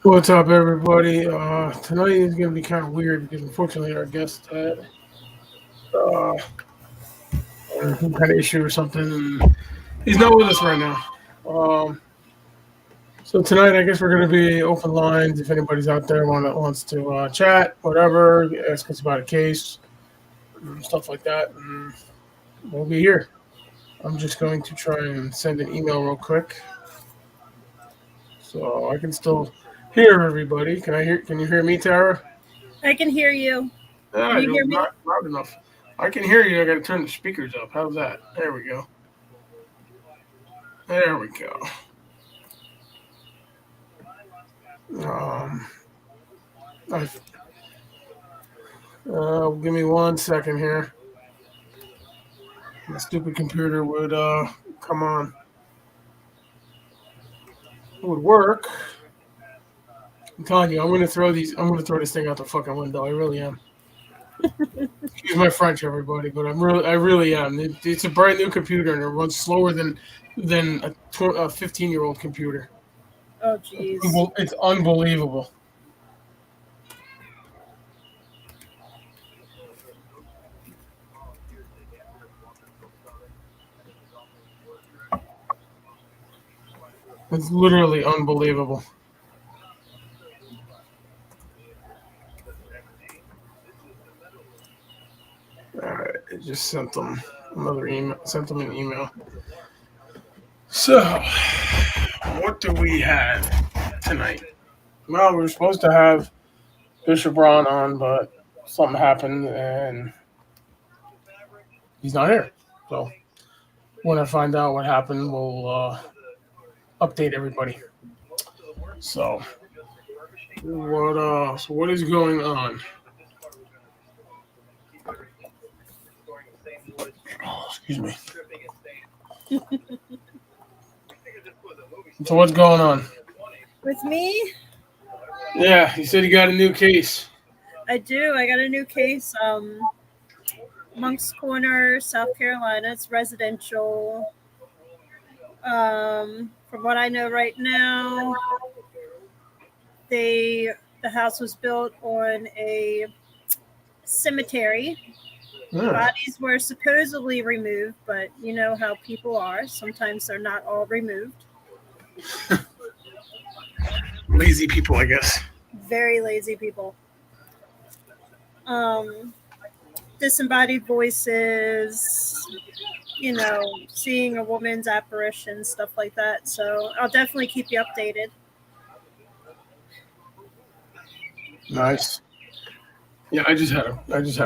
What's up, everybody? Tonight is going to be kind of weird because unfortunately our guest had uh, some kind of issue or something, and he's not with us right now. Um, so tonight, I guess we're going to be open lines. If anybody's out there wants to chat, whatever, ask us about a case, stuff like that, and we'll be here. I'm just going to try and send an email real quick, so I can still hear everybody. Can you hear me, Tara? I can hear you. Ah, Can you you're hear me? not loud enough. I can hear you. I got to turn the speakers up. How's that? There we go. There we go. Um, give me 1 second here. My stupid computer would come on. It would work. I'm telling you, I'm gonna throw this thing out the fucking window. I really am. Excuse my French, everybody, but I really am. It's a brand new computer and it runs slower than a 15-year-old computer. Oh, jeez. It's unbelievable. It's literally unbelievable. Alright, I just sent them another email. Sent them an email. So, what do we have tonight? Well, we were supposed to have Bishop Ron on, but something happened and he's not here. So, when I find out what happened, we'll update everybody. So, what is going on? Oh, excuse me. So what's going on? With me? Yeah, you said you got a new case. I do. I got a new case. Monk's Corner, South Carolina. It's residential. From what I know right now, the house was built on a cemetery. Yeah. Bodies were supposedly removed, but you know how people are. Sometimes they're not all removed. Lazy people, I guess. Very lazy people. Disembodied voices, seeing a woman's apparition, stuff like that. So I'll definitely keep you updated. Nice. Yeah, I just had a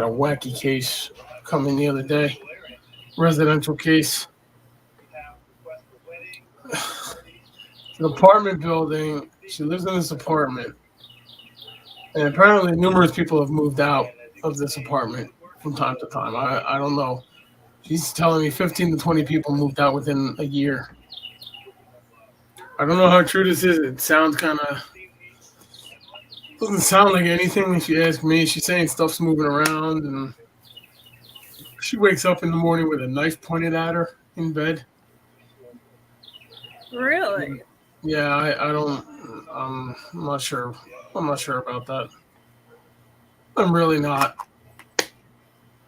wacky case come in the other day. Residential case. An apartment building. She lives in this apartment. And apparently numerous people have moved out of this apartment from time to time. I don't know. She's telling me 15 to 20 people moved out within a year. I don't know how true this is. It sounds doesn't sound like anything if you ask me. She's saying stuff's moving around and she wakes up in the morning with a knife pointed at her in bed. Really? Yeah, I'm not sure. I'm not sure about that. I'm really not.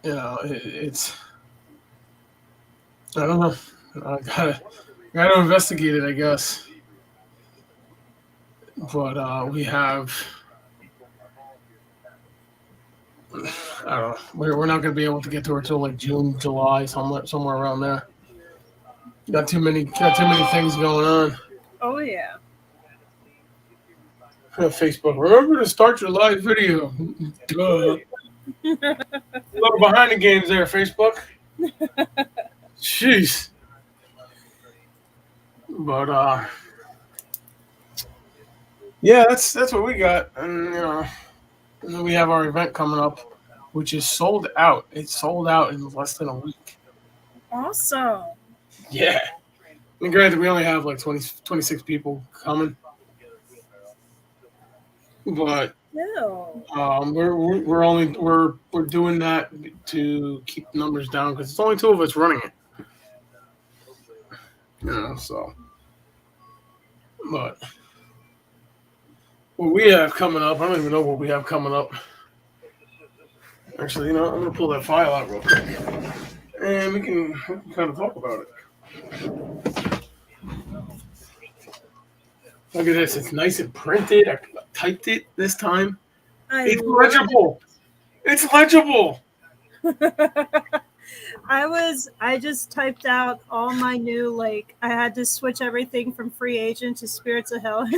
It's I don't know. I gotta investigate it, I guess. But we have. I don't know. We're not going to be able to get to her till like June, July, somewhere around there. Got too many things going on. Oh yeah. Facebook. Remember to start your live video. Duh. A little behind the games there, Facebook. Jeez. But yeah, that's what we got, and and then we have our event coming up, which is sold out. It's sold out in less than a week. Awesome. Yeah. I mean, granted, we only have like 26 people coming, but No. we're doing that to keep the numbers down because it's only two of us running it. So. But what we have coming up. I don't even know what we have coming up. Actually, I'm going to pull that file out real quick. And we can kind of talk about it. Look at this. It's nice and printed. I typed it this time. It's legible. It's legible. I just typed out all my new, I had to switch everything from Free Agent to Spirits of Hell.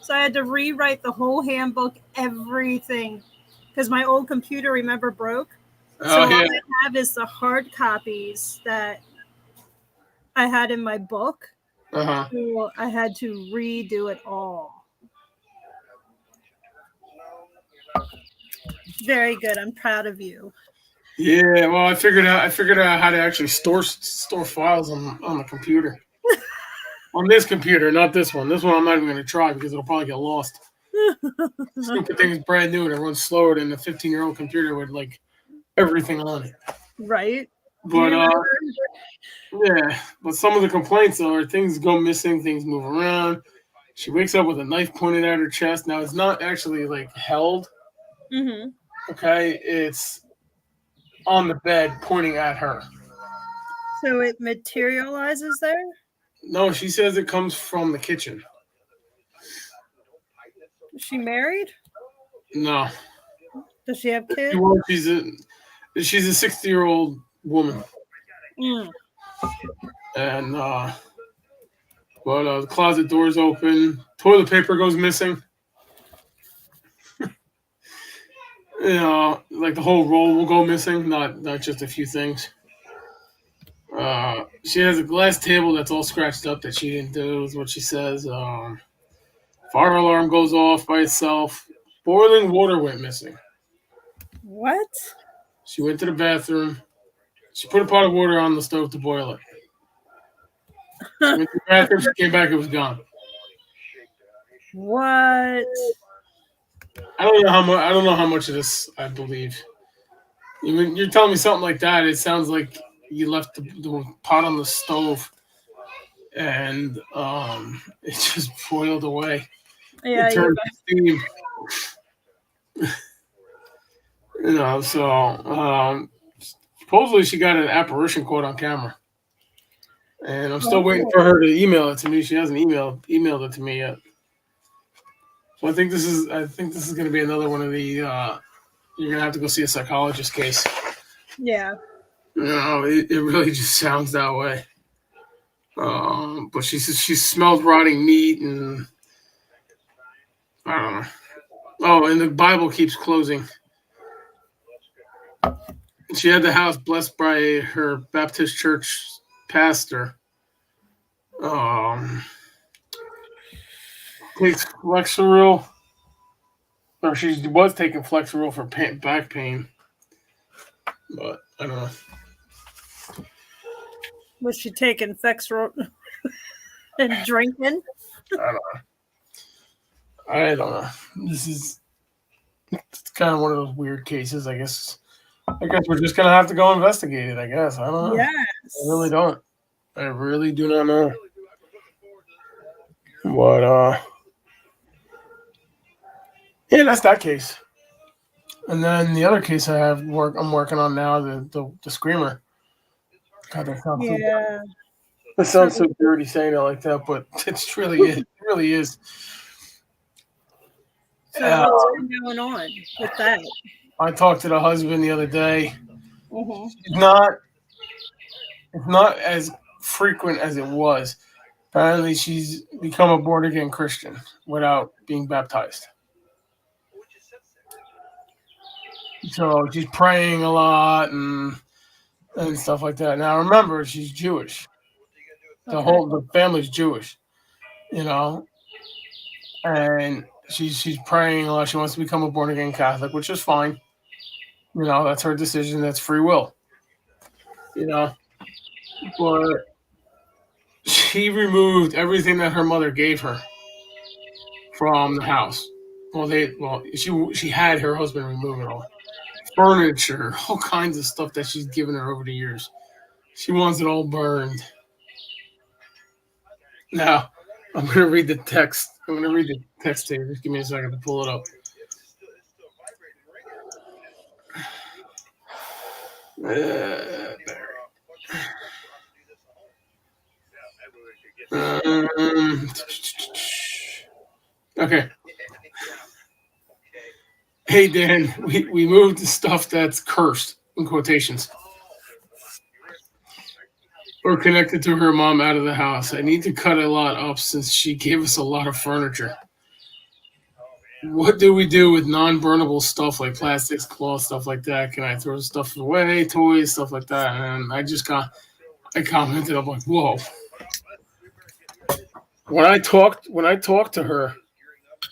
So I had to rewrite the whole handbook, everything. Because my old computer, remember, broke. So all I have is the hard copies that I had in my book. So I had to redo it all. Very good. I'm proud of you. Yeah, well, I figured out how to actually store files on the computer. On this computer, not this one. This one I'm not even going to try because it'll probably get lost. Stupid thing is brand new and it runs slower than the 15-year-old computer with everything on it. Right. But yeah, but some of the complaints are things go missing, things move around. She wakes up with a knife pointed at her chest. Now it's not actually held. Mm-hmm. Okay, it's on the bed pointing at her. So it materializes there? No, she says it comes from the kitchen. Is she married? No. Does she have kids? She's a 60-year-old woman. Mm. And the closet door's open. Toilet paper goes missing. The whole roll will go missing, not just a few things. She has a glass table that's all scratched up that she didn't do, is what she says. Fire alarm goes off by itself. Boiling water went missing. What? She went to the bathroom. She put a pot of water on the stove to boil it. She went to the bathroom. She came back. It was gone. What? I don't know how much of this I believe. You're telling me something like that. It sounds like you left the pot on the stove, and it just boiled away. Yeah, it turned to steam. So supposedly she got an apparition caught on camera, and I'm still waiting for her to email it to me. She hasn't emailed it to me yet. So I think this is going to be another one of the you're going to have to go see a psychologist case. Yeah. It really just sounds that way. But she smelled rotting meat, and I don't know. Oh, and the Bible keeps closing. She had the house blessed by her Baptist church pastor. Takes Flexeril, or she was taking Flexeril for back pain, but I don't know. Was she taking Flexeril and drinking? I don't know. It's kind of one of those weird cases, I guess. We're just gonna have to go investigate it. I guess I don't know. Yes. I really don't. I really do not know. But yeah, that's that case. And then the other case I'm working on now, the Screamer. God, that sounds that sounds so dirty saying it like that, but it really is. So what's been going on with that? I talked to the husband the other day. Mm-hmm. It's not as frequent as it was. Apparently, she's become a born-again Christian without being baptized. So she's praying a lot and stuff like that. Now, remember, she's Jewish. The family's Jewish, and she's praying a lot. She wants to become a born-again Catholic, which is fine. That's her decision. That's free will. But she removed everything that her mother gave her from the house. She had her husband remove it all. Furniture, all kinds of stuff that she's given her over the years. She wants it all burned. Now, I'm going to read the text. I'm going to read text to you. Just give me a second to pull it up. There. Okay. Hey, Dan, we moved the stuff that's cursed, in quotations, or connected to her mom out of the house. I need to cut a lot up since she gave us a lot of furniture. What do we do with non-burnable stuff like plastics, cloth, stuff like that? Can I throw stuff away, toys, stuff like that? And I commented, I'm like, whoa. When I talked to her,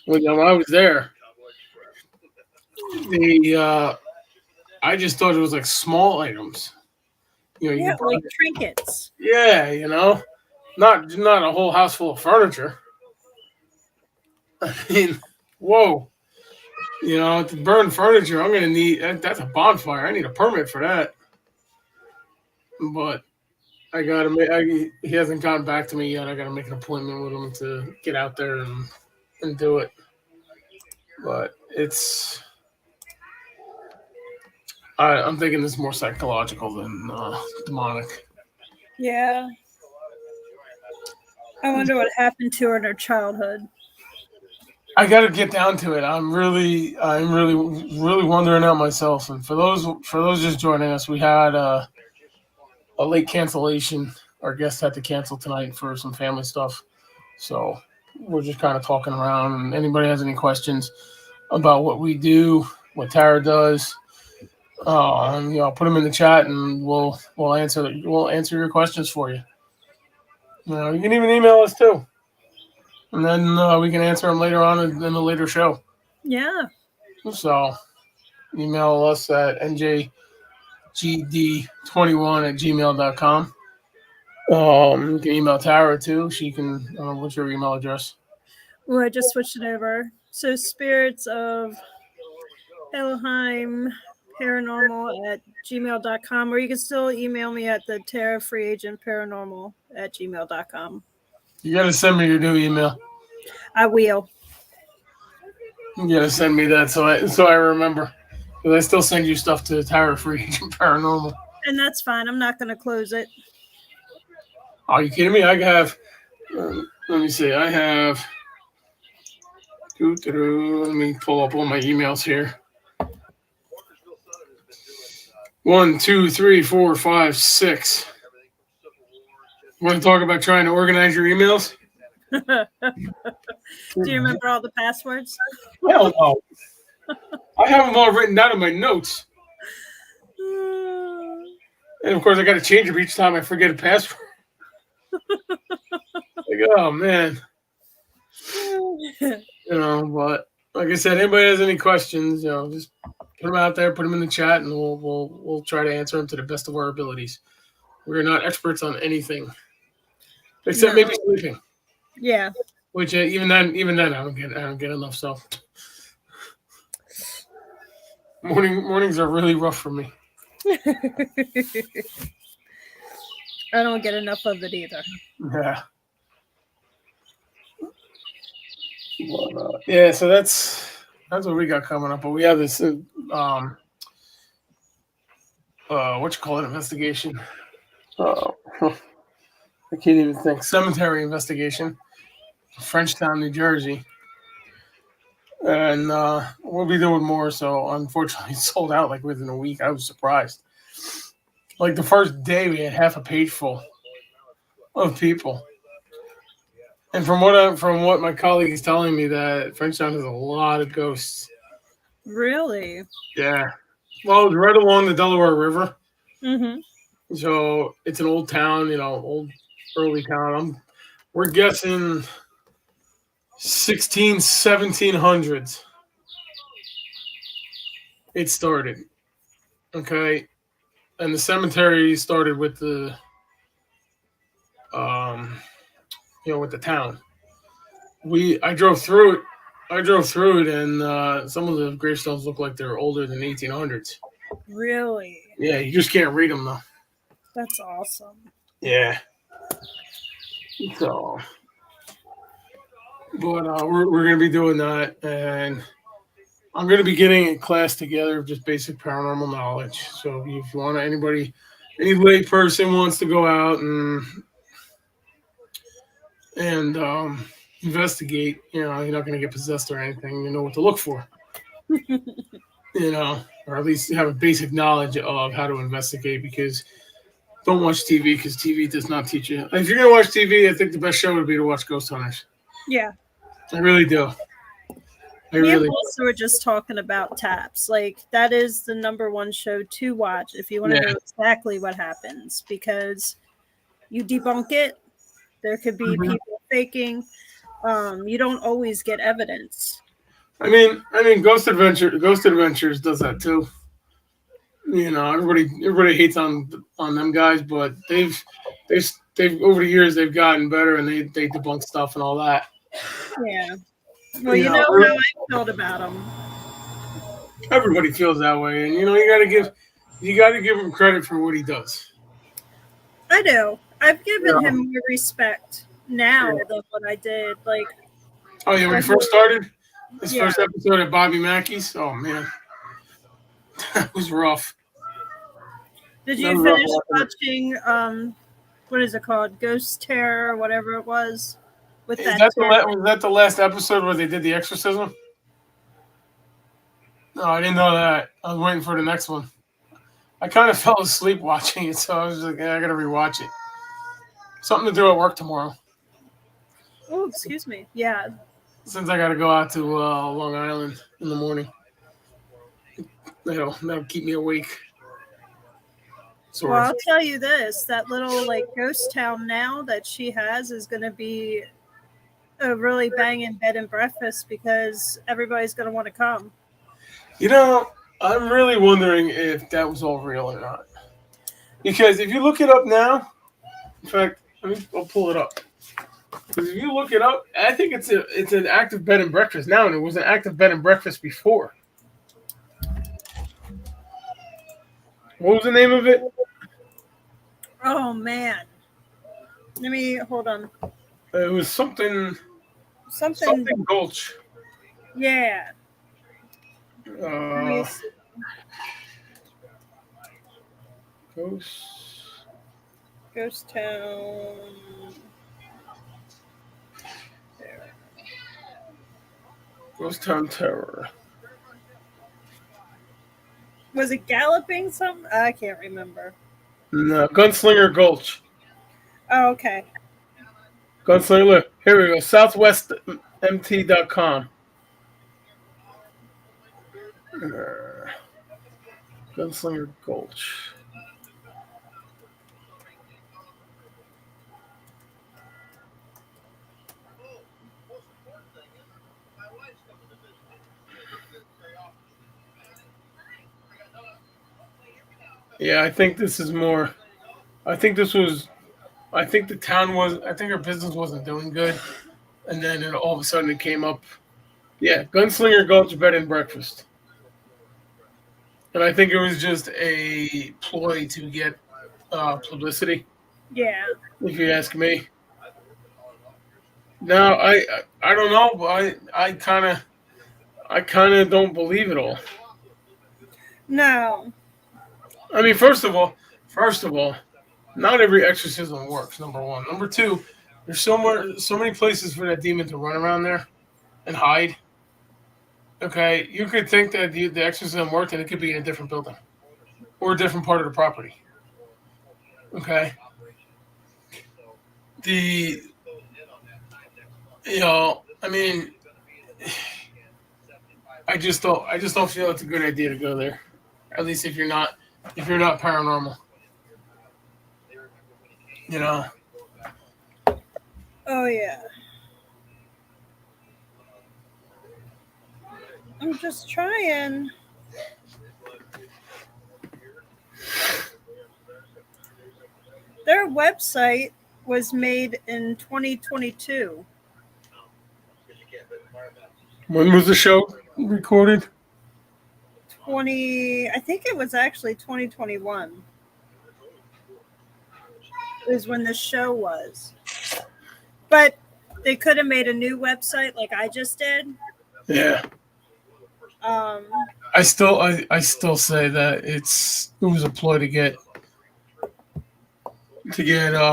when I was there, I just thought it was like small items. You Yeah, like trinkets. Yeah, not a whole house full of furniture. I mean, whoa. To burn furniture, I'm gonna need that's a bonfire. I need a permit for that. But I gotta he hasn't gotten back to me yet. I gotta make an appointment with him to get out there and do it. But I'm thinking it's more psychological than demonic. Yeah. I wonder what happened to her in her childhood. I got to get down to it. I'm really wondering out myself. And for those just joining us, we had a late cancellation. Our guest had to cancel tonight for some family stuff, so we're just kind of talking around. And anybody has any questions about what we do, what Tara does, put them in the chat, and we'll answer your questions for you. You can even email us too. And then we can answer them later on in the later show. Yeah. So email us at njgd21@gmail.com. You can email Tara too. She can, what's your email address? Well, I just switched it over. So spirits of Elohim Paranormal at gmail.com, or you can still email me at the Tara Free Agent Paranormal at gmail.com. You got to send me your new email. I will. You got to send me that so I remember. Because I still send you stuff to Tara Free Agent Paranormal. And that's fine. I'm not going to close it. Are you kidding me? I have, let me see. I have, let me pull up all my emails here. 1, 2, 3, 4, 5, 6. You want to talk about trying to organize your emails? Do you remember all the passwords? Hell no. I have them all written down in my notes. And of course, I got to change them each time I forget a password. Oh man. But like I said, anybody has any questions, just put them out there, put them in the chat, and we'll try to answer them to the best of our abilities. We're not experts on anything, except maybe sleeping. Yeah. Which even then, I don't get enough. So mornings are really rough for me. I don't get enough of it either. Yeah. Yeah, so that's what we got coming up. But we have this investigation. I can't even think. Cemetery investigation, Frenchtown, New Jersey. And we'll be doing more. So unfortunately, it sold out like within a week. I was surprised. Like the first day, we had half a page full of people. And from what my colleague is telling me, that Frenchtown has a lot of ghosts. Really? Yeah. Well, it's right along the Delaware River. Mm-hmm. So it's an old town, old early town. We're guessing 1700s. It started. Okay. And the cemetery started with the with the town. I drove through it. And some of the gravestones look like they're older than 1800s. Really? Yeah, you just can't read them though. That's awesome. Yeah. So But we're going to be doing that, and I'm going to be getting a class together of just basic paranormal knowledge. So if you want any lay person wants to go out and investigate, you're not going to get possessed or anything. You know what to look for, or at least have a basic knowledge of how to investigate. Because don't watch TV, because TV does not teach you. If you're going to watch TV, I think the best show would be to watch Ghost Hunters. Yeah. I really do. Me and Melissa were just talking about taps. Like, that is the number one show to watch if you want to know exactly what happens, because you debunk it. There could be people faking. You don't always get evidence. I mean, Ghost Adventures does that too. Everybody hates on them guys, but they've over the years they've gotten better, and they debunk stuff and all that. Yeah. Well, you know how I felt about him. Everybody feels that way, and you got to give him credit for what he does. I do. I've given him more respect now than what I did. Like, oh yeah, when he first started, his first episode at Bobby Mackey's. Oh man, that was rough. Did you finish watching? What is it called? Ghost Terror, or whatever it was. Was that the last episode where they did the exorcism? No, I didn't know that. I was waiting for the next one. I kind of fell asleep watching it, so I was like, I gotta rewatch it. Something to do at work tomorrow. Oh, excuse me. Yeah. Since I gotta go out to Long Island in the morning, that'll keep me awake. Well, I'll tell you this: that little ghost town now that she has is going to be a really banging bed and breakfast, because everybody's going to want to come. I'm really wondering if that was all real or not. Because if you look it up now, in fact, I'll pull it up. Because if you look it up, I think it's an active bed and breakfast now, and it was an active bed and breakfast before. What was the name of it? Oh man, let me hold on. It was something Gulch. Yeah. Ghost Town. Ghost Town Terror. Was it Galloping something? I can't remember. No, Gunslinger Gulch. Oh, okay. Gunslinger, look. Here we go. SouthwestMT.com. Gunslinger Gulch. Yeah, I think this is more. I think the town was. I think her business wasn't doing good, and then all of a sudden it came up. Yeah, Gunslinger Gulch Bed and Breakfast, and I think it was just a ploy to get publicity. Yeah. If you ask me. Now I don't know, but I kind of don't believe it all. No. I mean, first of all, not every exorcism works. Number one. Number two, there's so many places for that demon to run around there and hide. Okay, you could think that the exorcism worked, and it could be in a different building or a different part of the property. Okay. I mean, I just don't feel it's a good idea to go there. At least if you're not paranormal. Oh yeah. I'm just trying. Their website was made in 2022. When was the show recorded? I think it was actually 2021. Is when the show was. But They could have made a new website like I just did. Yeah. I still say that it was a ploy to get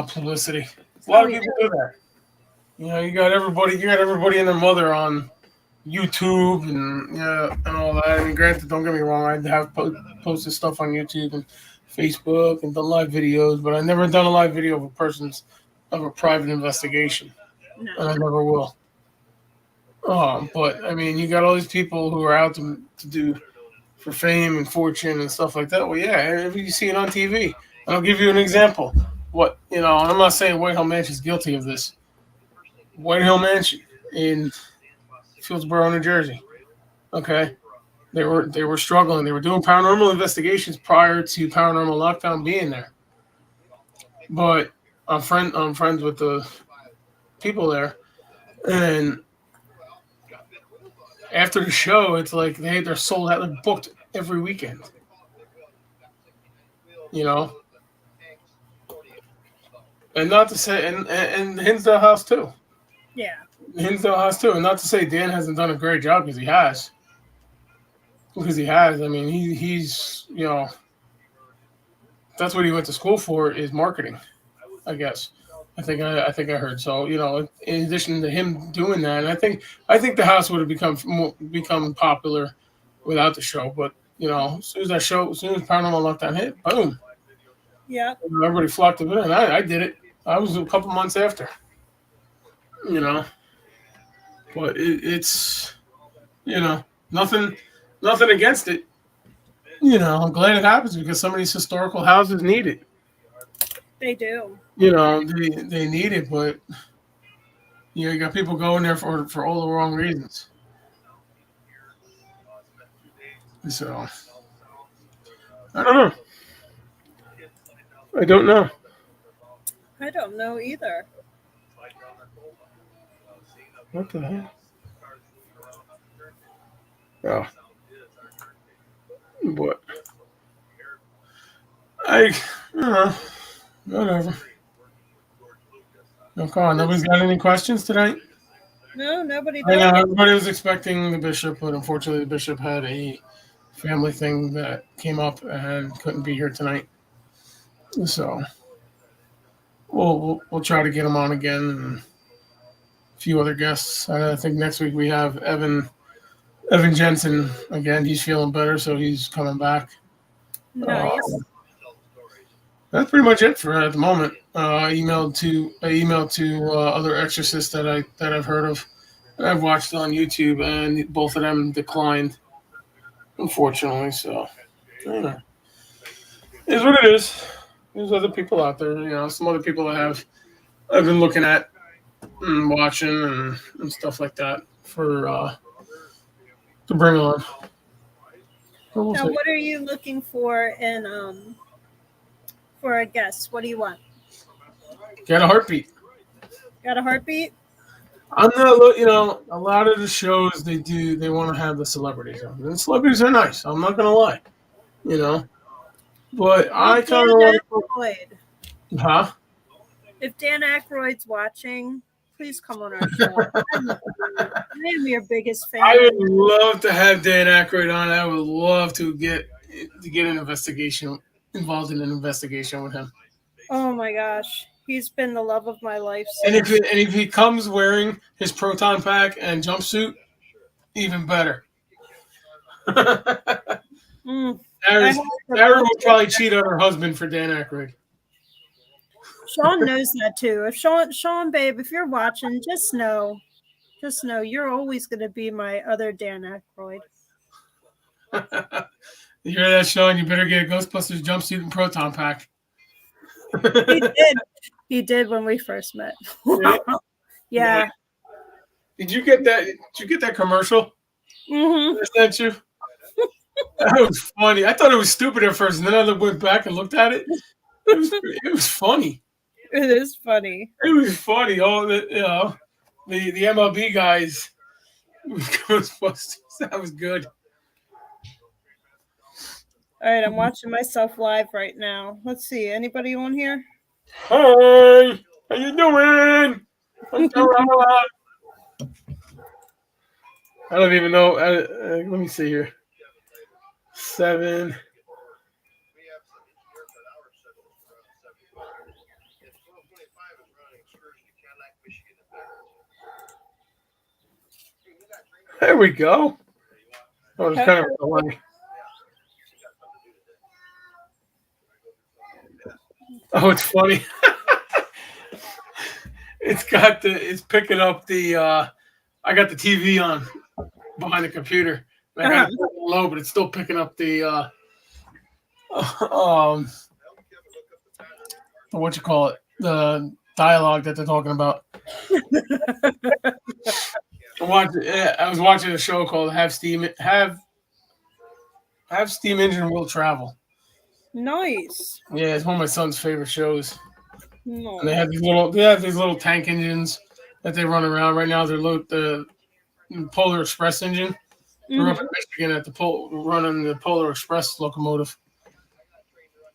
publicity. A lot of people do that. You know, you got everybody and their mother on YouTube and all that. I mean, granted, don't get me wrong, I have posted stuff on YouTube and Facebook and done live videos, but I've never done a live video of a private investigation, and I never will. But I mean, you got all these people who are out to do for fame and fortune and stuff like that. Well, yeah, if you see it on TV, I'll give you an example. And I'm not saying White Hill Mansion is guilty of this. White Hill Mansion in Fieldsboro, New Jersey. Okay, they were struggling. They were doing paranormal investigations prior to Paranormal Lockdown being there. But I'm friends with the people there, and after the show, it's like they're sold out, they're booked every weekend. You know, and not to say, and Hinsdale House too. Yeah. Hinsdale House too, and not to say Dan hasn't done a great job because he has. I mean, he's that's what he went to school for is marketing, I guess. I think I heard. So in addition to him doing that, and I think the house would have become popular without the show. But as soon as Paranormal Lockdown hit, boom. Yeah. Everybody flocked to it, and I did it. I was a couple months after. But it's nothing against it. I'm glad it happens because some of these historical houses need it. They do. They need it, but you got people going there for all the wrong reasons. So I don't know. I don't know either. What the hell? Oh. What? I don't know. Whatever. No, come on. Nobody's got any questions tonight? No, nobody I does. know everybody was expecting the bishop, but unfortunately the bishop had a family thing that came up and couldn't be here tonight. So we'll try to get him on again and a few other guests. I think next week we have Evan Jensen again. He's feeling better, so he's coming back. Nice. That's pretty much it for at the moment. I emailed to other exorcists that I've heard of. I've watched on YouTube, and both of them declined, unfortunately. So, it is what it is. There's other people out there, some other people that I've been looking at and watching and stuff like that to bring on. Now, what are you looking for in for a guest? What do you want? Got a heartbeat. Got a heartbeat? I'm not, a lot of the shows they want to have the celebrities on. And celebrities are nice. I'm not gonna lie, But I kind of want. Huh? If Dan Aykroyd's watching, please come on our show. I am your biggest fan. I would love to have Dan Aykroyd on. I would love to get an investigation involved in an investigation with him. Oh my gosh, he's been the love of my life. And if he comes wearing his proton pack and jumpsuit, even better. Sarah would probably cheat on her husband for Dan Aykroyd. Sean knows that too. If Sean, babe, if you're watching, just know you're always going to be my other Dan Aykroyd. You hear that, Sean? You better get a Ghostbusters jumpsuit and proton pack. He did when we first met. Yeah. Did you get that commercial? Mm-hmm. I sent you. That was funny. I thought it was stupid at first, and then I went back and looked at it. It was funny. It is funny. It was funny. All the MLB guys with Ghostbusters. That was good. All right, I'm watching myself live right now. Let's see. Anybody on here? Hi. How you doing? I don't even know. Let me see here. 7. There we go. Oh, it's kind of a delay. Oh, it's funny. It's picking up the I got the TV on behind the computer. I got it low, but it's still picking up the what you call it, the dialogue that they're talking about. I was watching a show called Have Steam Engine Will Travel. Nice. Yeah, it's one of my son's favorite shows. No. And they have these little tank engines that they run around. Right now, they're the Polar Express engine. We're up in Michigan at running the Polar Express locomotive,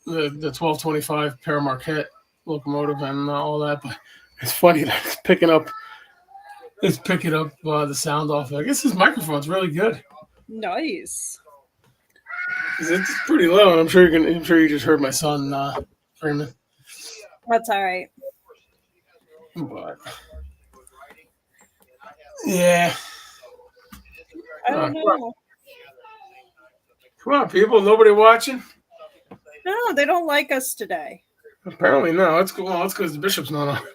the 1225 Paramarquette locomotive, and all that. But it's funny that it's picking up the sound off. I guess his microphone's really good. Nice. It's pretty low, and I'm sure you just heard my son screaming. That's all right. But yeah. I don't know. Come on, people. Nobody watching? No, they don't like us today. Apparently no. That's cool. Well, that's because the bishop's not on. Come on,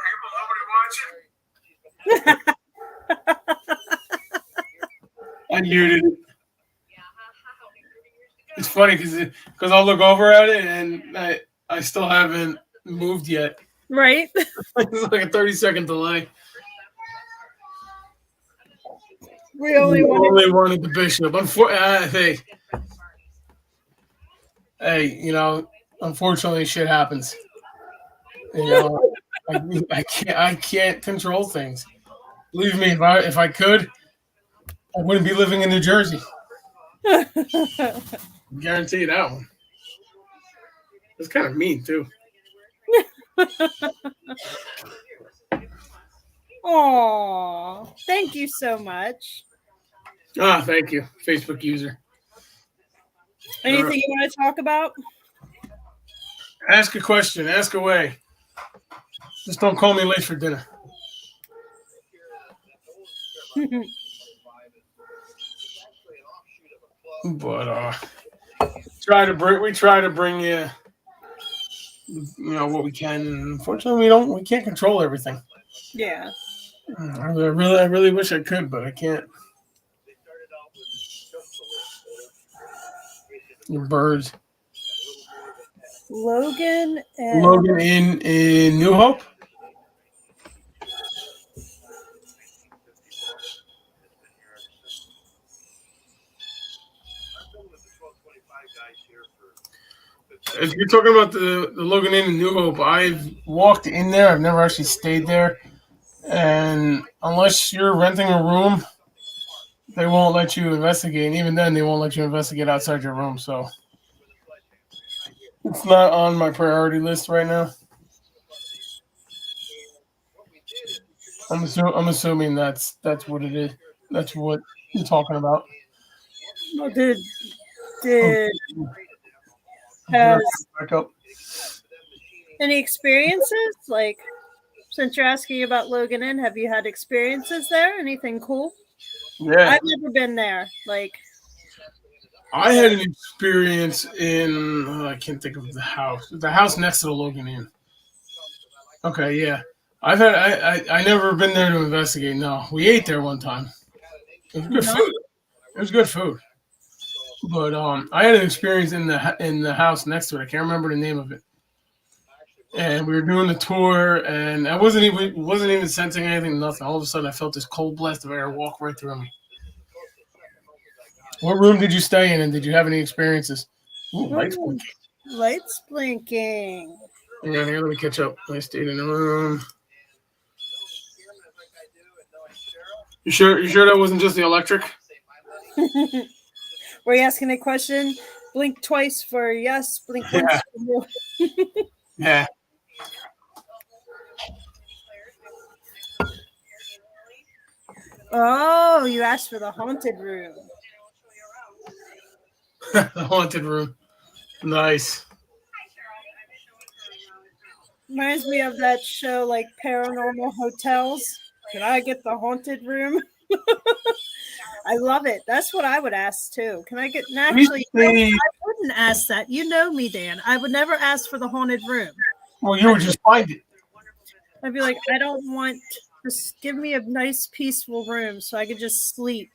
people. Nobody watching? I muted it. It's funny because I'll look over at it and I still haven't moved yet. Right. It's like a 30-second delay. We only wanted the bishop. Hey, unfortunately, shit happens. I can't control things. Believe me, if I could, I wouldn't be living in New Jersey. Guarantee you that one. It's kind of mean too. Aw, thank you so much. Thank you, Facebook user. Anything you want to talk about? Ask a question. Ask away. Just don't call me late for dinner. But we try to bring you what we can. Unfortunately, we can't control everything. Yeah. I really wish I could, but I can't. Your birds. Logan in New Hope. If you're talking about the Logan Inn in New Hope, I've walked in there. I've never actually stayed there. And unless you're renting a room, they won't let you investigate. And even then, they won't let you investigate outside your room. So it's not on my priority list right now. I'm assuming that's what it is. That's what you're talking about. Did has any experiences? Like, since you're asking about Logan Inn, have you had experiences there? Anything cool? Yeah. I've never been there. Like, I had an experience in, I can't think of the house next to the Logan Inn. Okay, yeah. I never been there to investigate. No, we ate there one time. It was good food. It was good food. But I had an experience in the house next to it. I can't remember the name of it. And we were doing the tour, and I wasn't even sensing anything. Nothing. All of a sudden, I felt this cold blast of air walk right through me. What room did you stay in, and did you have any experiences? Ooh, lights blinking. Lights blinking. Yeah, here, let me catch up. I stayed in the room. You sure that wasn't just the electric? Were you asking a question? Blink twice for yes, blink once for no. Yeah. Oh, you asked for the haunted room. The haunted room. Nice. Reminds me of that show, like Paranormal Hotels. Can I get the haunted room? I love it. That's what I would ask too. Can I get? Actually, no, I wouldn't ask that. You know me, Dan. I would never ask for the haunted room. Well, you would just find it. I'd be like, I don't want. Just give me a nice, peaceful room so I could just sleep.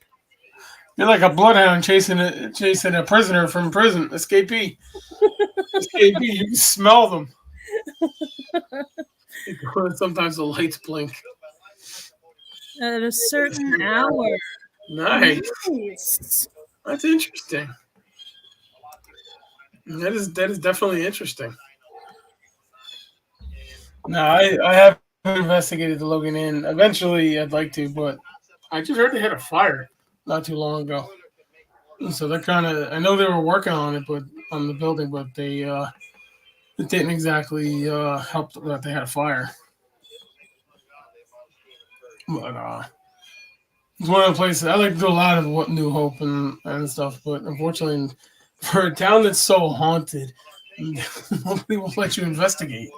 You're like a bloodhound chasing a prisoner from prison, escapee. Escapee, you can smell them. Sometimes the lights blink. At a certain hour. Nice. That's interesting. That is definitely interesting. No, I haven't investigated the Logan Inn. Eventually, I'd like to, but I just heard they had a fire not too long ago. So they're kind of. I know they were working on it, but on the building, but they it didn't exactly help that they had a fire. But it's one of the places I like to do a lot of New Hope and stuff. But unfortunately, for a town that's so haunted, nobody will let you investigate.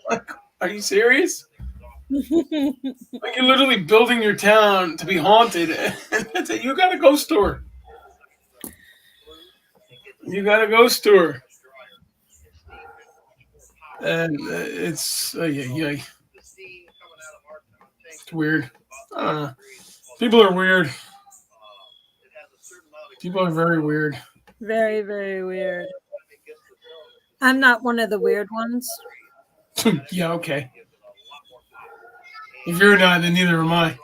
Like, are you serious? Like you're literally building your town to be haunted, and that's it. You got a ghost tour. You got a ghost tour, and it's yeah. It's weird. I don't know. People are weird. People are very weird. Very, very weird. I'm not one of the weird ones. Yeah, okay. If you're not, then neither am I.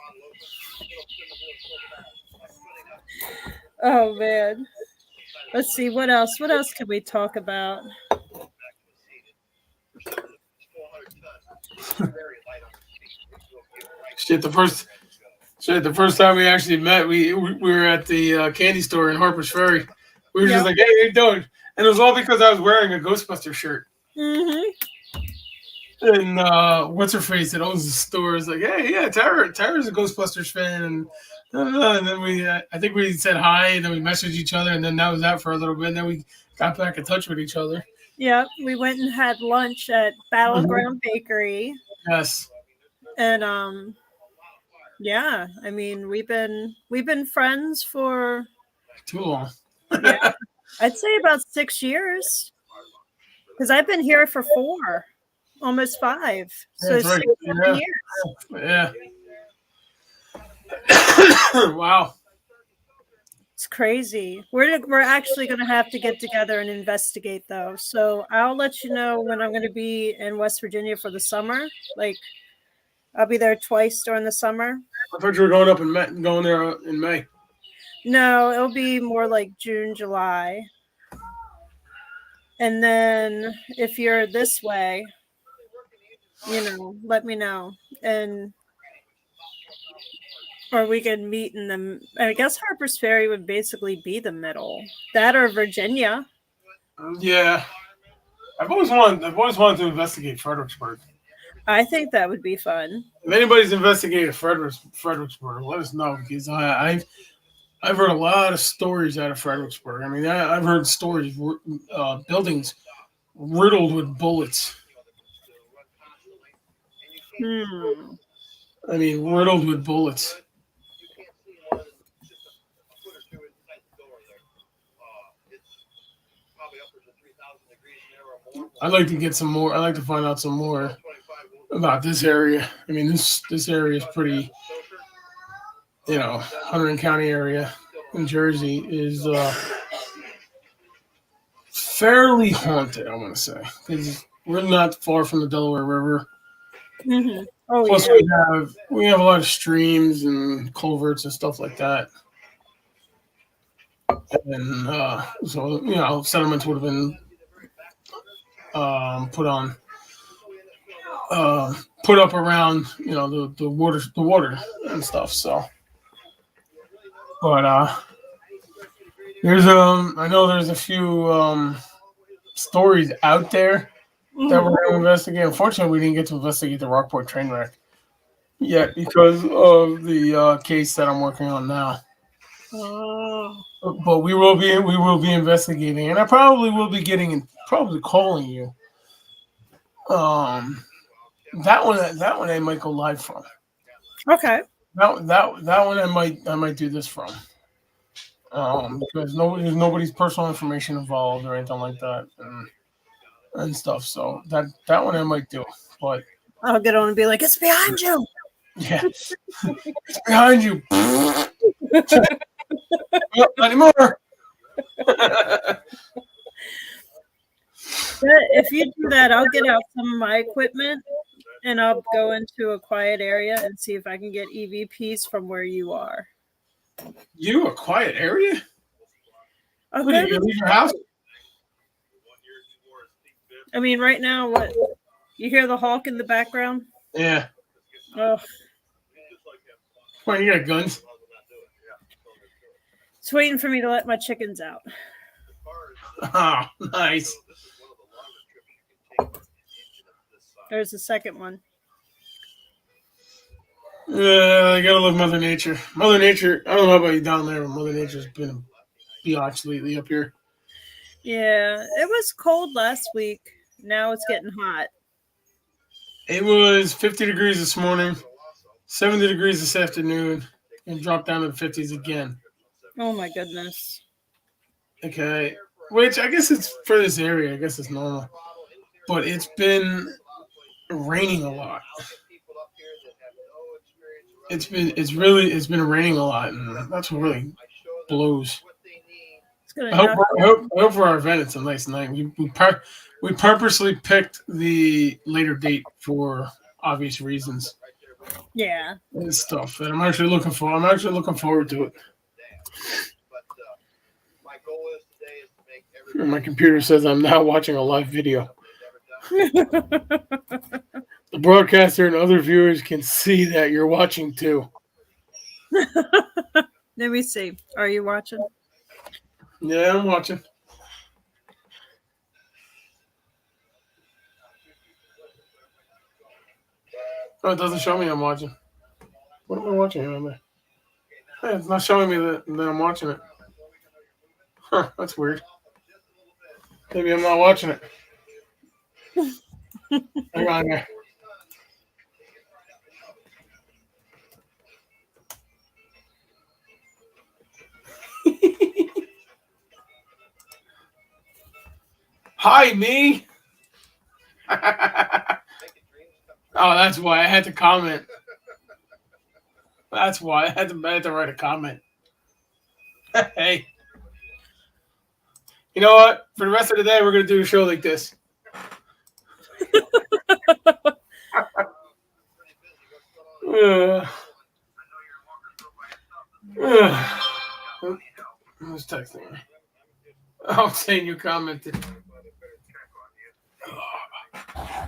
Oh man. Let's see what else. What else can we talk about? The first time we actually met, we were at the candy store in Harper's Ferry. We were just like, "Hey, how you doing?" And it was all because I was wearing a Ghostbuster shirt. Mm-hmm. And what's her face that owns the store is like, "Hey, yeah, Tara's a Ghostbusters fan," and then I think we said hi, and then we messaged each other, and then that was that for a little bit, and then we got back in touch with each other. Yeah, we went and had lunch at Battleground Bakery. Yes. And yeah, I mean we've been friends for too long. Yeah, I'd say about 6 years. Because I've been here for 4, almost 5. So 6 years. Yeah. Wow. It's crazy. We're actually going to have to get together and investigate, though. So I'll let you know when I'm going to be in West Virginia for the summer. Like, I'll be there twice during the summer. I thought you were going there in May. No, it'll be more like June, July. And then if you're this way, let me know. Or we can meet in the. I guess Harper's Ferry would basically be the middle. That or Virginia. Yeah, I've always wanted to investigate Fredericksburg. I think that would be fun. If anybody's investigated Fredericksburg, let us know, because I've heard a lot of stories out of Fredericksburg. I mean, I've heard stories, buildings riddled with bullets. I mean, riddled with bullets. I'd like to get some more. I'd like to find out some more about this area. I mean, this area is pretty, Hunterdon County area in Jersey is fairly haunted, I want to say, because we're not far from the Delaware River. Mm-hmm. Oh, Plus, yeah. we have a lot of streams and culverts and stuff like that. And so settlements would have been put up around the water and stuff. So, but I know there's a few stories out there that we're going to investigate. Unfortunately, we didn't get to investigate the Rockport train wreck. yet because of the case that I'm working on now. Oh. But we will be investigating, and I probably will be probably calling you. Um, that one I might go live from. Okay. That one I might do this from. Because there's nobody's personal information involved or anything like that, and stuff. So that one I might do, but I'll get on and be like, it's behind you. yeah, it's behind you. Not anymore. If you do that, I'll get out some of my equipment and I'll go into a quiet area and see if I can get EVPs from where you are. You a quiet area? I'll What, go are you to, gonna leave your house? I mean, right now, what? You hear the hawk in the background? Yeah. Oh, Why you got guns? it's waiting for me to let my chickens out. Oh, nice. There's the second one. I gotta love Mother Nature. Mother Nature. I don't know about you down there, but Mother Nature's been a biatch lately up here. Yeah, it was cold last week. Now it's getting hot. It was 50 degrees this morning, 70 degrees this afternoon, and dropped down to the 50s again. Oh my goodness. Okay, which I guess it's for this area. I guess it's normal, but it's been raining a lot. It's been raining a lot, and that's what really blows. It's gonna I hope, knock I hope, I hope for our event it's a nice night. We purposely picked the later date for obvious reasons Yeah. and stuff, and I'm actually looking forward to it. And my computer says I'm now watching a live video. The broadcaster and other viewers can see that you're watching too. Let me see. Are you watching? Yeah, I'm watching. Oh, it doesn't show me I'm watching. What am I watching on there? Hey, it's not showing me that I'm watching it. Huh, that's weird. Maybe I'm not watching it. Hang on there. Hi, me. Oh, that's why I had to comment. That's why I had to write a comment. Hey, you know what? For the rest of the day, we're gonna do a show like this. Who's texting me? Oh, saying you commented.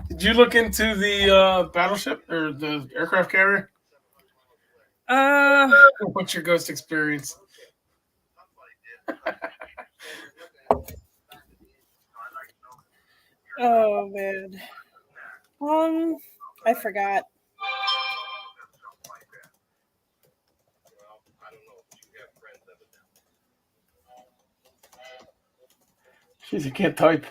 Did you look into the battleship or the aircraft carrier? What's your ghost experience? Oh man. I forgot. Jeez, you can't type.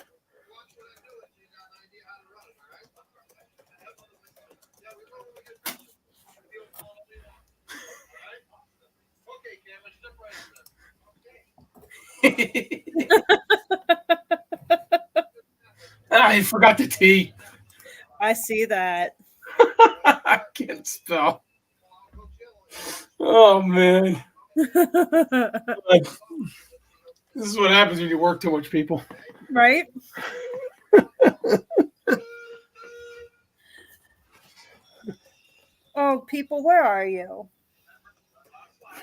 I forgot the T. I see that. I can't spell. Oh man. Like, this is what happens when you work too much, people. Right? Oh, people, where are you?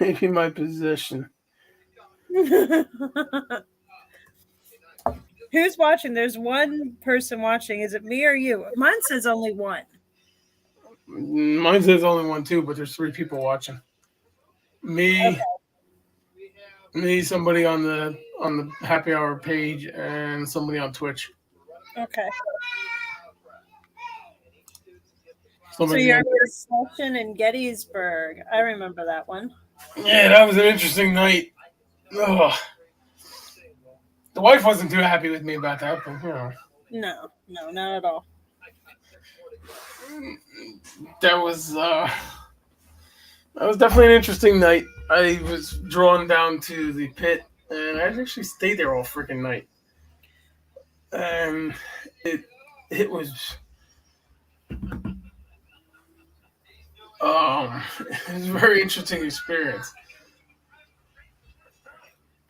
Maybe my position. Who's watching? There's one person watching. Is it me or you? Mine says only one. Mine says only one too, but there's 3 people watching. Me, somebody on the happy hour page, and somebody on Twitch. Okay. Still So makes me you're angry. in the session in Gettysburg. I remember that one. Yeah, that was an interesting night. Ugh. The wife wasn't too happy with me about that, but No, no, not at all. that was uh, that was definitely an interesting night. I was drawn down to the pit, and I actually stayed there all freaking night. And it was it was a very interesting experience.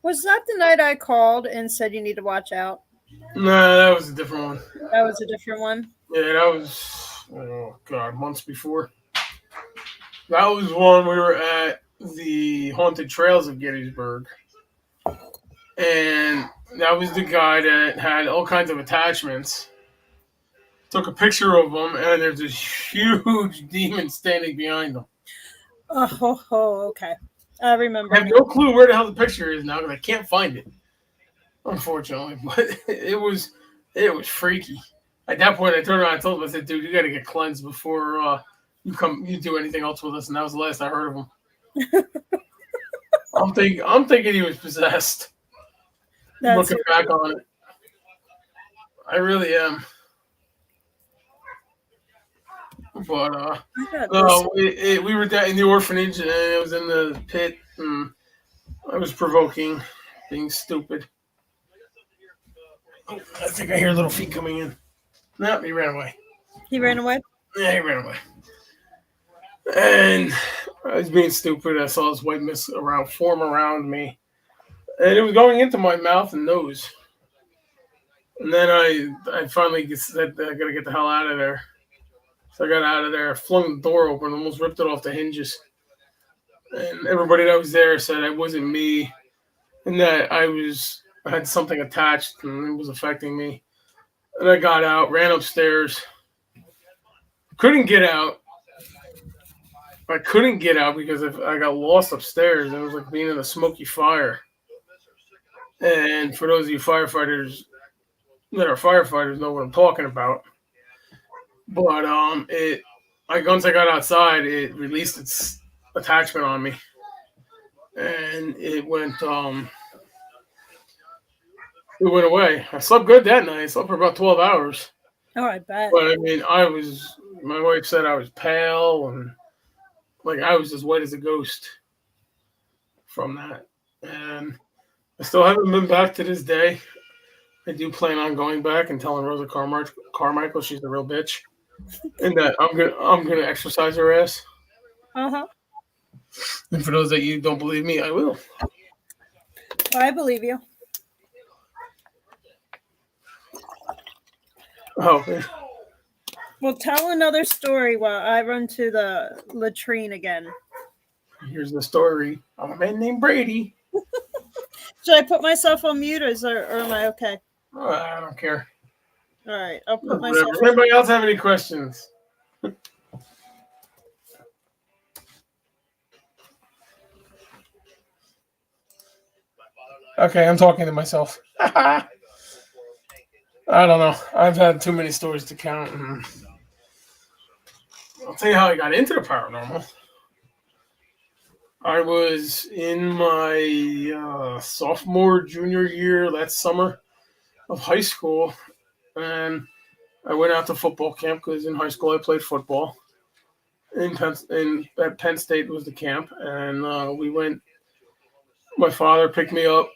Was that the night I called and said you need to watch out? No, that was a different one. That was a different one. Yeah, that was months before. That was one we were at the haunted trails of Gettysburg, and that was the guy that had all kinds of attachments. Took a picture of him, and there's this huge demon standing behind him. Okay. I remember. I have no clue where the hell the picture is now because I can't find it, unfortunately. But it was freaky. At that point, I turned around and told him, I said, "Dude, you got to get cleansed before you do anything else with us." And that was the last I heard of him. I'm thinking he was possessed. Looking back on it, I really am. But no, we were in the orphanage, and it was in the pit, and I was provoking, being stupid. Oh, I think I hear little feet coming in. No, he ran away. He ran away? Yeah, he ran away. And I was being stupid. I saw this white mist form around me, and it was going into my mouth and nose. And then I finally said, I gotta get the hell out of there. So I got out of there, flung the door open, almost ripped it off the hinges. And everybody that was there said it wasn't me, and that I had something attached and it was affecting me. And I got out, ran upstairs, couldn't get out. I couldn't get out because I got lost upstairs. It was like being in a smoky fire. And for those of you firefighters that are firefighters know what I'm talking about. But once I got outside, it released its attachment on me, and it went away. I slept good that night. I slept for about 12 hours. Oh, I bet. But I mean, my wife said I was pale and like I was as white as a ghost from that. And I still haven't been back to this day. I do plan on going back and telling Rosa Carmichael she's the real bitch, and that I'm gonna exercise her ass. Uh-huh. And for those that you don't believe me, I will. I believe you. Oh. Well, tell another story while I run to the latrine again. Here's the story of a man named Brady. Should I put myself on mute or am I okay? Oh, I don't care. All right, I'll put Whatever. myself. Does anybody else have any questions? Okay, I'm talking to myself. I don't know. I've had too many stories to count. And I'll tell you how I got into the paranormal. I was in my sophomore, junior year, that summer of high school, and I went out to football camp because in high school I played football. At Penn State was the camp, and we went. My father picked me up,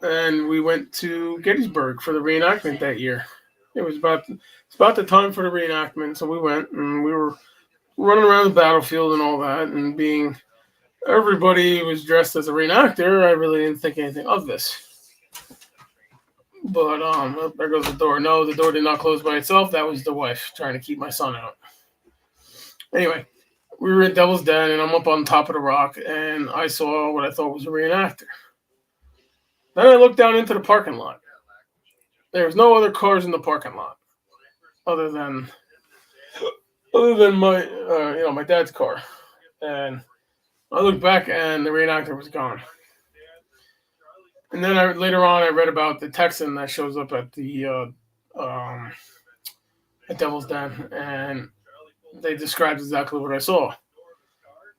and we went to Gettysburg for the reenactment that year. It's about the time for the reenactment, so we went, and we were running around the battlefield and all that, and everybody was dressed as a reenactor. I really didn't think anything of this. But there goes the door. No, the door did not close by itself. That was the wife trying to keep my son out. Anyway, we were in Devil's Den, and I'm up on top of the rock, and I saw what I thought was a reenactor. Then I looked down into the parking lot. There was no other cars in the parking lot, other than my my dad's car. And I looked back, and the reenactor was gone. And then later on, I read about the Texan that shows up at the at Devil's Den, and they described exactly what I saw.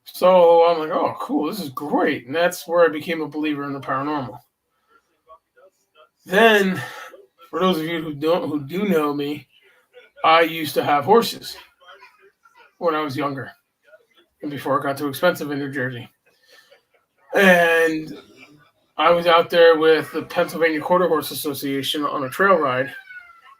So I'm like, oh, cool, this is great. And that's where I became a believer in the paranormal. Then, for those of you who do know me, I used to have horses when I was younger and before it got too expensive in New Jersey. And I was out there with the Pennsylvania Quarter Horse Association on a trail ride.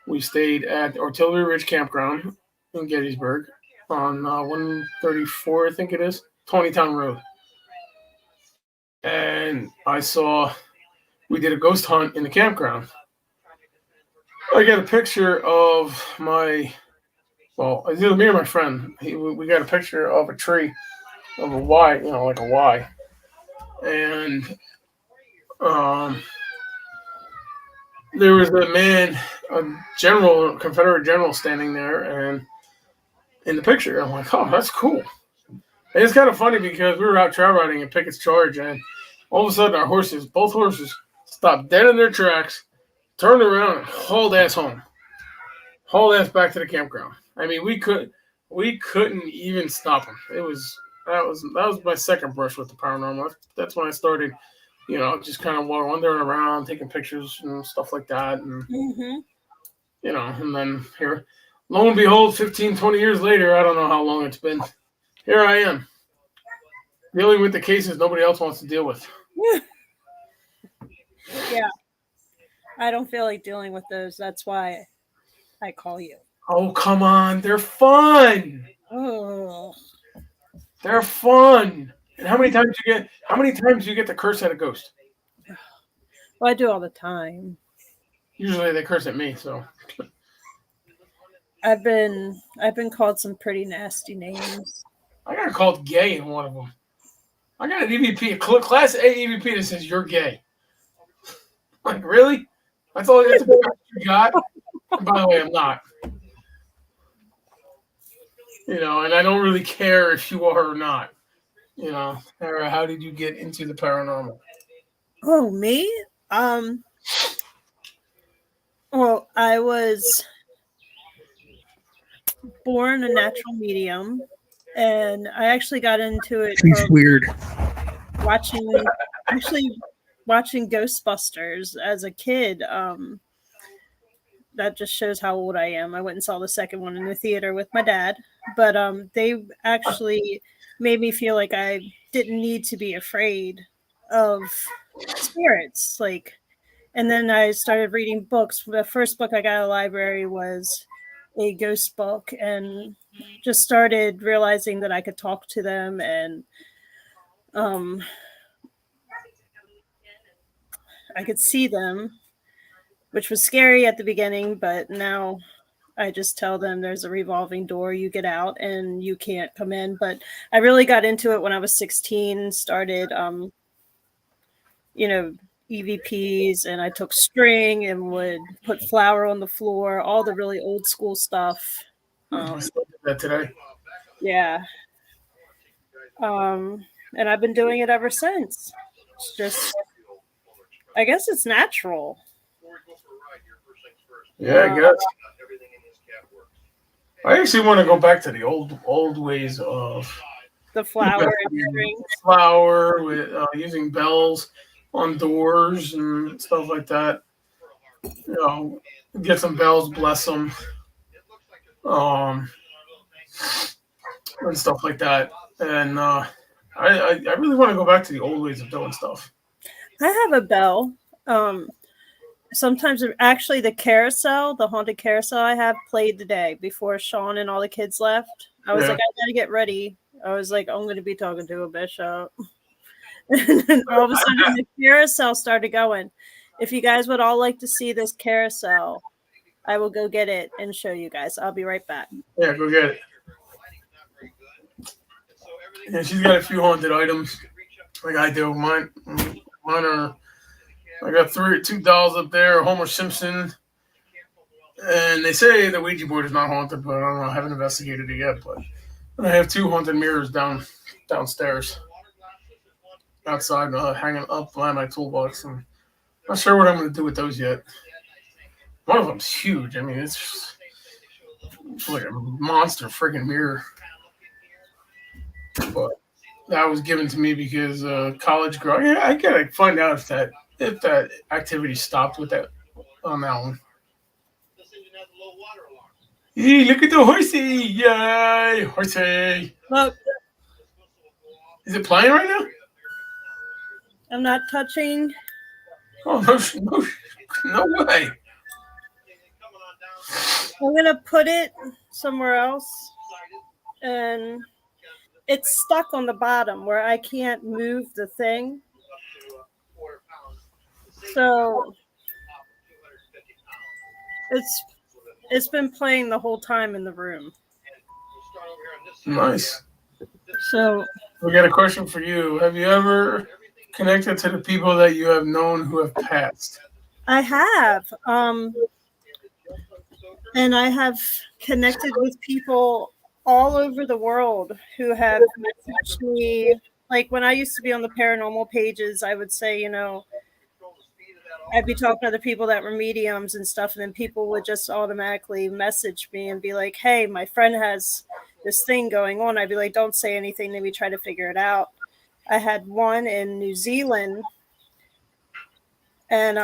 We stayed at Artillery Ridge Campground in Gettysburg on 134, I think it is, 20-Town Road. And we did a ghost hunt in the campground. I got a picture of it's either me or my friend. We got a picture of a tree, of a Y, like a Y. And there was a man, a Confederate general standing there, and in the picture, I'm like, oh, that's cool. And it's kind of funny because we were out trail riding at Pickett's Charge, and all of a sudden both horses stopped dead in their tracks, turned around, and hauled ass home. Hauled ass back to the campground. I mean, we couldn't even stop them. That was my second brush with the paranormal. That's when I started, just kind of wandering around, taking pictures and stuff like that. And, and then here, lo and behold, 15, 20 years later, I don't know how long it's been. Here I am, dealing with the cases nobody else wants to deal with. Yeah. I don't feel like dealing with those. That's why I call you. Oh, come on. They're fun. Oh. They're fun. And how many times do you get to curse at a ghost? Well, I do all the time. Usually they curse at me, so. I've been called some pretty nasty names. I got called gay in one of them. I got an EVP, a Class A EVP that says you're gay. Like, really? That's all you got? And by the way, I'm not. And I don't really care if you are or not. Sarah, how did you get into the paranormal? Oh, me? Well, I was born a natural medium, and I actually got into it. She's weird. Watching Ghostbusters as a kid. That just shows how old I am. I went and saw the second one in the theater with my dad, but they actually made me feel like I didn't need to be afraid of spirits. And then I started reading books. The first book I got at a library was a ghost book, and just started realizing that I could talk to them, and I could see them, which was scary at the beginning, but now I just tell them there's a revolving door, you get out and you can't come in. But I really got into it when I was 16, started, EVPs, and I took string and would put flour on the floor, all the really old school stuff. I still do that today. Yeah. And I've been doing it ever since. It's just, I guess it's natural. Yeah, I guess. I actually want to go back to the old ways of the flour and string. Flour with using bells on doors and stuff like that. Get some bells, bless them, and stuff like that. And I really want to go back to the old ways of doing stuff. I have a bell. Sometimes, actually, the haunted carousel I have played today before Sean and all the kids left. I was like, I gotta get ready. I was like, I'm going to be talking to a bishop. And then all of a sudden, the carousel started going. If you guys would all like to see this carousel, I will go get it and show you guys. I'll be right back. Yeah, go get it. Yeah, she's got a few haunted items, like I do. Mine are. I got two dolls up there, Homer Simpson, and they say the Ouija board is not haunted, but I don't know. I haven't investigated it yet. But I have two haunted mirrors downstairs, outside, hanging up behind my toolbox. And I'm not sure what I'm going to do with those yet. One of them's huge. I mean, it's It's like a monster freaking mirror. But that was given to me because college girl. Yeah, I gotta find out if that activity stopped with that on that one. Hey, look at the horsey! Yay, horsey! Look, Is it playing right now? I'm not touching. Oh no way! I'm gonna put it somewhere else, and it's stuck on the bottom where I can't move the thing. So it's been playing the whole time in the room. Nice. So We got a question for you. Have you ever connected to the people that you have known who have passed? I have, and I have connected with people all over the world who have messaged me. Like when I used to be on the paranormal pages, I would say, I'd be talking to other people that were mediums and stuff, and then people would just automatically message me and be like, "Hey, my friend has this thing going on." I'd be like, "Don't say anything." Then we try to figure it out. I had one in New Zealand, and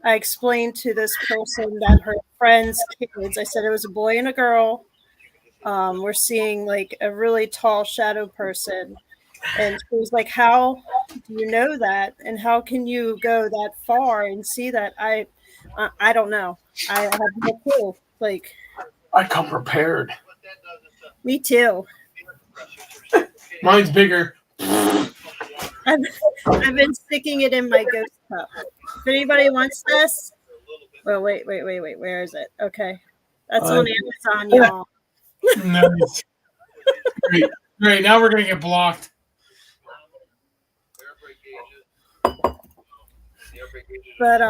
I explained to this person that her friend's kids. I said it was a boy and a girl. We're seeing like a really tall shadow person. And she was like, "How do you know that? And how can you go that far and see that?" I don't know. I have no clue. Like, I come prepared. me too. Mine's bigger. I've been sticking it in my ghost cup. If anybody wants this, well, wait. Where is it? Okay, that's on Amazon, y'all. Nice. Great. Now we're gonna get blocked. But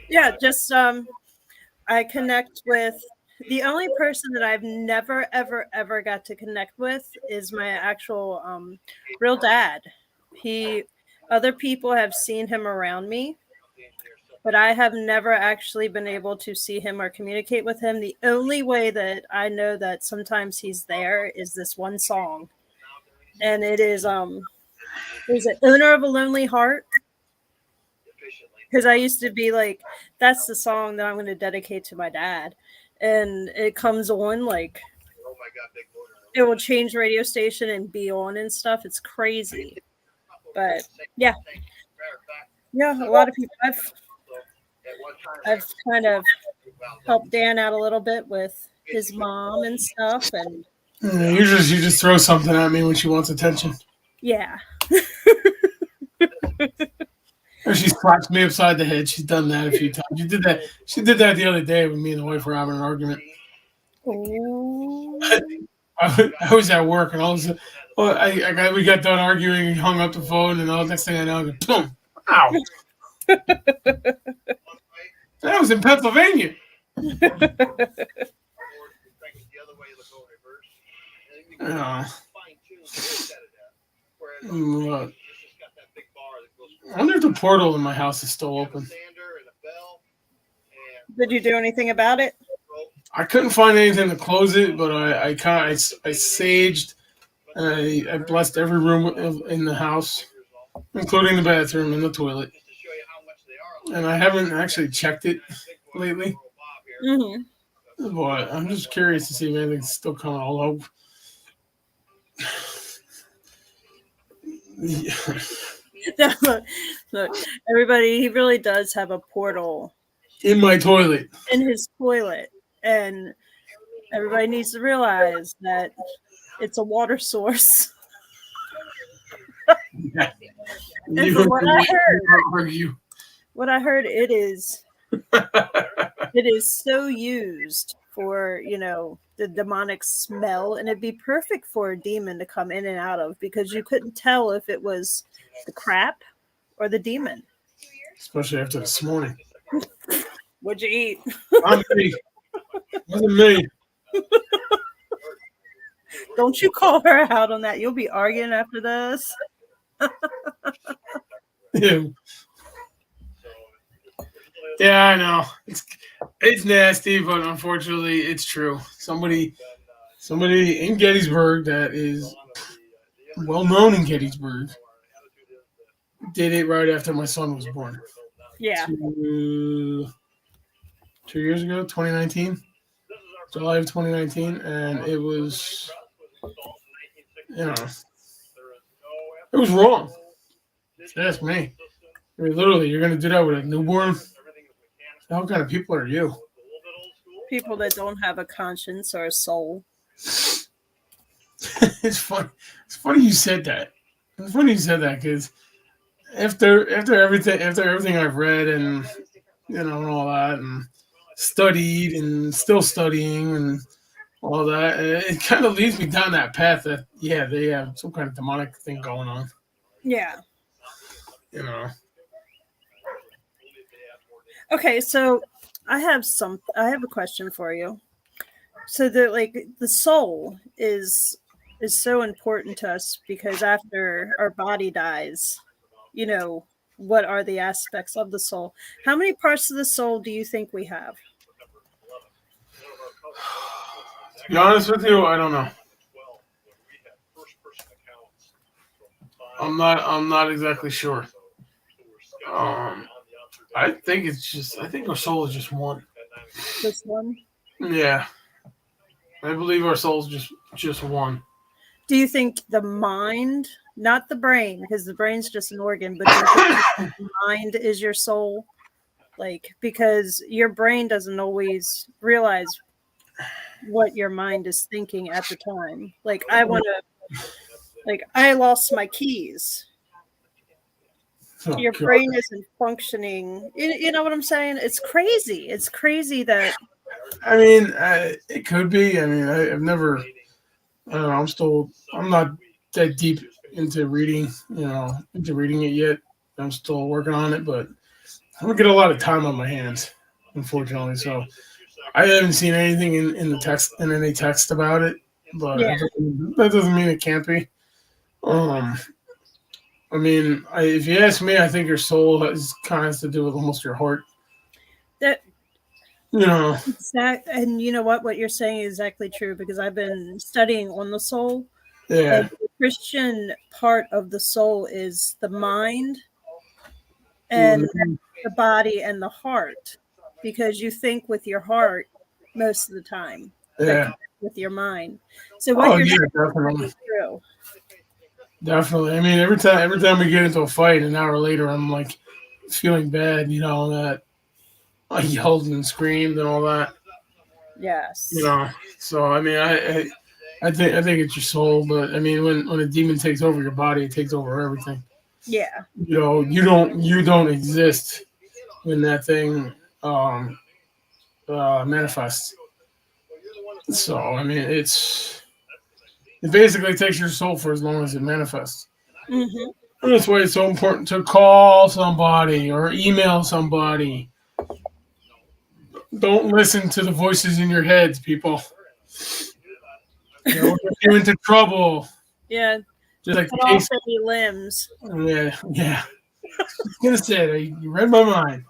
yeah, just I connect with the only person that I've never ever got to connect with is my actual real dad. Other people have seen him around me, but I have never actually been able to see him or communicate with him. The only way that I know that sometimes he's there is this one song, and it is it "Owner of a Lonely Heart"? Because I used to be like, that's the song that I'm going to dedicate to my dad. And it comes on, like, it will change radio station and be on and stuff. It's crazy. But yeah. Yeah, a lot of people. I've kind of helped Dan out a little bit with his mom and stuff. And you just throw something at me when she wants attention. yeah. Or she slaps me upside the head. She's done that a few times. She did that the other day when me and the wife were having an argument. Oh. I was at work and all of a sudden, we got done arguing and hung up the phone and all. Next thing I know, I go, boom! Ow! That was in Pennsylvania. I wonder if the portal in my house is still open. Did you do anything about it? I couldn't find anything to close it, but I saged and I blessed every room in the house, including the bathroom and the toilet. And I haven't actually checked it lately. Mm-hmm. But I'm just curious to see if anything's still coming all over. Look, everybody, he really does have a portal in my toilet. In his toilet. And everybody needs to realize that it's a water source. Yeah. And from what I heard, it is so used for, the demonic smell, and it'd be perfect for a demon to come in and out of, because you couldn't tell if it was the crap or the demon. Especially after this morning. What'd you eat? Not me. Wasn't me. Don't you call her out on that. You'll be arguing after this. Yeah. Yeah, I know. It's nasty, but unfortunately, it's true. Somebody in Gettysburg that is well known in Gettysburg did it right after my son was born. Yeah. 2 years ago, 2019, July of 2019, and it was, you know, it was wrong. That's me. I mean, literally, you're gonna do that with a newborn? What kind of people are you? People that don't have a conscience or a soul. It's funny. It's funny you said that. It's funny you said that because after everything I've read and and all that and studied and still studying and all that, it kind of leads me down that path that yeah, they have some kind of demonic thing going on. Yeah. You know. Okay, so I have a question for you. So the soul is so important to us because after our body dies, you know, what are the aspects of the soul? How many parts of the soul do you think we have? To be honest with you, I don't know. I'm not exactly sure. Um, I think our soul is just one. This one? Yeah, I believe our soul is just one. Do you think the mind, not the brain, because the brain's just an organ, but do you think the mind is your soul? Like, because your brain doesn't always realize what your mind is thinking at the time. Like, I lost my keys. Oh, Your God. brain isn't functioning. You know what I'm saying? It's crazy. It's crazy that, I mean, it could be. I mean, I've never. I don't know. I'm not that deep into reading. Into reading it yet. I'm still working on it, but I'm gonna get a lot of time on my hands, unfortunately. So I haven't seen anything in the text in any text about it, but yeah, that doesn't mean it can't be. Um, I mean, if you ask me, I think your soul kind of has to do with almost your heart. that You know, and you know what you're saying is exactly true because I've been studying on the soul. yeah, And the Christian part of the soul is the mind and mhm, the body and the heart because you think with your heart most of the time that yeah. connects with your mind. So what Oh you're yeah, saying is definitely, really true. definitely. I mean, every time we get into a fight, an hour later, I'm like feeling bad. That I yelled and screamed and all that. You Yes. know, so I mean, I think it's your soul, but I mean, when a demon takes over your body, it takes over everything. Yeah. You don't exist when that thing um, manifests. So I mean, it basically takes your soul for as long as it manifests. Hmm. And that's why it's so important to call somebody or email somebody. Don't listen to the voices in your heads, people. They'll get you into trouble. Yeah. Just like the Cut off case. any limbs. Yeah, yeah. I was gonna say that. You read my mind.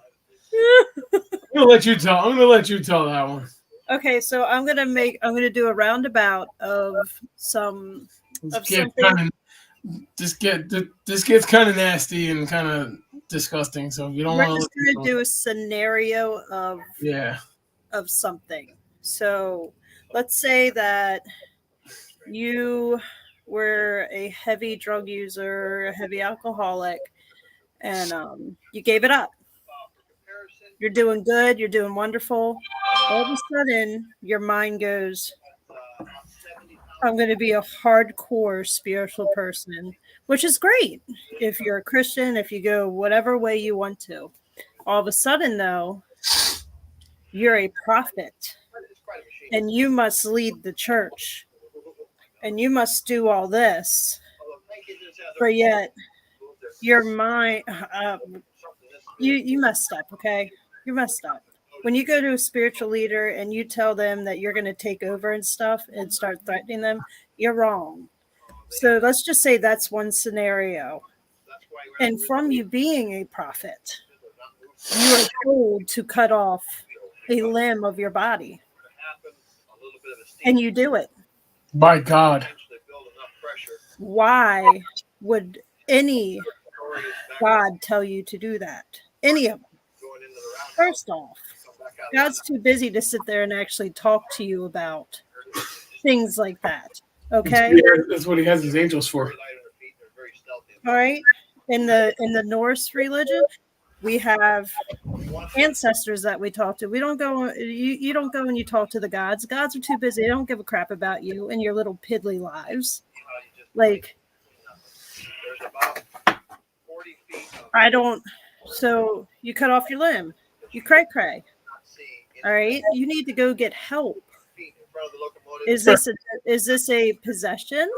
I'm gonna let you tell that one. Okay, so I'm gonna do a roundabout This of get something. kind of this gets kind of nasty and kind of disgusting. So if you don't We're want to just listen gonna to it, do a scenario yeah, of something. So let's say that you were a heavy drug user, a heavy alcoholic, and you gave it up. You're doing good, you're doing wonderful. All of a sudden, your mind goes, I'm going to be a hardcore spiritual person, which is great if you're a Christian, if you go whatever way you want to. All of a sudden, though, you're a prophet and you must lead the church and you must do all this. But yet, your mind, you messed up, okay? You messed up. When you go to a spiritual leader and you tell them that you're going to take over and stuff and start threatening them, you're wrong. So let's just say that's one scenario. And from you being a prophet, you are told to cut off a limb of your body, and you do it. By God. Why would any God tell you to do that? Any of them. First off, God's too busy to sit there and actually talk to you about things like that. Okay? That's what he has his angels for. All right. In the Norse religion, we have ancestors that we talk to. We don't go you don't go and you talk to the gods. Gods are too busy. They don't give a crap about you and your little piddly lives. Like, I don't. So you cut off your limb. You cray. All right. You need to go get help. Is this a possession?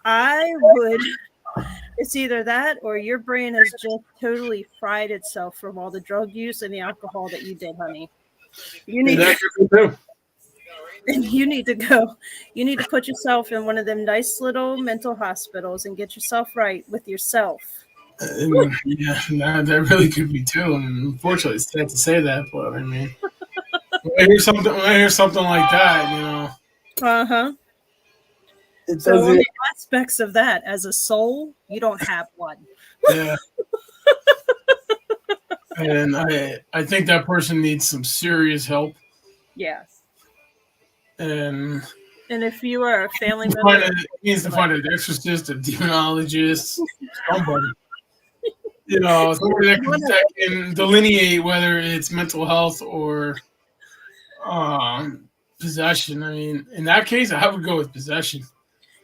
I would. It's either that or your brain has just totally fried itself from all the drug use and the alcohol that you did, honey. You need to, and you need to go. You need to put yourself in one of them nice little mental hospitals and get yourself right with yourself. Yeah, that really could be too. And unfortunately, it's sad to say that, but I mean, when I hear something like that, Uh-huh. So on the aspects of that, as a soul, you don't have one. Yeah. And I think that person needs some serious help. Yeah. And if you are a family member, he needs to find an exorcist, a demonologist, somebody. Somebody that can delineate whether it's mental health or possession. I mean, in that case, I would go with possession.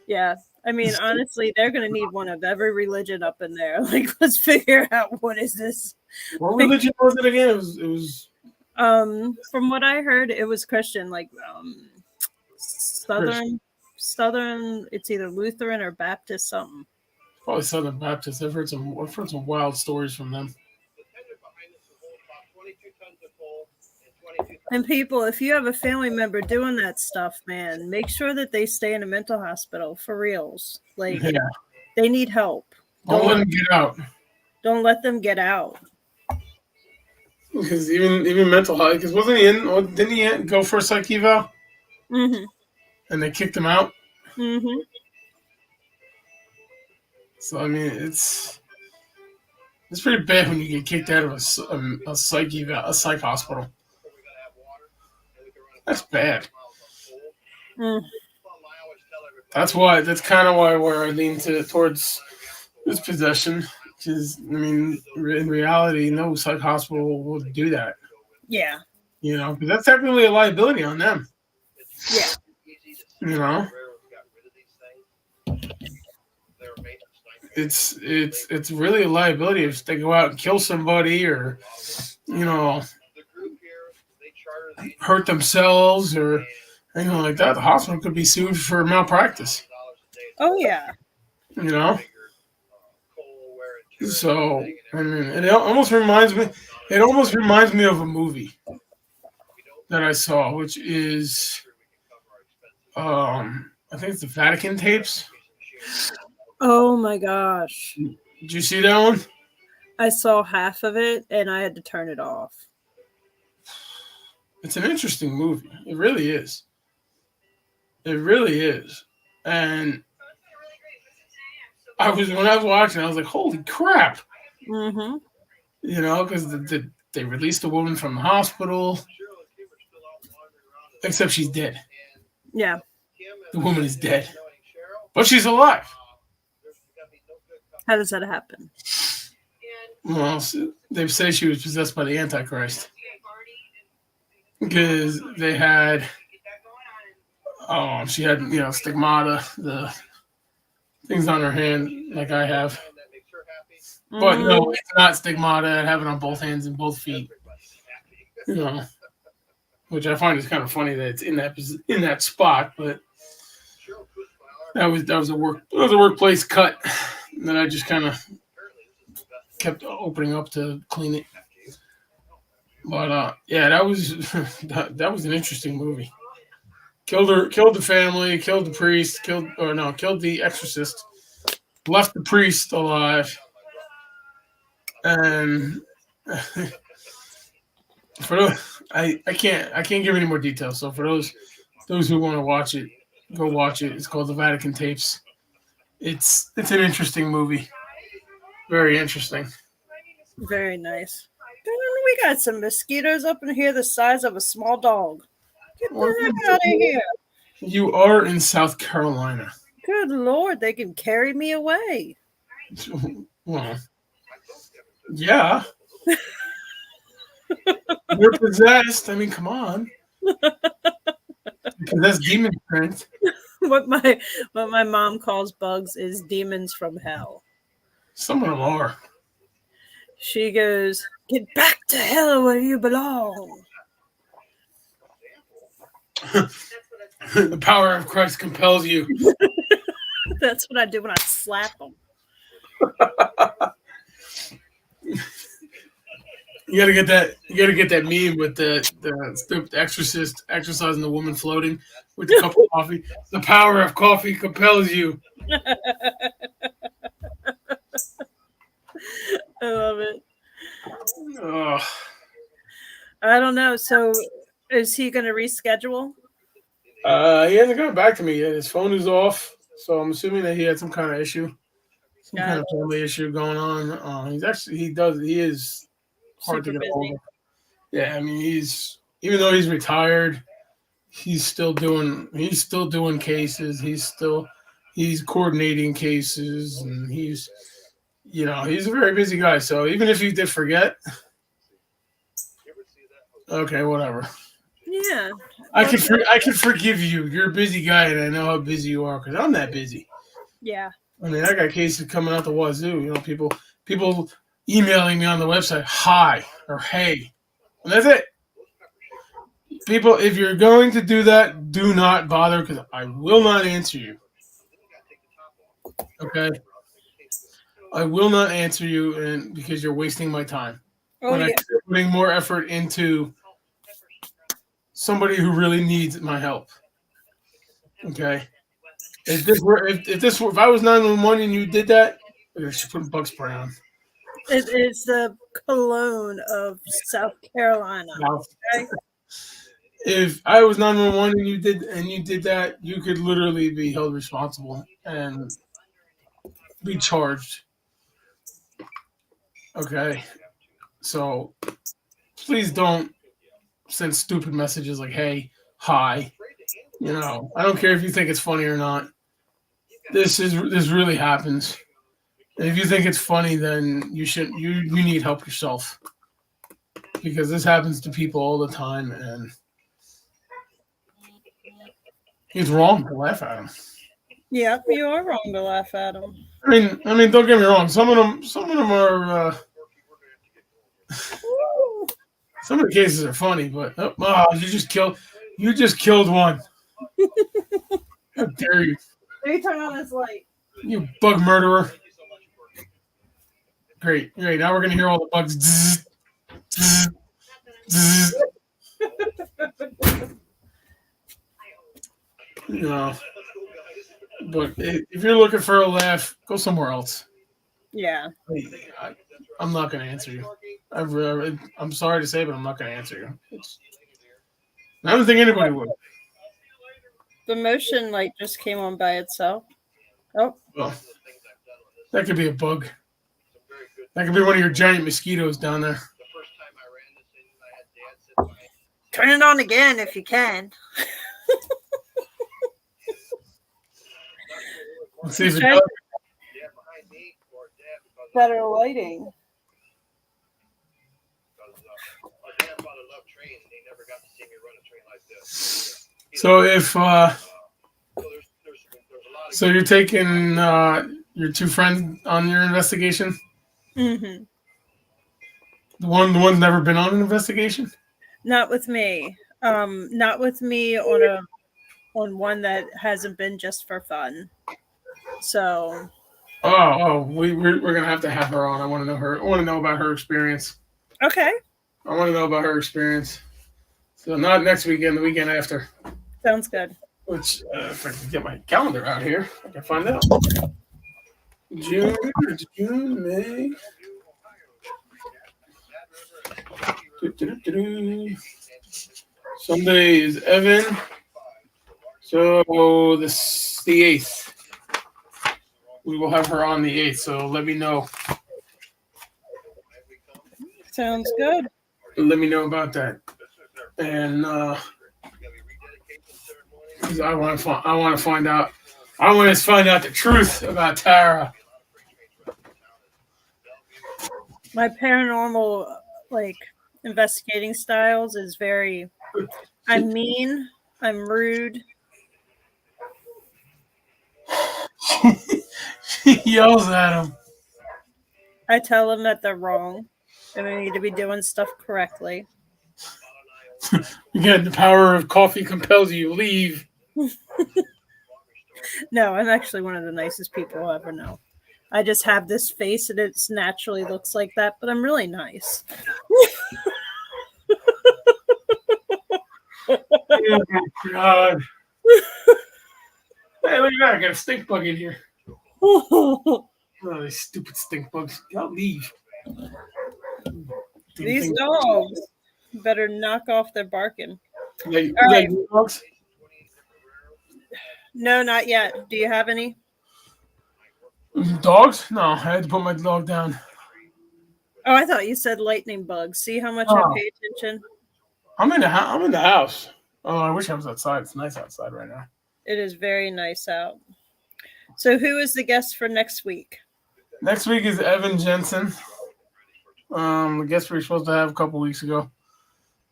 Yeah. I mean, honestly, they're going to need one of every religion up in there. Like, let's figure out what is this. What religion was it again? It was from what I heard, it was Christian, like Southern. It's either Lutheran or Baptist something. Probably Southern Baptist. I've heard some wild stories from them. And people, if you have a family member doing that stuff, man, make sure that they stay in a mental hospital for reals. Like, they need help. Don't let them get out. Don't let them get out. Because even mental health, because didn't he go for a psych eval? Mm-hmm. And they kicked him out? Mm-hmm. So, I mean, it's pretty bad when you get kicked out of a psych eval, a psych hospital. That's bad. Mm. That's kind of why where I lean towards this possession. Because, I mean, in reality, no psych hospital will do that. Yeah. Because that's technically a liability on them. Yeah. It's really a liability if they go out and kill somebody or, hurt themselves or anything like that. The hospital could be sued for malpractice. Oh, yeah. So, I mean, it almost reminds me of a movie that I saw, which is, I think it's the Vatican tapes. Oh my gosh. Did you see that one? I saw half of it and I had to turn it off. It's an interesting movie. It really is. It really is. And when I was watching, I was like, holy crap. Mm-hmm. Because they released the woman from the hospital. Except she's dead. Yeah. The woman is dead. But she's alive. How does that happen? Well, they say she was possessed by the Antichrist. Because they had, she had, stigmata, the things on her hand, like I have. Mm-hmm. But no, it's not stigmata. I have it on both hands and both feet. Which I find is kind of funny that it's in that spot. But that was a workplace cut that I just kind of kept opening up to clean it. But that was that was an interesting movie. Killed the family, killed the priest, killed the exorcist, left the priest alive. And for those, I can't give any more details. So for those who want to watch it, go watch it. It's called The Vatican Tapes. It's an interesting movie. Very interesting. Very nice. We got some mosquitoes up in here the size of a small dog. Get the heck out of here. You are in South Carolina. Good Lord, they can carry me away. Well, yeah. You're possessed. I mean, come on. Because that's demon print. What my mom calls bugs is demons from hell. Some of them are. She goes, "Get back to hell where you belong." The power of Christ compels you. That's what I do when I slap them. You gotta get that. You gotta get that meme with the exorcist exercising the woman floating with the cup of coffee. The power of coffee compels you. I love it. Oh. I don't know. So, is he going to reschedule? He hasn't gotten back to me yet. His phone is off, so I'm assuming that he had some kind of issue, some kind of family issue going on. He is hard to get hold of. Yeah, I mean, even though he's retired, he's still doing cases. He's coordinating cases, and he's a very busy guy. So even if you did forget, okay, whatever. Yeah, I can forgive you. You're a busy guy, and I know how busy you are because I'm that busy. Yeah. I mean, I got cases coming out the wazoo. People emailing me on the website, hi or hey, and that's it. People, if you're going to do that, do not bother because I will not answer you. Okay, I will not answer you, and because you're wasting my time. When I'm putting more effort into somebody who really needs my help. Okay. If I was 911 and you did that, I should put bug spray on. It's the cologne of South Carolina. Okay? If I was 911 and you did that, you could literally be held responsible and be charged. Okay. So please don't send stupid messages like hey, hi. I don't care if you think it's funny or not. This really happens. And if you think it's funny, then you need help yourself. Because this happens to people all the time, and it's wrong to laugh at them. Yeah, you are wrong to laugh at them. I mean, don't get me wrong. Some of them are. Some of the cases are funny, but you just killed one. How dare you? Let me turn on this light. You bug murderer. Great. Now we're gonna hear all the bugs. Zzz, zzz, zzz. But if you're looking for a laugh, go somewhere else. Yeah. I'm not gonna answer you. I'm sorry to say, but I'm not gonna answer you. I don't think anybody would. The motion light just came on by itself. Oh. Well, that could be a bug. That could be one of your giant mosquitoes down there. Turn it on again if you can. Let's see if it does. Better lighting. So so you're taking your two friends on your investigation? Mm-hmm. The one's never been on an investigation? Not with me. Not with me on one that hasn't been just for fun. So. We're gonna have to have her on. I want to know her. I want to know about her experience. Okay. I want to know about her experience. So not next weekend, the weekend after. Sounds good. Which, if I can get my calendar out here, I can find out. June, May. Sunday is Evan. So this the 8th. We will have her on the 8th. So let me know. Sounds good. Let me know about that. And 'cause I want to find out. I want to find out the truth about Tara. My paranormal investigating styles is very. I'm mean. I'm rude. She yells at him. I tell them that they're wrong and they need to be doing stuff correctly. Again, the power of coffee compels you. Leave. No, I'm actually one of the nicest people I'll ever know. I just have this face and it naturally looks like that, but I'm really nice. Oh my God. Hey, look at that. I got a stink bug in here. Oh, these stupid stink bugs. I'll leave. These dogs better knock off their barking. Like, All right. dogs? No, not yet. Do you have any? Dogs? No, I had to put my dog down. Oh, I thought you said lightning bugs. See how much I pay attention? I'm in the house. Oh, I wish I was outside. It's nice outside right now. It is very nice out. So who is the guest for next week? Next week is Evan Jensen. The guest we were supposed to have a couple weeks ago,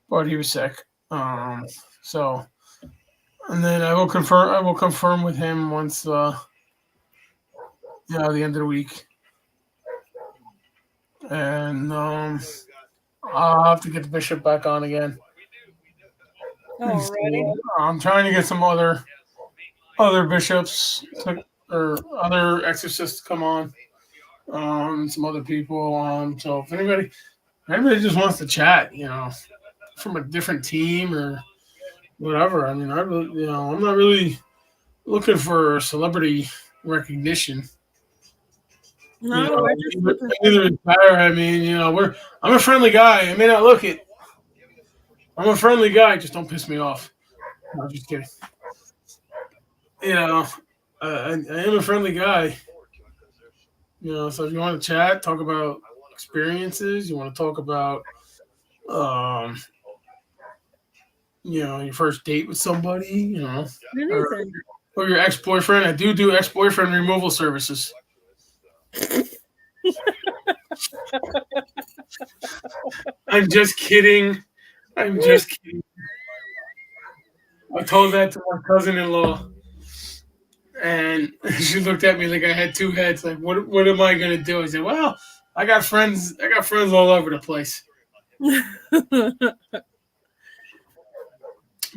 but he was sick. So, and then I will confirm with him once, the end of the week. And I'll have to get the bishop back on again. Alrighty. I'm trying to get some other bishops or other exorcists to come on. Some other people. So if anybody just wants to chat, from a different team or whatever. I mean, I'm not really looking for celebrity recognition. No, Either is better. I mean, I'm a friendly guy. I may not look it. I'm a friendly guy. Just don't piss me off. No, just kidding. I am a friendly guy. So if you want to chat, talk about experiences, you want to talk about, your first date with somebody, or your ex-boyfriend. I do ex-boyfriend removal services. I'm just kidding. I told that to my cousin-in-law, and she looked at me like I had two heads. Like, what am I gonna do? I said, well, I got friends all over the place.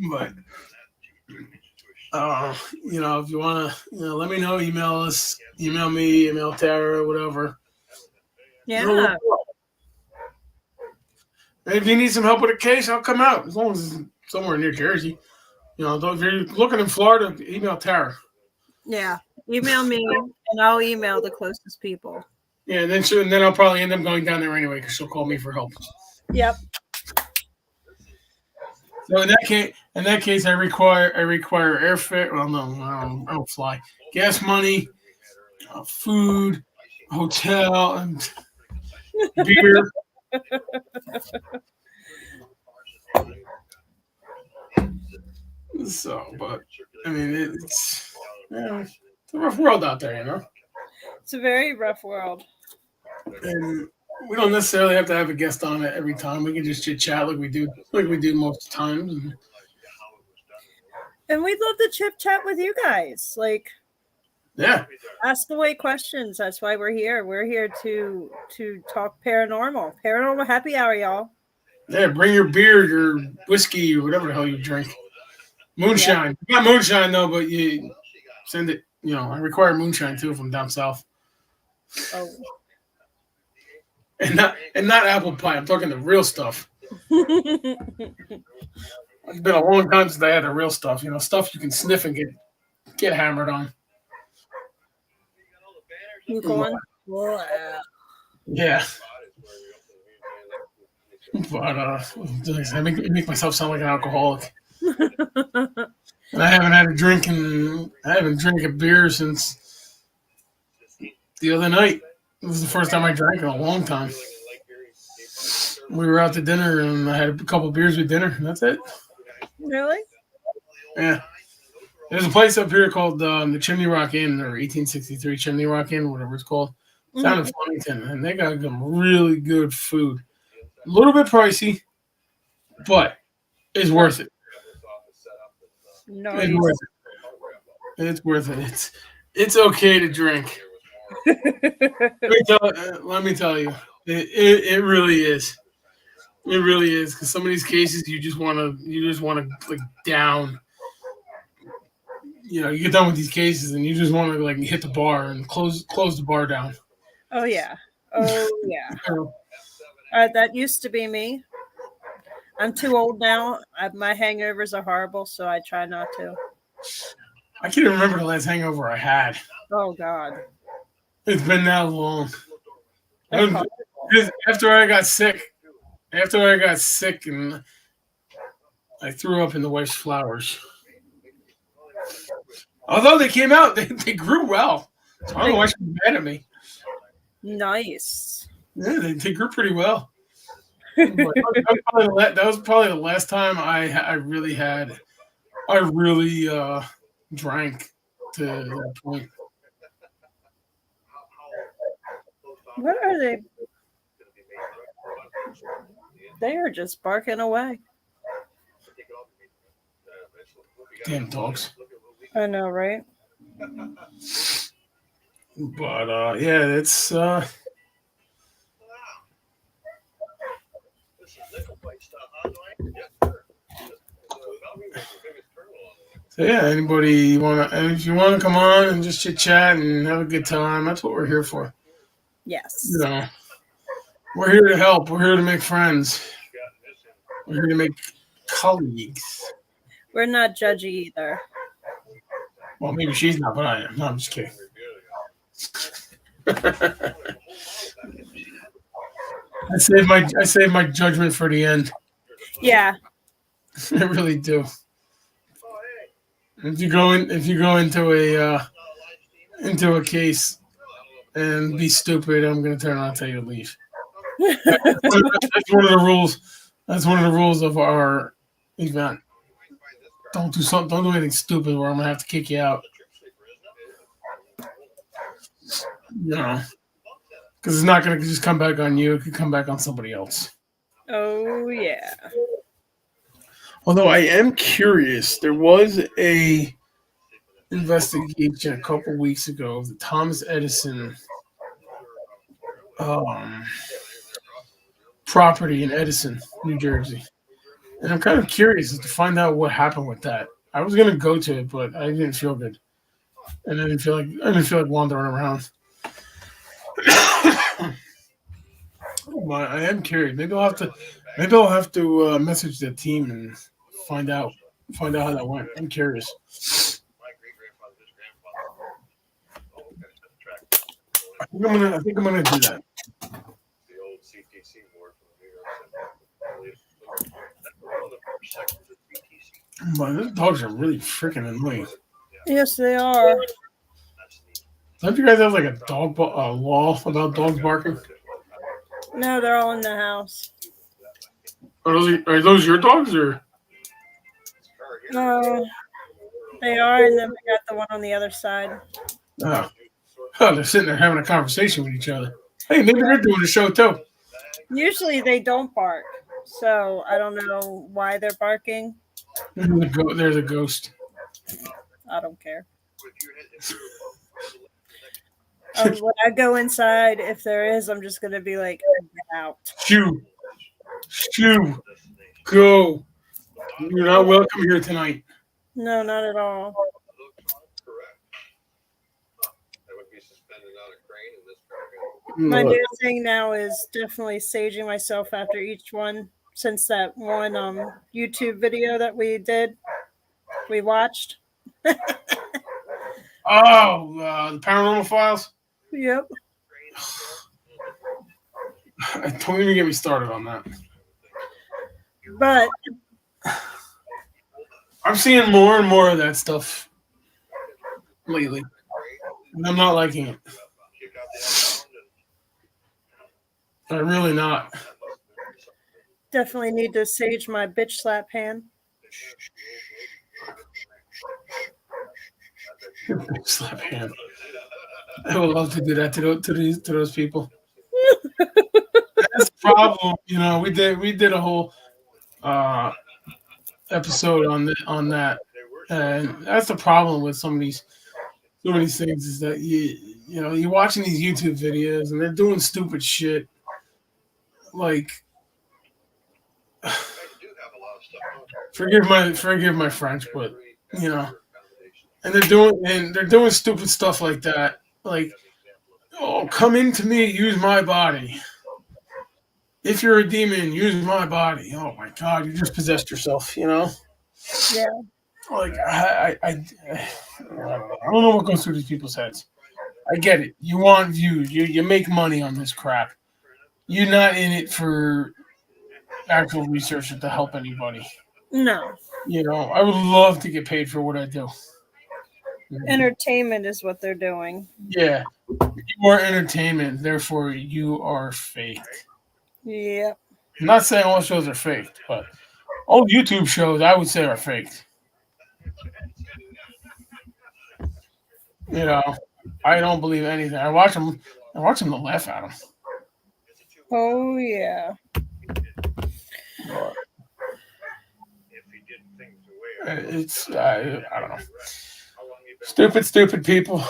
But if you wanna, let me know. Email us, email me, email Tara, whatever. Yeah. And if you need some help with a case, I'll come out as long as it's somewhere near Jersey. If you're looking in Florida, email Tara. Yeah, email me and I'll email the closest people. Yeah, and then I'll probably end up going down there anyway because she'll call me for help. Yep. So in that case, I require airfare. Well, no, I don't fly. Gas money, food, hotel, and beer. So, but I mean, it's a rough world out there, It's a very rough world. And we don't necessarily have to have a guest on it every time. We can just chit chat like we do most of the times. And we'd love to chit chat with you guys. Yeah. Ask away questions. That's why we're here. We're here to talk paranormal. Paranormal happy hour, y'all. Yeah, bring your beer, your whiskey, or whatever the hell you drink. Moonshine. Yeah. Not moonshine though, but you send it. I require moonshine too from down south. Oh. And not apple pie. I'm talking the real stuff. It's been a long time since I had the real stuff. Stuff you can sniff and get hammered on. You going? Yeah. But I make myself sound like an alcoholic. And I haven't had a drink I haven't drank a beer since the other night. It was the first time I drank in a long time. We were out to dinner and I had a couple of beers with dinner, and that's it. Really? Yeah. There's a place up here called the Chimney Rock Inn, or 1863 Chimney Rock Inn, whatever it's called. It's down in Flemington, and they got some really good food. A little bit pricey, but it's worth it. Nice. It's worth it. It's worth it. It's okay to drink. Let me tell you, it really is. It really is, because some of these cases you just want to like down. You get done with these cases and you just want to like hit the bar and close the bar down. Oh yeah. That used to be me. I'm too old now. My hangovers are horrible, so I try not to. I can't even remember the last hangover I had. Oh God. It's been that long. After I got sick and I threw up in the wife's flowers. Although they came out, they grew well. So I don't know why she's mad at me. Nice. Yeah, they grew pretty well. That was probably the last time I really drank to that point. What are they? They are just barking away. Damn dogs. I know, right? But yeah, it's so yeah, anybody if you wanna come on and just chit chat and have a good time, that's what we're here for. Yes. We're here to help. We're here to make friends. We're here to make colleagues. We're not judgy either. Well, maybe she's not, but I am. No, I'm just kidding. I save my judgment for the end. Yeah. I really do. If you go into a case and be stupid, I'm gonna turn around and tell you to leave. That's one of the rules. That's one of the rules of our event. Don't do anything stupid where I'm gonna have to kick you out. Because it's not gonna just come back on you. It could come back on somebody else. Oh yeah. Although I am curious, there was a investigation a couple weeks ago of the Thomas Edison property in Edison, New Jersey. And I'm kind of curious to find out what happened with that. I was gonna go to it, but I didn't feel good, and I didn't feel like wandering around. But I am curious. Maybe I'll have to message the team and find out how that went. I'm curious. I think I'm gonna do that. But those dogs are really freaking annoying. Yes, they are. Don't you guys have like a dog law about dogs barking? No, they're all in the house. Are those your dogs or? No, they are, and then we got the one on the other side. Oh, they're sitting there having a conversation with each other. Hey, maybe they're doing a show too. Usually they don't bark, so I don't know why they're barking. There's a ghost. I don't care. When I go inside, if there is, I'm just going to be like, get out. Shoo. Go. You're not welcome here tonight. No, not at all. My new thing now is definitely saging myself after each one. Since that one YouTube video that we watched. The Paranormal Files? Yep. Don't even get me started on that. But I'm seeing more and more of that stuff lately, and I'm not liking it. I'm really not. definitely need to sage my bitch slap hand. Slap hand. I would love to do that to those people. That's the problem. We did a whole uh, episode on that, and that's the problem with some of these things is that you're watching these YouTube videos and they're doing stupid shit like forgive my French, but you know, and they're doing stupid stuff like that, like, oh, come into me, use my body. If you're a demon, use my body. Oh my God, you just possessed yourself. Yeah. Like I don't know what goes through these people's heads. I get it. You want views. You make money on this crap. You're not in it for actual research or to help anybody. No. I would love to get paid for what I do. Entertainment is what they're doing. Yeah. You are entertainment, therefore you are fake. Yeah. I'm not saying all shows are faked, but all YouTube shows I would say are faked. I don't believe anything. I watch them to laugh at them. Oh yeah. It's I don't know. Stupid people.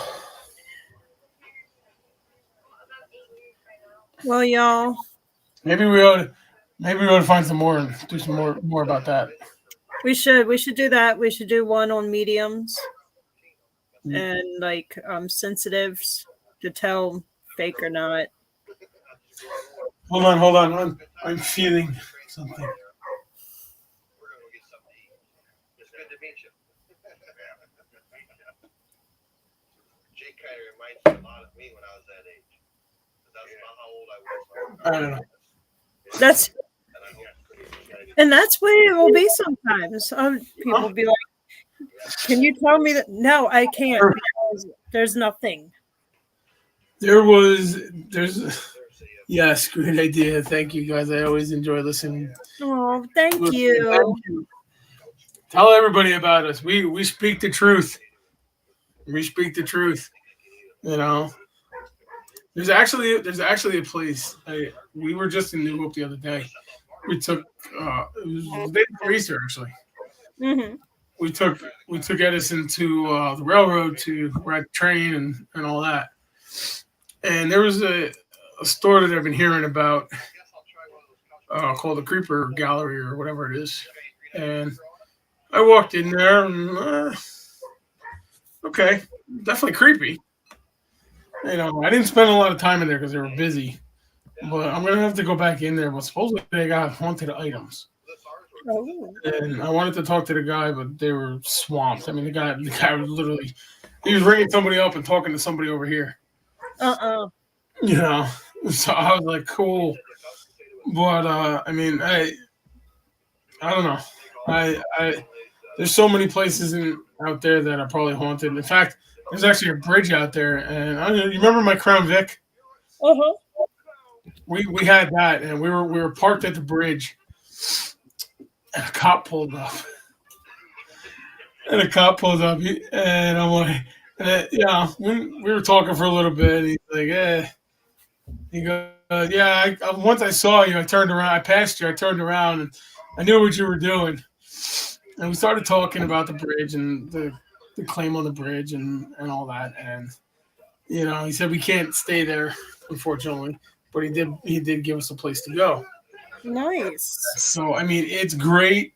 Well, y'all. Maybe we ought to find some more and do some more about that. We should do that. We should do one on mediums and like sensitives to tell fake or not. Hold on. I'm feeling something. I don't know. That's where it will be sometimes. People will be like, "Can you tell me that?" No, I can't because there's nothing. Yes, great idea. Thank you guys. I always enjoy listening. Oh, thank you. Tell everybody about us. We speak the truth. We speak the truth. There's actually a place. We were just in New Hope the other day. We took it was the day before Easter actually. Mm-hmm. We took Edison to the railroad to ride the train and all that. And there was a store that I've been hearing about called the Creeper Gallery or whatever it is. And I walked in there and okay, definitely creepy. I didn't spend a lot of time in there because they were busy. But I'm gonna have to go back in there. But supposedly they got haunted items. Oh. And I wanted to talk to the guy, but they were swamped. I mean, the guy was literally he was ringing somebody up and talking to somebody over here. So I was like, cool. But I mean, I don't know. I there's so many places out there that are probably haunted. In fact, there's actually a bridge out there, and I don't know, you remember my Crown Vic? Uh-huh. We had that, and we were parked at the bridge, and a cop pulled up. And I'm like, we were talking for a little bit. And he's like, he goes, yeah. Once I saw you, I turned around. I passed you. I turned around, and I knew what you were doing. And we started talking about the bridge and the claim on the bridge and all that. And he said we can't stay there, unfortunately, but he did give us a place to go. Nice. So I mean, it's great.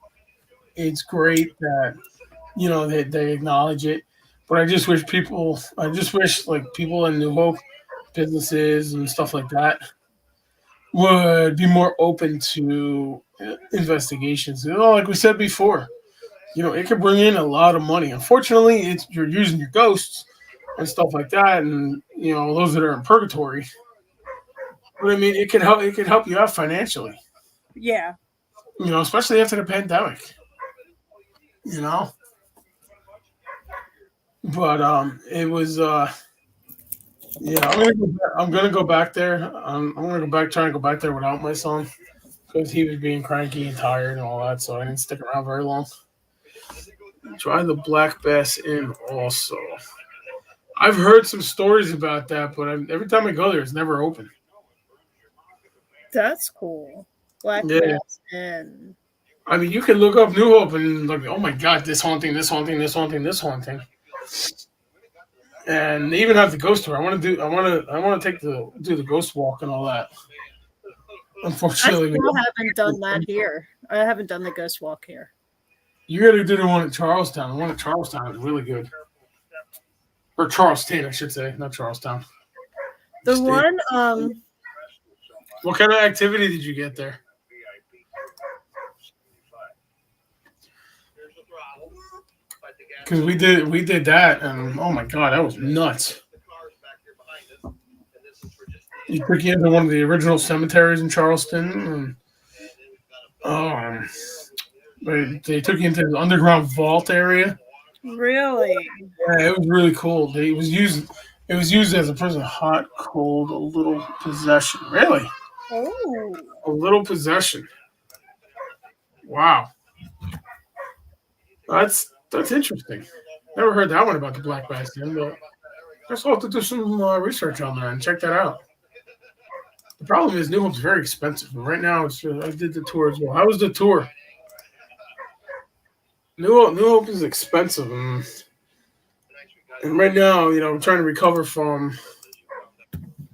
It's great that they acknowledge it. But I just wish like people in New Hope, businesses and stuff like that, would be more open to investigations. Like we said before, it could bring in a lot of money. Unfortunately, you're using your ghosts and stuff like that, and those that are in purgatory. But I mean, it could help you out financially. Yeah. especially after the pandemic. You know, but it was yeah. I'm gonna go back there. I'm gonna go back, try and go back there without my son because he was being cranky and tired and all that. So I didn't stick around very long. Try the Black Bass Inn also. I've heard some stories about that, but every time I go there, it's never open. That's cool. Black Yeah. Bass Inn. I mean, you can look up New Hope and look, oh my God, this haunting, this haunting, this haunting, this haunting, and they even have the ghost tour. I want to do the ghost walk and all that. I Unfortunately, still haven't done that here. I haven't done the ghost walk here. you got to do the one at Charlestown. The one at Charlestown is really good, or Charleston, I should say, not Charlestown. The State. one, What kind of activity did you get there? Because we did that, and oh my God, that was nuts. He took you into one of the original cemeteries in Charleston, and they took you into the underground vault area. really? Yeah, it was really cool. It was used as a prison, hot, cold, a little possession. Really, Oh. a little possession. Wow, that's interesting. Never heard that one about the Black Bass Inn, but I guess I'll have to do some research on that and check that out. The problem is New Hope's very expensive. And right now, I did the tour as well. How was the tour? New Hope is expensive. And right now, I'm trying to recover from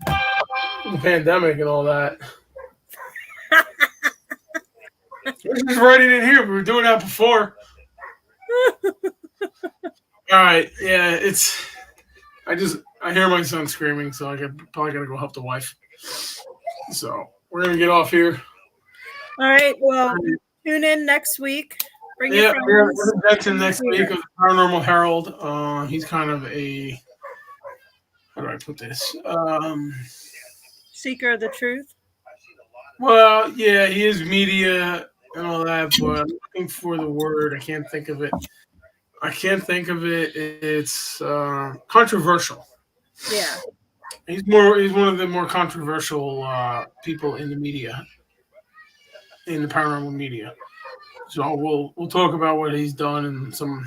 the pandemic and all that. We're just writing in here. We were doing that before. All right. Yeah, I hear my son screaming, so probably got to go help the wife. So we're going to get off here. All right. Well, tune in next week. Bring your friends. We're going to mention next week of the Paranormal Herald. He's kind of a, how do I put this? Seeker of the truth. Well, yeah, he is media and all that, but I'm looking for the word. I can't think of it. It's controversial. Yeah. He's one of the more controversial people in the media, in the paranormal media. So we'll talk about what he's done and some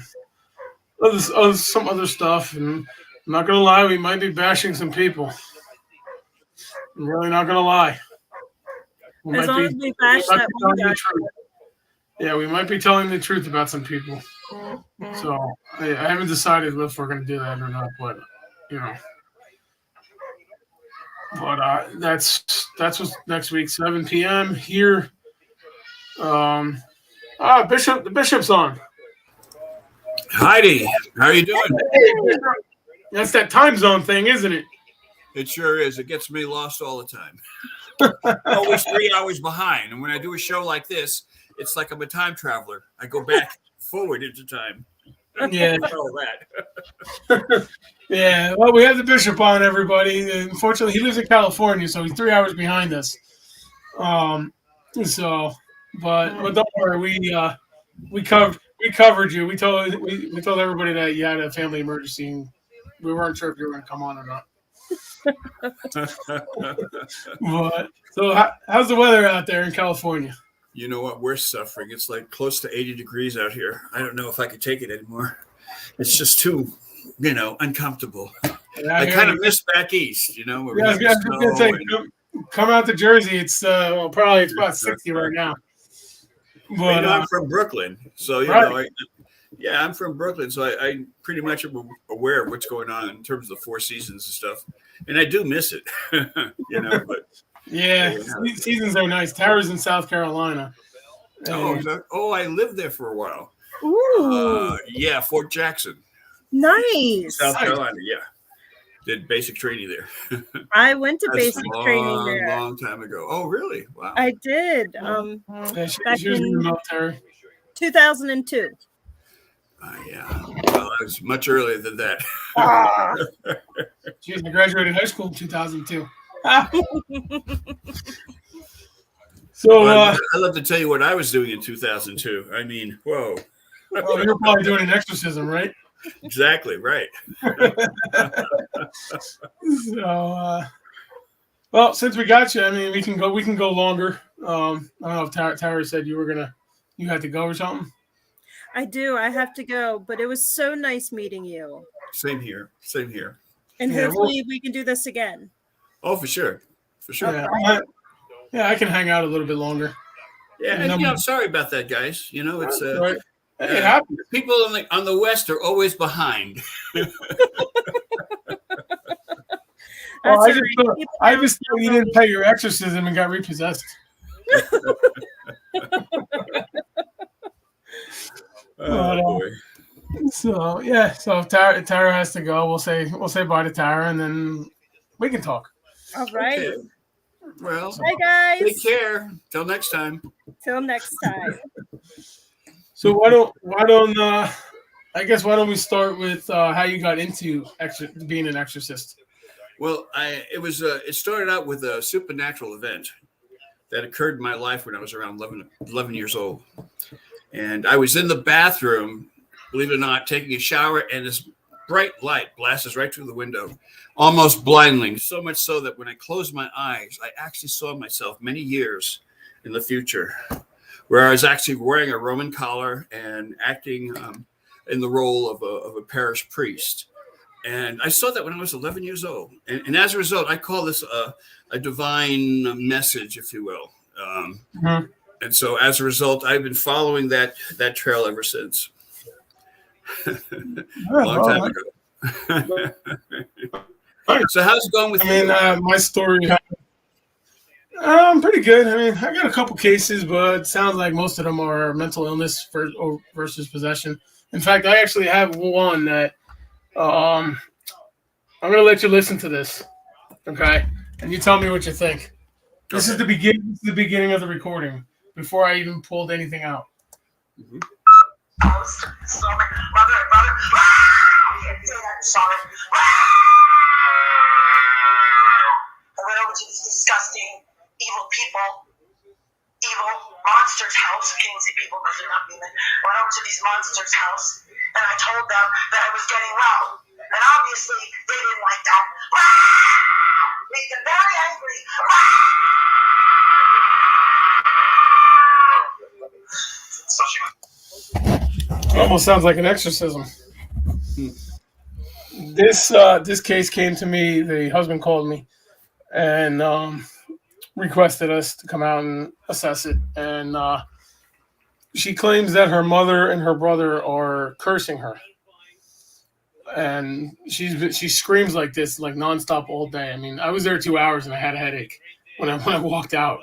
other stuff. And I'm not gonna lie, we might be bashing some people. I'm really not gonna lie. As long as we bash that one guy. Yeah, we might be telling the truth about some people. So I haven't decided if we're going to do that or not, but that's what's next week, 7 p.m. here. The bishop's on. Heidi, how are you doing? Hey, that's that time zone thing, isn't it? It sure is. It gets me lost all the time. Always 3 hours behind, and when I do a show like this, it's like I'm a time traveler. I go back forward into time. Yeah. All that. Yeah. Well, we have the bishop on, everybody. Unfortunately, he lives in California, so he's 3 hours behind us. But don't worry, we covered you. We told everybody that you had a family emergency. And we weren't sure if you were going to come on or not. But so, how's the weather out there in California? You know what? We're suffering. It's like close to 80 degrees out here. I don't know if I could take it anymore. It's just too, uncomfortable. Yeah, I kind of miss back east, where we I was have going to say, snow come out to Jersey. It's probably it's about 60 right now. But I'm from Brooklyn, so right. I'm from Brooklyn, so I pretty much am aware of what's going on in terms of the Four Seasons and stuff, and I do miss it, But yeah, seasons are nice. Tara's in South Carolina. I lived there for a while. Ooh. Fort Jackson. Nice. South Carolina, yeah. Did basic training there. I went to basic training there. Long time ago. Oh, really? Wow. I did. She was in the military. 2002. Yeah. Well, I was much earlier than that. She graduated high school in 2002. So, I'd love to tell you what I was doing in 2002. I mean, whoa. well, you're probably doing an exorcism, right? Exactly right. So, well, since we got you, I mean, we can go longer. I don't know if Tara said you had to go or something. I do. I have to go, but it was so nice meeting you. Same here. And Yeah, hopefully we can do this again. Oh, for sure. Yeah, I can hang out a little bit longer. Yeah, and I'm sorry about that, guys. It's right. It happens. People on the West are always behind. I just thought you didn't pay your exorcism and got repossessed. Boy. So yeah, so if Tara has to go, we'll say bye to Tara, and then we can talk. All right. Okay. Well, bye guys. Take care. Till next time. Till next time. So why don't we start with how you got into being an exorcist? Well, it started out with a supernatural event that occurred in my life when I was around 11 years old. And I was in the bathroom, believe it or not, taking a shower, and this bright light blasts right through the window, almost blinding, so much so that when I closed my eyes, I actually saw myself many years in the future, where I was actually wearing a Roman collar and acting in the role of a parish priest. And I saw that when I was 11 years old. And as a result, I call this a divine message, if you will. And so as a result, I've been following that trail ever since. Long time ago. So how's it going with you? My story, pretty good. I mean, I got a couple cases, but it sounds like most of them are mental illness versus possession. In fact, I actually have one that I'm going to let you listen to this, okay? And you tell me what you think. This is the beginning of the recording before I even pulled anything out. Mm-hmm. Sorry. I went over to this disgusting, evil monster's house. I can't see people because they're not human. I went over to these monsters' house, and I told them that I was getting well. And obviously, they didn't like that. Made them very angry. So she was. Almost sounds like an exorcism. This case came to me. The husband called me and requested us to come out and assess it. And she claims that her mother and her brother are cursing her. And she screams like this, like nonstop all day. I mean, I was there 2 hours and I had a headache when I walked out.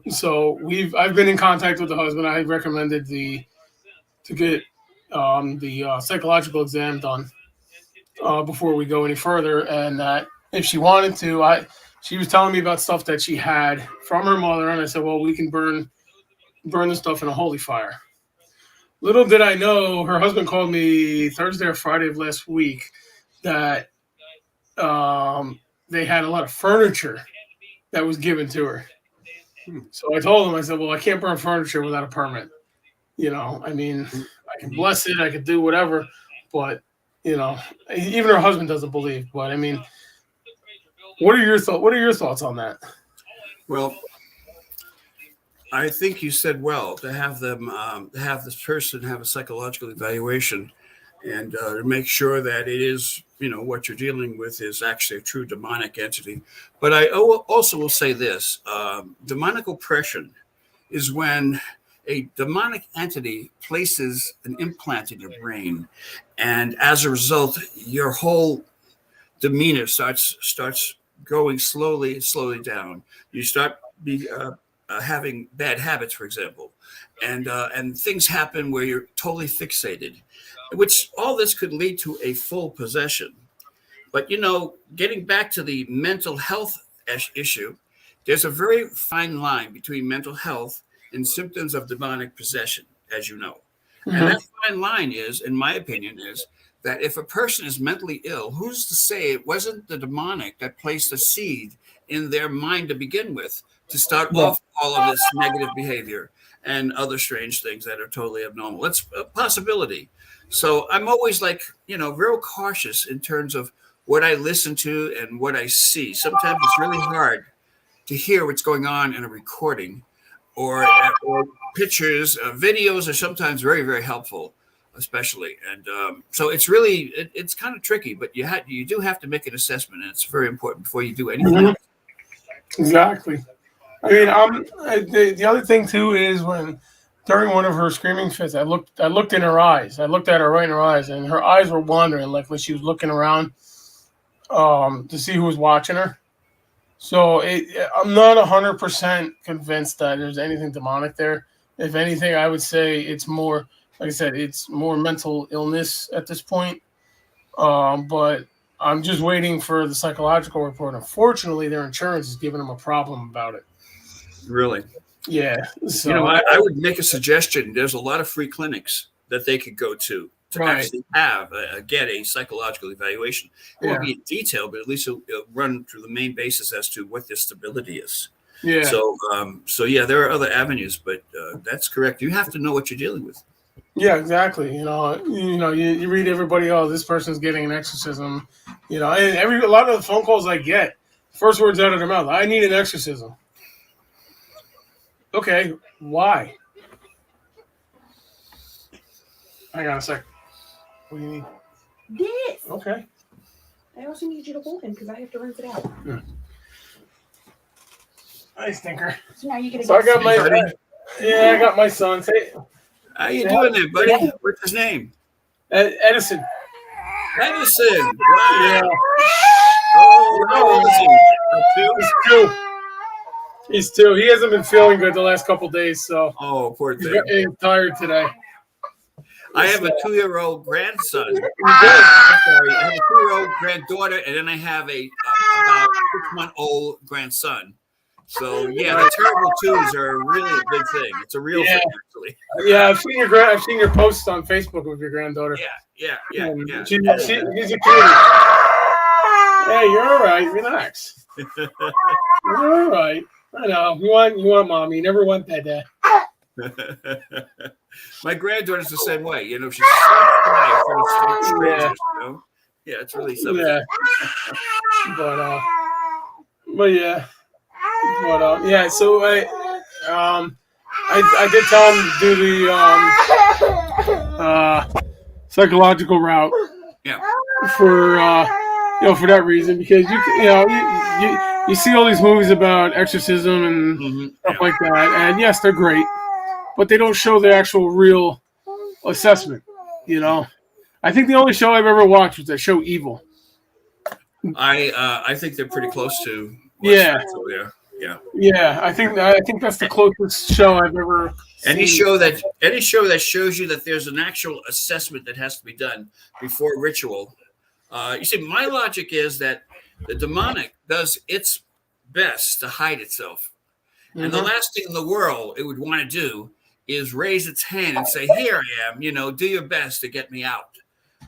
So I've been in contact with the husband. I recommended to get the psychological exam done before we go any further, and that if she wanted to, she was telling me about stuff that she had from her mother, and I said, well, we can burn the stuff in a holy fire. Little did I know, her husband called me Thursday or Friday of last week that they had a lot of furniture that was given to her. So I told him, I said, well, I can't burn furniture without a permit. I mean, I can bless it, I could do whatever, but, even her husband doesn't believe. But, I mean, what are your thoughts on that? Well, I think you said well to have them have this person have a psychological evaluation and to make sure that it is, what you're dealing with is actually a true demonic entity. But I also will say this, demonic oppression is when a demonic entity places an implant in your brain, and as a result, your whole demeanor starts going slowly down. You start having bad habits, for example, and things happen where you're totally fixated, which all this could lead to a full possession. But getting back to the mental health issue, there's a very fine line between mental health and symptoms of demonic possession, as you know. Mm-hmm. And that fine line is, in my opinion, is that if a person is mentally ill, who's to say it wasn't the demonic that placed a seed in their mind to begin with to start off all of this negative behavior and other strange things that are totally abnormal. That's a possibility. So I'm always like, real cautious in terms of what I listen to and what I see. Sometimes it's really hard to hear what's going on in a recording, or pictures. Videos are sometimes very, very helpful, especially. And so it's really, it's kind of tricky, but you do have to make an assessment, and it's very important before you do anything else. Exactly. I mean, the other thing too is during one of her screaming fits, I looked in her eyes. I looked at her right in her eyes, and her eyes were wandering, like when she was looking around to see who was watching her. So I'm not 100% convinced that there's anything demonic there. If anything, I would say it's more, like I said, it's more mental illness at this point. But I'm just waiting for the psychological report. Unfortunately, their insurance is giving them a problem about it. Really? Yeah. So I would make a suggestion. There's a lot of free clinics that they could go to actually get a psychological evaluation. It won't be in detail, but at least it'll run through the main basis as to what their stability is. Yeah. So there are other avenues, but that's correct. You have to know what you're dealing with. Yeah, exactly. You read everybody, oh, this person's getting an exorcism. And a lot of the phone calls I get, first words out of their mouth, I need an exorcism. Okay, why? Hang on a sec. What do you need? This. Okay. I also need you to hold him because I have to rinse it out. Yeah. Nice thinker. So now you get. So I got my I got my son. Hey, how you doing there, buddy? Yeah. What's his name? Edison. Edison. Wow. Yeah. Oh, He's two. He's two. He hasn't been feeling good the last couple of days, so. Oh, poor thing. He's tired today. I have a 2-year-old grandson. I'm sorry, I have a 2-year-old granddaughter, and then I have a about 6-month-old grandson. So yeah, the terrible twos are really a big thing. It's a real thing, actually. Yeah, I've seen your posts on Facebook with your granddaughter. Yeah. She's a cutie. Hey, you're all right. Relax. You're all right. I know. You want mommy. You never want dad. My granddaughter's the same way. She's so shy for the strangers. Yeah, it's really something. Yeah. But yeah. Yeah. So I did tell him to do the psychological route. Yeah. For for that reason, because you see all these movies about exorcism and stuff like that, and yes, they're great, but they don't show the actual real assessment. I think the only show I've ever watched was that show Evil. I think they're pretty close to. Yeah. Yeah. I think that's the closest show I've ever seen. Any show that shows you that there's an actual assessment that has to be done before ritual. You see, my logic is that the demonic does its best to hide itself. Mm-hmm. And the last thing in the world it would want to do is raise its hand and say, here I am, do your best to get me out.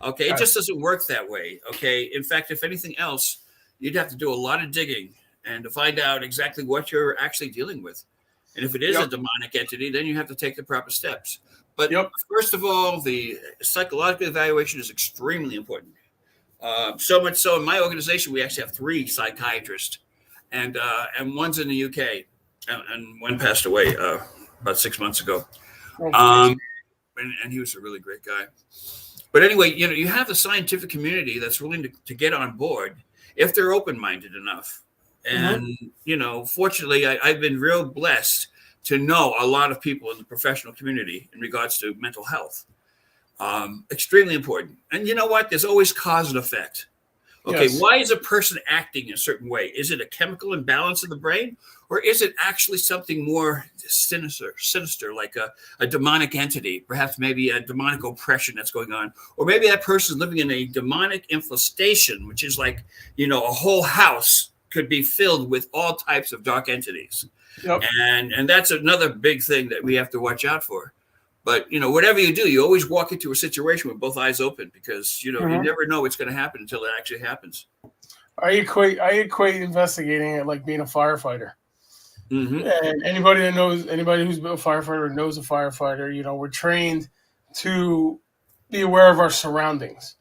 Okay, it just doesn't work that way. Okay, in fact, if anything else, you'd have to do a lot of digging and to find out exactly what you're actually dealing with. And if it is a demonic entity, then you have to take the proper steps. But first of all, the psychological evaluation is extremely important. So much so in my organization, we actually have 3 psychiatrists, and one's in the UK, and one passed away about 6 months ago. And he was a really great guy. But anyway, you have the scientific community that's willing to get on board if they're open-minded enough. And, fortunately, I've been real blessed to know a lot of people in the professional community in regards to mental health. Extremely important. And you know what? There's always cause and effect. Okay, why is a person acting a certain way? Is it a chemical imbalance in the brain? Or is it actually something more sinister, like a demonic entity, perhaps maybe a demonic oppression that's going on? Or maybe that person is living in a demonic infestation, which is like, a whole house could be filled with all types of dark entities. Yep. And that's another big thing that we have to watch out for. But, whatever you do, you always walk into a situation with both eyes open because, you never know what's going to happen until it actually happens. I equate investigating it like being a firefighter. And anybody who's been a firefighter knows a firefighter. You know, we're trained to be aware of our surroundings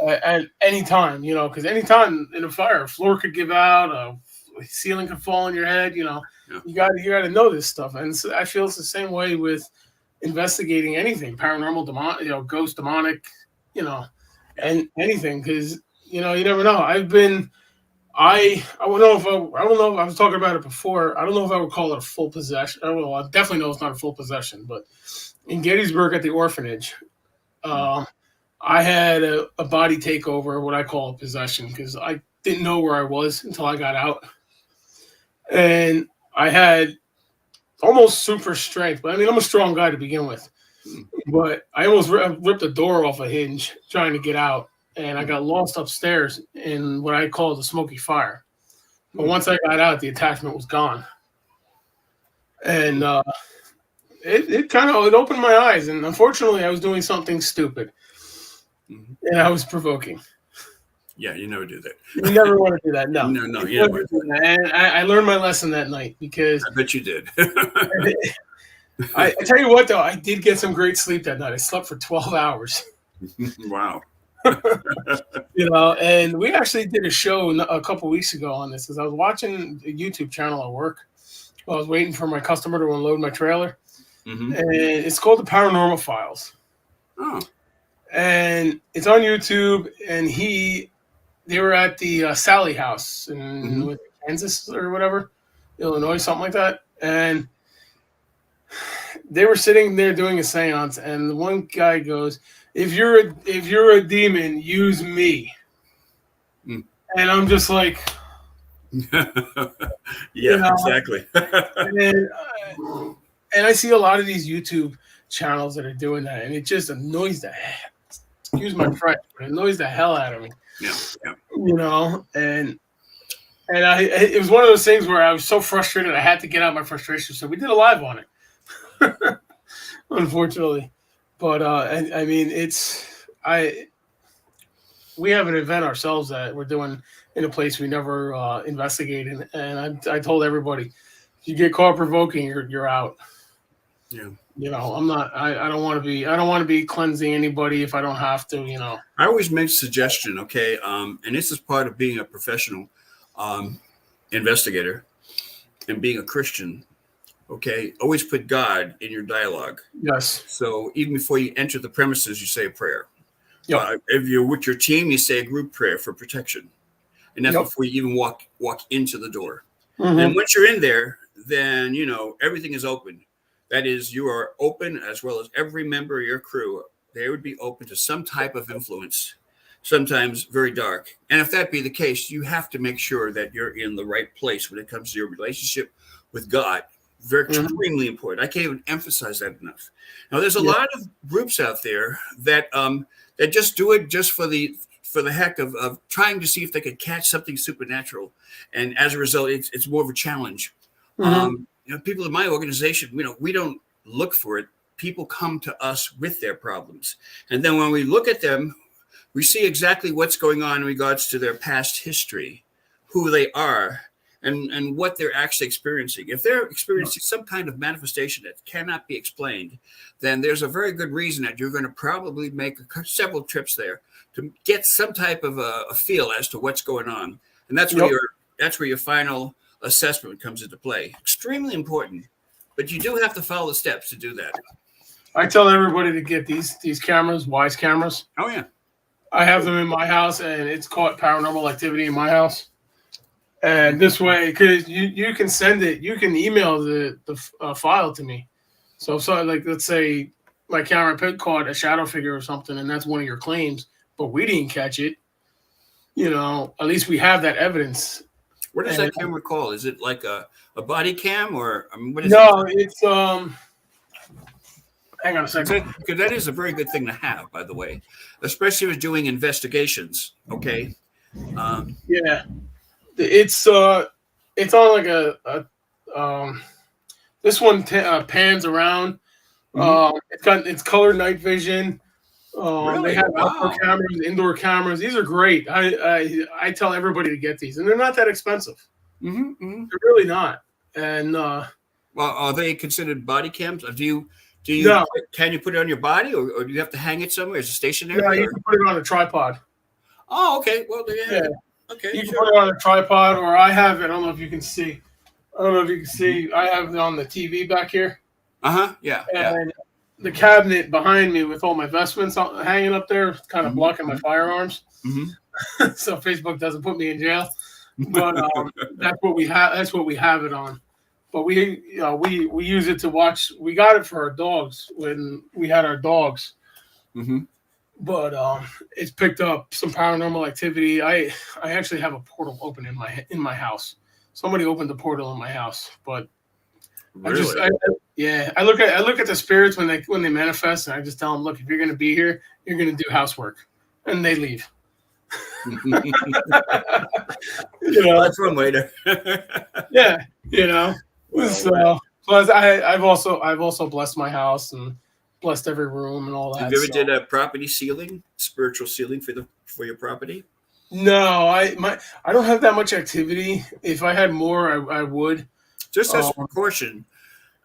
at any time. You know, because any time in a fire, a floor could give out, a ceiling could fall on your head. You know, you got to know this stuff. And so I feel it's the same way with investigating anything paranormal, demonic, ghost, demonic, and anything, because you never know. I don't know if I was talking about it before. I don't know if I would call it a full possession. Well, I definitely know it's not a full possession, but in Gettysburg at the orphanage, I had a body takeover, what I call a possession, because I didn't know where I was until I got out, and I had almost super strength. But I mean, I'm a strong guy to begin with, but I almost ripped the door off a hinge trying to get out. And I got lost upstairs in what I call the smoky fire. But once I got out, the attachment was gone. And it opened my eyes. And unfortunately, I was doing something stupid. And I was provoking. Yeah, you never do that. You never want to do that. No. No, you never do that. And I learned my lesson that night because... I bet you did. I tell you what, though, I did get some great sleep that night. I slept for 12 hours. Wow. And we actually did a show a couple weeks ago on this because I was watching a YouTube channel at work while I was waiting for my customer to unload my trailer. And it's called the Paranormal Files. Oh. And it's on YouTube, and they were at the Sally House in Kansas or whatever, Illinois, something like that. And they were sitting there doing a seance, and the one guy goes, If you're a demon, use me. And I'm just like, exactly. and I see a lot of these YouTube channels that are doing that, and it just annoys the hell. Excuse my French, but it annoys the hell out of me. And it was one of those things where I was so frustrated I had to get out my frustration. So we did a live on it, unfortunately. But I mean, we have an event ourselves that we're doing in a place we never investigated, and I told everybody, if you get caught provoking, you're out. Yeah. I'm not. I don't want to be cleansing anybody if I don't have to. I always make a suggestion. Okay, and this is part of being a professional investigator and being a Christian. Okay, always put God in your dialogue. Yes. So even before you enter the premises, you say a prayer. Yep. If you're with your team, you say a group prayer for protection, and that's before you even walk into the door. And once you're in there, then everything is open. That is, you are open, as well as every member of your crew. They would be open to some type of influence, sometimes very dark. And if that be the case, you have to make sure that you're in the right place when it comes to your relationship with God. Very extremely important. I can't even emphasize that enough. Now, there's a lot of groups out there that just do it just for the heck of trying to see if they could catch something supernatural, and as a result, it's more of a challenge. People in my organization, we don't look for it. People come to us with their problems, and then when we look at them, we see exactly what's going on in regards to their past history, who they are, and what they're actually experiencing. If they're experiencing some kind of manifestation that cannot be explained, then there's a very good reason that you're going to probably make several trips there to get some type of a feel as to what's going on. And that's where your final assessment comes into play. Extremely important, but you do have to follow the steps to do that. I tell everybody to get these cameras, Wise cameras. Oh yeah. I have them in my house, and it's caught paranormal activity in my house. And this way, because you can send it, you can email the file to me. So like, let's say my camera caught a shadow figure or something, and that's one of your claims, but we didn't catch it. At least we have that evidence. What is that camera called? Is it like a body cam, or what is it? No, it's hang on a second. Because that is a very good thing to have, by the way, especially with doing investigations. Okay. Yeah. It's on like a this one pans around. It's color night vision. Really? They have outdoor cameras, indoor cameras. These are great. I tell everybody to get these, and they're not that expensive. They're really not. and Well, are they considered body cams? Or do you no, can you put it on your body, or do you have to hang it somewhere? Is it stationary? no, you Or? can put it on a tripod. Oh, okay. Well, yeah. Yeah, Okay, you can sure. put it on a tripod, or I have it. I don't know if you can see. I don't know if you can see. I have it on the TV back here, Yeah. and the cabinet behind me with all my vestments hanging up there, kind of Mhm. blocking my firearms, Mhm. so Facebook doesn't put me in jail. But that's what we have. That's what we have it on. But we use it to watch. We got it for our dogs when we had our dogs. Mhm. But it's picked up some paranormal activity. I actually have a portal open in my house. Somebody opened the portal in my house, but Really? I look at the spirits when they manifest, and I just tell them, look, if you're gonna be here, you're gonna do housework, and they leave. Well, You know, that's one way to. yeah, you know. Well, So plus I've also blessed my house and blessed every room and all that. have you ever so. did a property sealing, spiritual sealing for your property? No, I don't have that much activity. If I had more, I would. Just as a Um, precaution,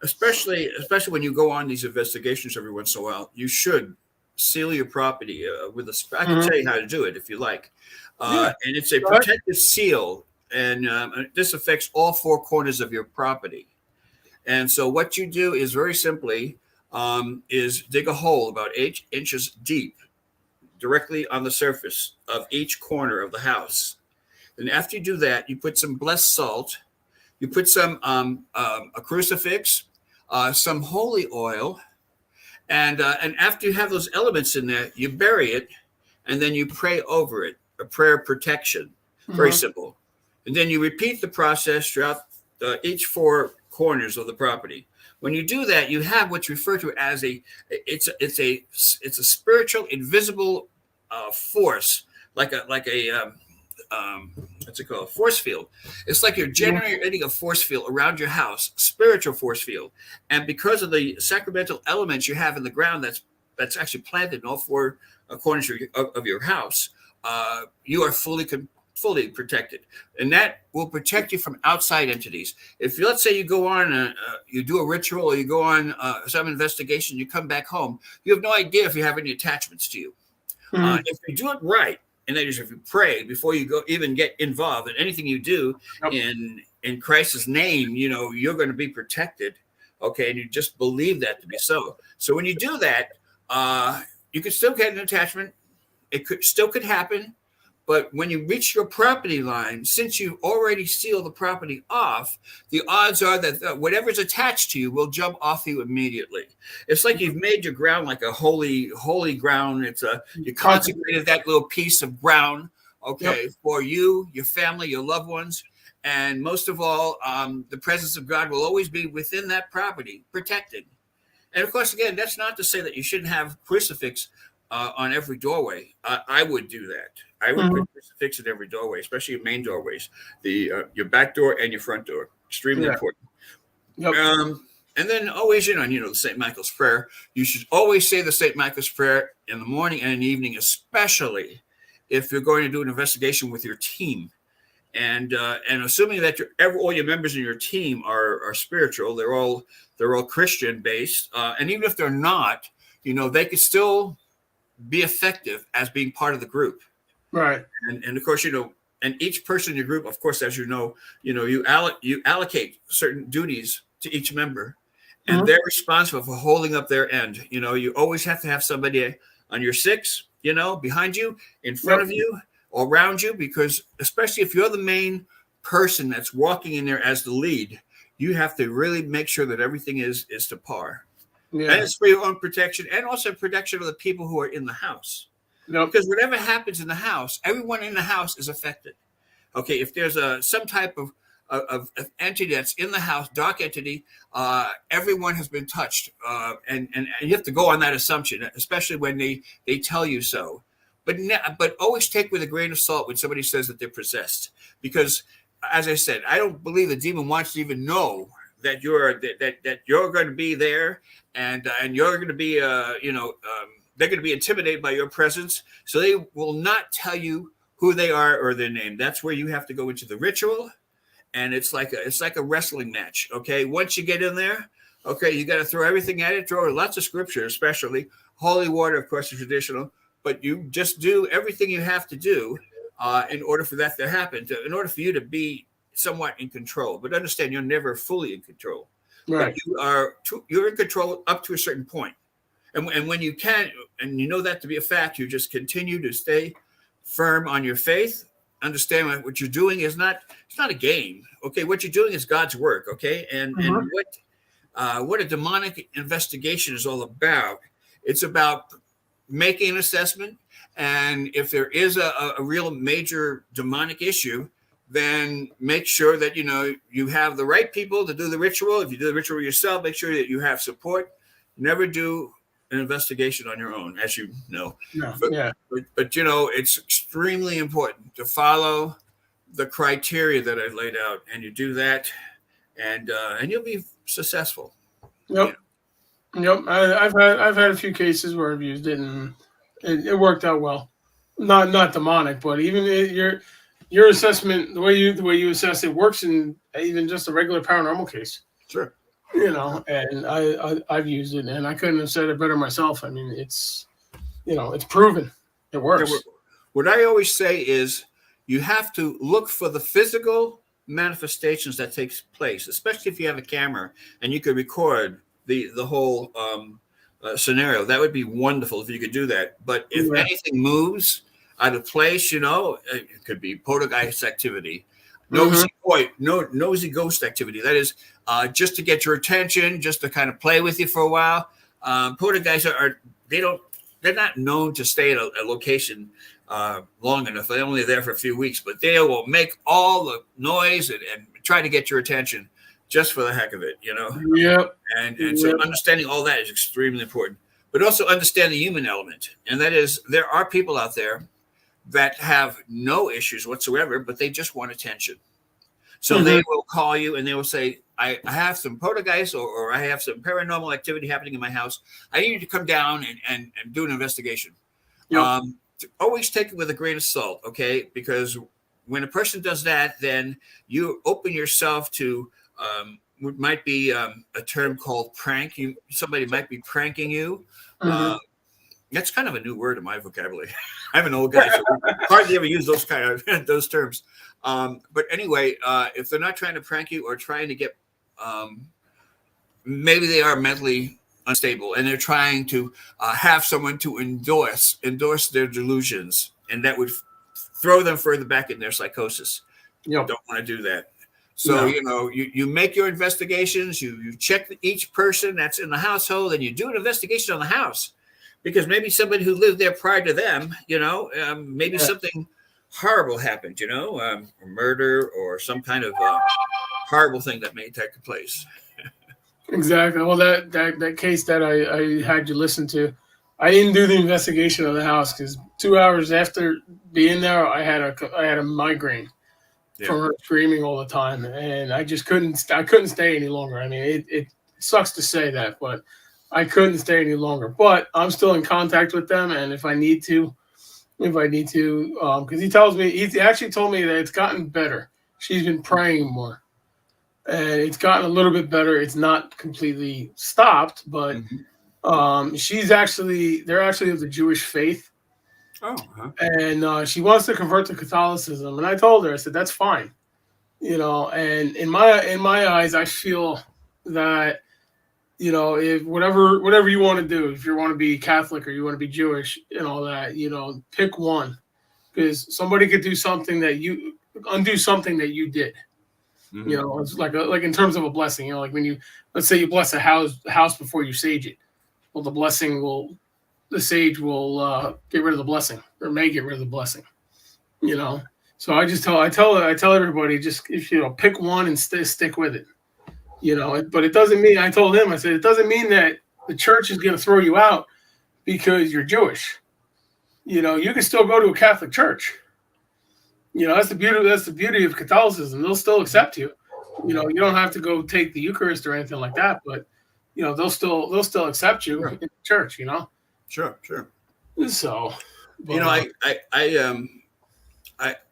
especially when you go on these investigations every once in a while, you should seal your property with a. I can Mhm. tell you how to do it if you like, Yeah. and it's a Go ahead. protective seal, and this affects all four corners of your property. And so what you do is very simply is dig a hole about 8 inches deep directly on the surface of each corner of the house. Then after you do that, you put some blessed salt, you put some a crucifix, some holy oil, and after you have those elements in there, you bury it, and then you pray over it, a prayer of protection. Very Mhm. simple. And then you repeat the process throughout each four corners of the property. When you do that, you have what's referred to as it's a spiritual invisible force, like a what's it called, force field. It's like you're generating a force field around your house, spiritual force field, and because of the sacramental elements you have in the ground that's actually planted in all four corners of your house, you are fully protected, and that will protect you from outside entities. If you, let's say you go on, you do a ritual, or you go on some investigation, you come back home, you have no idea if you have any attachments to you. Mhm. If you do it right, and that is if you pray before you go even get involved in anything you do Yep. in Christ's name, you're going to be protected. Okay, and you just believe that to be so. So when you do that, you could still get an attachment. It could happen. But when you reach your property line, since you already sealed the property off, the odds are that whatever's attached to you will jump off you immediately. It's like you've made your ground like a holy ground. You consecrated that little piece of ground, okay, for you, your family, your loved ones, and most of all, the presence of God will always be within that property, protected. And of course, again, that's not to say that you shouldn't have crucifix on every doorway. I would do that. I would put crucifix at every doorway, especially your main doorways, your back door and your front door. Extremely important. Yep. And then always, the St. Michael's prayer. You should always say the St. Michael's prayer in the morning and in the evening, especially if you're going to do an investigation with your team. And assuming that all your members in your team are spiritual, they're all Christian based, and even if they're not, they could still be effective as being part of the group. Right. And of course, and each person in your group, of course, as you allocate certain duties to each member, and they're responsible for holding up their end. You always have to have somebody on your six, behind you, in front of you, or around you, because especially if you're the main person that's walking in there as the lead, you have to really make sure that everything is to par. Yeah. And it's for your own protection, and also protection of the people who are in the house. Yep. Because whatever happens in the house, everyone in the house is affected. Okay, if there's some type of entity that's in the house, dark entity, everyone has been touched, and you have to go on that assumption, especially when they tell you so. But always take with a grain of salt when somebody says that they're possessed, because, as I said, I don't believe the demon wants to even know that you're going to be there, and you're going to be they're going to be intimidated by your presence, so they will not tell you who they are or their name. That's where you have to go into the ritual, and it's like a wrestling match. Okay, once you get in there, okay, you got to throw everything at it. Throw lots of scripture, especially holy water, of course, is traditional. But you just do everything you have to do in order for that to happen. In order for you to be somewhat in control. But understand, you're never fully in control. Right. But you're in control up to a certain point. And when you can, and you know that to be a fact, you just continue to stay firm on your faith. Understand what you're doing is it's not a game. Okay, what you're doing is God's work. Okay, and what a demonic investigation is all about. It's about making an assessment, and if there is a real major demonic issue, then make sure that you have the right people to do the ritual. If you do the ritual yourself, make sure that you have support. Never do an investigation on your own, as you know. Yeah. But it's extremely important to follow the criteria that I laid out, and you do that, and you'll be successful. Yep. Yep. I've had a few cases where I've used it and it worked out well. Not demonic, but even your assessment, the way you assess it works in even just a regular paranormal case. Sure. And I've used it, and I couldn't have said it better myself. I mean, it's proven. It works. What I always say is you have to look for the physical manifestations that takes place, especially if you have a camera and you could record the whole scenario. That would be wonderful if you could do that. But if anything moves out of place, it could be poltergeist activity, nosy ghost activity. That is just to get your attention, just to kind of play with you for a while. Poltergeists they're not known to stay at a location long enough. They're only there for a few weeks, but they will make all the noise and try to get your attention just for the heck of it, Yep. And so understanding all that is extremely important. But also understand the human element. And that is, there are people out there that have no issues whatsoever, but they just want attention. So they will call you and they will say, I have some poltergeist or I have some paranormal activity happening in my house. I need you to come down and do an investigation. Yep. Always take it with a grain of salt, okay? Because when a person does that, then you open yourself to what might be a term called prank. Somebody might be pranking you. That's kind of a new word in my vocabulary. I'm an old guy, so hardly ever use those those terms. But anyway, if they're not trying to prank you or trying to get, maybe they are mentally unstable and they're trying to have someone to endorse their delusions, and that would throw them further back in their psychosis. Yep. Don't want to do that. So, you make your investigations, you check each person that's in the household, and you do an investigation on the house, because maybe somebody who lived there prior to them, maybe something horrible happened, a murder or some kind of horrible thing that may take place. Exactly. Well, that case that I had you listen to, I didn't do the investigation of the house because 2 hours after being there, I had a migraine from her screaming all the time, and I just couldn't stay any longer. I mean, it sucks to say that, but I couldn't stay any longer. But I'm still in contact with them, and if I need to, because he actually told me that it's gotten better. She's been praying more, and it's gotten a little bit better. It's not completely stopped, but they're actually of the Jewish faith. Oh, and she wants to convert to Catholicism, and I told her, I said, that's fine, and in my eyes, I feel that, if whatever you want to do, if you want to be Catholic or you want to be Jewish and all that, pick one, because somebody could do something undo something that you did. It's like in terms of a blessing, like when let's say you bless a house before you sage it. Well, the sage will get rid of the blessing, or may get rid of the blessing. So I tell everybody, just pick one and stick with it. But it doesn't mean, I told him, I said, it doesn't mean that the church is going to throw you out because you're Jewish. You can still go to a Catholic church. That's the beauty of Catholicism. They'll still accept you. You don't have to go take the Eucharist or anything like that, but they'll still accept you in the church. Sure. So, I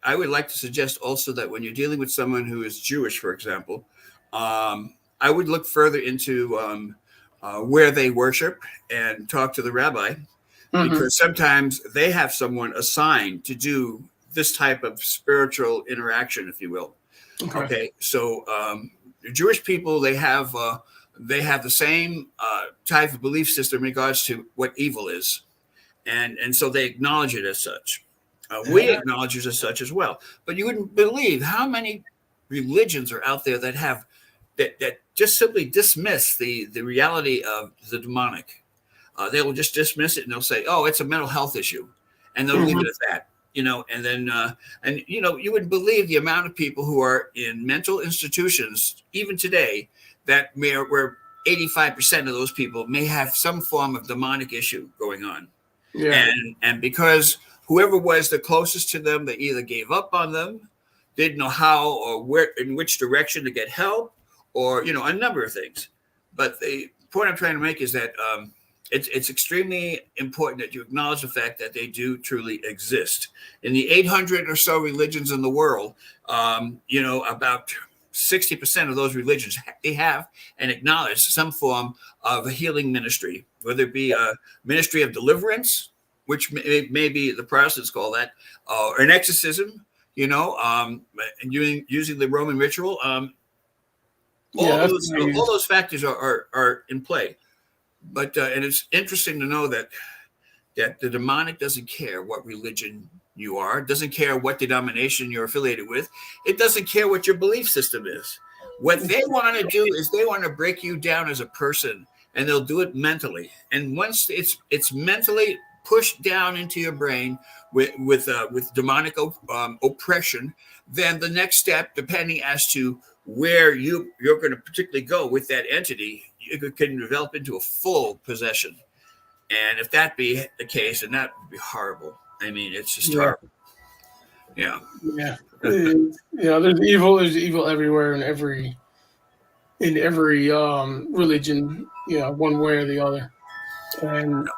I would like to suggest also that when you're dealing with someone who is Jewish, for example, I would look further into where they worship and talk to the rabbi, because sometimes they have someone assigned to do this type of spiritual interaction, if you will. Okay. So Jewish people, they have the same type of belief system in regards to what evil is, and so they acknowledge it as such. We acknowledge it as such as well. But you wouldn't believe how many religions are out there that have that just simply dismiss the reality of the demonic. They will just dismiss it and they'll say, "Oh, it's a mental health issue," and they'll leave it at that. And then you wouldn't believe the amount of people who are in mental institutions even today that where 85% of those people may have some form of demonic issue going on. Yeah. And because whoever was the closest to them, they either gave up on them, didn't know how or where, in which direction to get help, or, a number of things. But the point I'm trying to make is that it's extremely important that you acknowledge the fact that they do truly exist. In the 800 or so religions in the world, about 60% of those religions, they have and acknowledge some form of a healing ministry, whether it be a ministry of deliverance, which maybe the Protestants call that, or an exorcism, and using the Roman ritual. All those factors are in play. But and it's interesting to know that the demonic doesn't care what religion you are, doesn't care what denomination you're affiliated with. It doesn't care what your belief system is. What they want to do is they want to break you down as a person, and they'll do it mentally. And once it's mentally pushed down into your brain with demonic oppression, then the next step, depending as to where you're going to particularly go with that entity, you can develop into a full possession. And if that be the case, then that would be horrible. I mean, it's just horrible. Yeah. Yeah. There's evil everywhere in every religion, one way or the other. And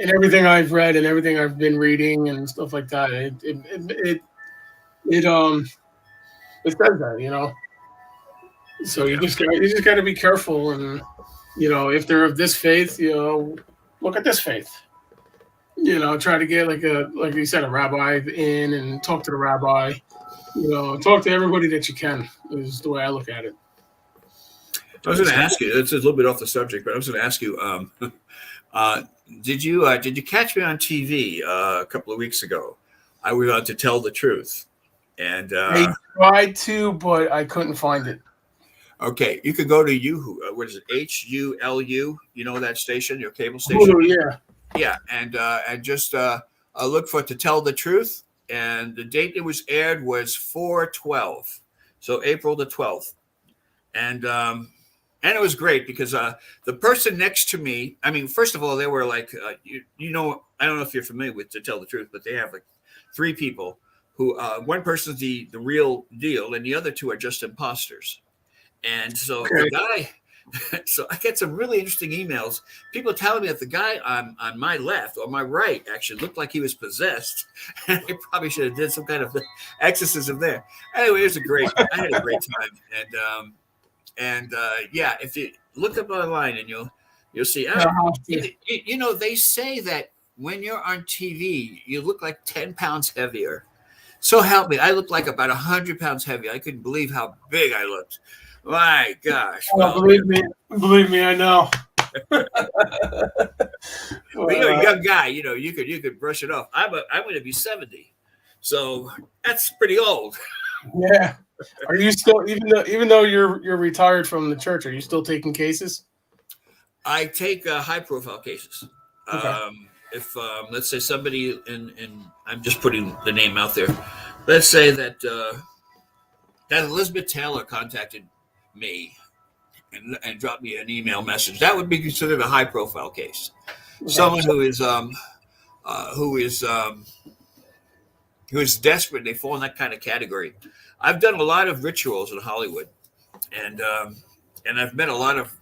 everything I've read and everything I've been reading and stuff like that, it says that, So you just got to be careful, and if they're of this faith, look at this faith. Try to get like you said, a rabbi in and talk to the rabbi. Talk to everybody that you can. Is the way I look at it. I was going to ask you. It's a little bit off the subject, but I was going to ask you. Did you catch me on TV a couple of weeks ago? I was on To Tell the Truth, and I tried to, but I couldn't find it. Okay, you could go to what is it? HULU. You know that station, your cable station. Oh, yeah. Yeah, and just look for To Tell the Truth, and the date it was aired was 4/12, so April the 12th, and it was great because the person next to me, I mean, first of all, they were like, I don't know if you're familiar with To Tell the Truth, but they have like 3 people who one person's the real deal, and the other 2 are just imposters. And so the guy, so I get some really interesting emails. People telling me that the guy on my left or my right actually looked like he was possessed. And I probably should have did some kind of exorcism there. Anyway, I had a great time. And yeah, if you look up online and you'll see. They say that when you're on TV, you look like 10 pounds heavier. So help me, I looked like about 100 pounds heavier. I couldn't believe how big I looked. My gosh! Believe me, I know. Well, you're a young guy. You could brush it off. I'm going to be 70, so that's pretty old. Yeah. Are you still, even though you're retired from the church, are you still taking cases? I take high profile cases. Okay. If let's say somebody and I'm just putting the name out there. Let's say that Elizabeth Taylor contacted me and dropped me an email message. That would be considered a high profile case. Okay. Someone who is desperate, they fall in that kind of category. I've done a lot of rituals in Hollywood, and I've met a lot of,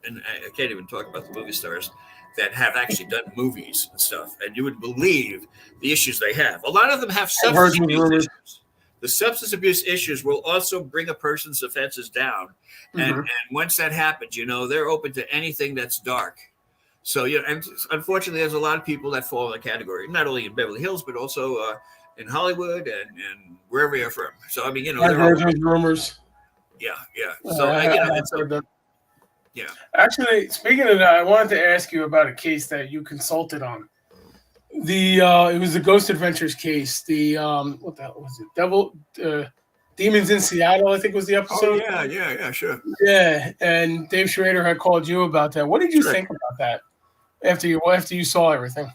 and I can't even talk about the movie stars, that have actually done movies and stuff, and you would believe the issues they have. A lot of them have substance abuse issues. The substance abuse issues will also bring a person's offenses down, and once that happens, they're open to anything that's dark. So and unfortunately, there's a lot of people that fall in the category, not only in Beverly Hills but also in Hollywood and wherever you're from. So I mean, I've heard those rumors. Yeah. So yeah. Actually, speaking of that, I wanted to ask you about a case that you consulted on. It was the Ghost Adventures case. The what the hell was it? Demons in Seattle, I think was the episode. Oh yeah, sure. Yeah, and Dave Schrader had called you about that. What did you think about that after you saw everything?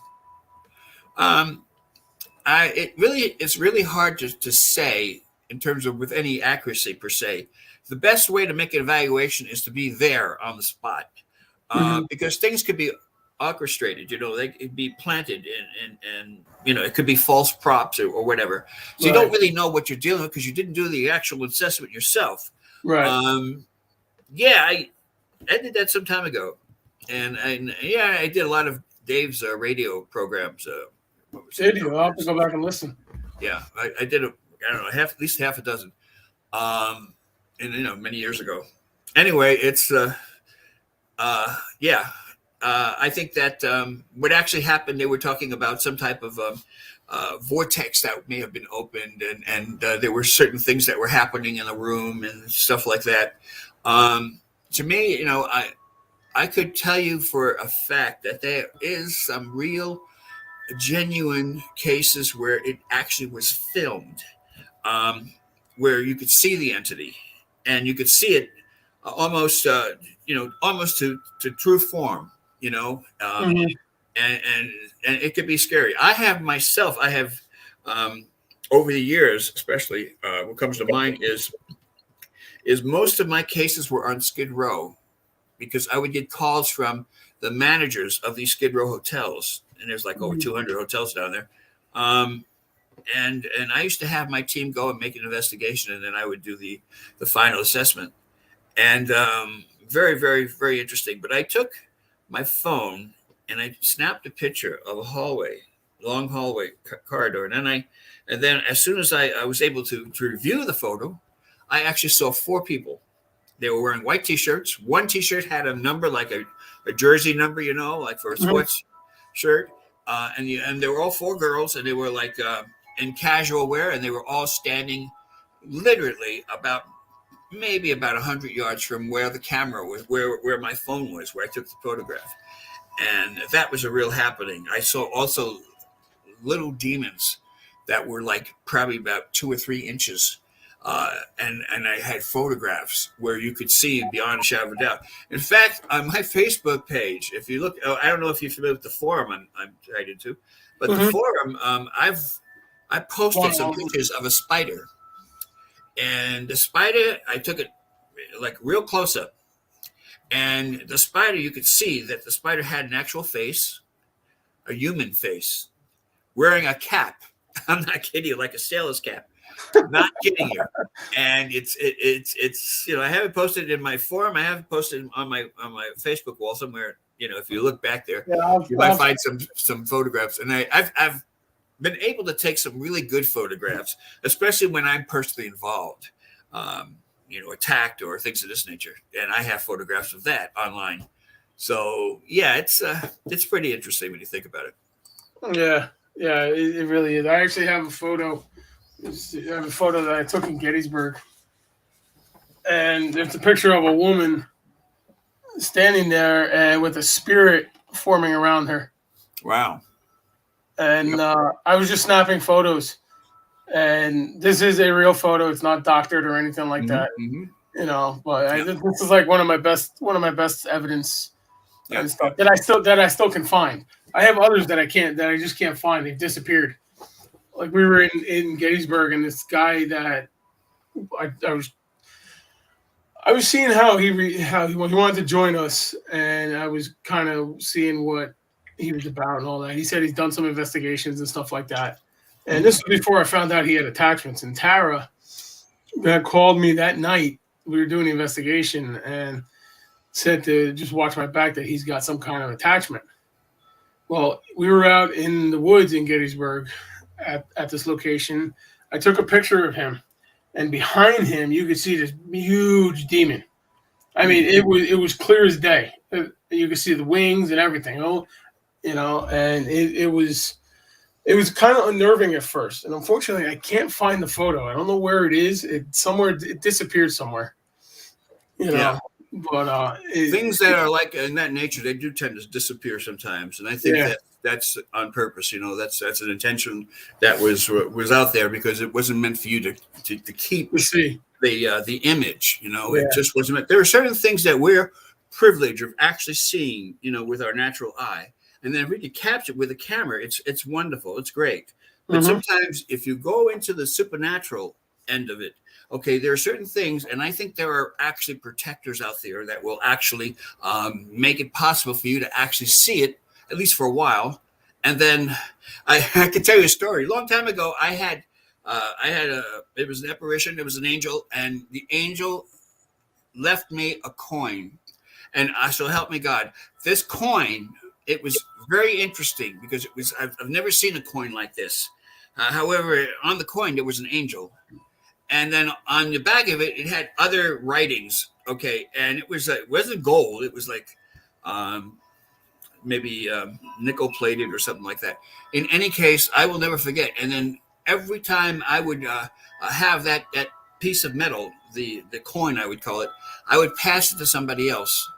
It's really hard to say in terms of with any accuracy per se. The best way to make an evaluation is to be there on the spot, because things could be orchestrated. They could be planted and it could be false props or whatever. So you don't really know what you're dealing with because you didn't do the actual assessment yourself. Right. I did that some time ago, and I did a lot of Dave's radio programs. Did you? I'll have to go back and listen. Yeah, I did at least half a dozen, and many years ago. Anyway, it's I think that what actually happened, they were talking about some type of vortex that may have been opened, and there were certain things that were happening in the room and stuff like that. To me, I could tell you for a fact that there is some real genuine cases where it actually was filmed, where you could see the entity and you could see it almost to true form, and it could be scary. I have over the years, especially what comes to mind is most of my cases were on Skid Row, because I would get calls from the managers of these Skid Row hotels, and there's like over 200 hotels down there. And I used to have my team go and make an investigation, and then I would do the final assessment. And very, very, very interesting. But I took my phone and I snapped a picture of a long hallway corridor. And then as soon as I was able to review the photo, I actually saw 4 people. They were wearing white T-shirts. One T-shirt had a number, like a jersey number, like for a sports shirt. And they were all 4 girls, and they were like in casual wear, and they were all standing literally maybe about 100 yards from where the camera was, where my phone was, where I took the photograph. And that was a real happening. I saw also little demons that were like probably about 2 or 3 inches. And I had photographs where you could see beyond a shadow of a doubt. In fact, on my Facebook page, if you look, I don't know if you're familiar with the forum I'm tied into, but the forum, I posted some pictures of a spider. And the spider, I took it like real close up. And the spider, you could see that the spider had an actual face, a human face, wearing a cap. I'm not kidding you, like a sailor's cap. Not kidding you. And it's I haven't posted it in my forum. I haven't posted it on my Facebook wall somewhere. If you look back there, you might find some photographs. And I've been able to take some really good photographs, especially when I'm personally involved, attacked or things of this nature. And I have photographs of that online. So yeah, it's pretty interesting when you think about it. Yeah, it really is. I actually have a photo. I have a photo that I took in Gettysburg, and it's a picture of a woman standing there and with a spirit forming around her. Wow. And I was just snapping photos, and this is a real photo. It's not doctored or anything like that, But this is like one of my best evidence and stuff that I still can find. I have others that I just can't find. They've disappeared. Like we were in Gettysburg, and this guy that I was seeing how he wanted to join us, and I was kind of seeing what he was about and all that. He said he's done some investigations and stuff like that. And this was before I found out he had attachments. And Tara had called me that night. We were doing the investigation and said to just watch my back, that he's got some kind of attachment. Well, we were out in the woods in Gettysburg at this location. I took a picture of him, and behind him you could see this huge demon. I mean, it was clear as day. You could see the wings and everything. Oh, and it was kind of unnerving at first. And unfortunately, I can't find the photo. I don't know where it is. It disappeared somewhere. Yeah. But Things that are like in that nature, they do tend to disappear sometimes, and I think that's on purpose. That's an intention that was out there because it wasn't meant for you to keep the image. It just wasn't meant. There are certain things that we're privileged of actually seeing, with our natural eye, and then if we can capture it with a camera, it's wonderful, it's great. But sometimes if you go into the supernatural end of it, okay, there are certain things, and I think there are actually protectors out there that will actually make it possible for you to actually see it, at least for a while. And then I can tell you a story. A long time ago, it was an apparition, it was an angel, and the angel left me a coin. And so help me God. This coin, it was very interesting because I've never seen a coin like this. However, on the coin, there was an angel. And then on the back of it, it had other writings. Okay. And it wasn't gold. It was like maybe nickel plated or something like that. In any case, I will never forget. And then every time I would have that piece of metal, the coin, I would call it, I would pass it to somebody else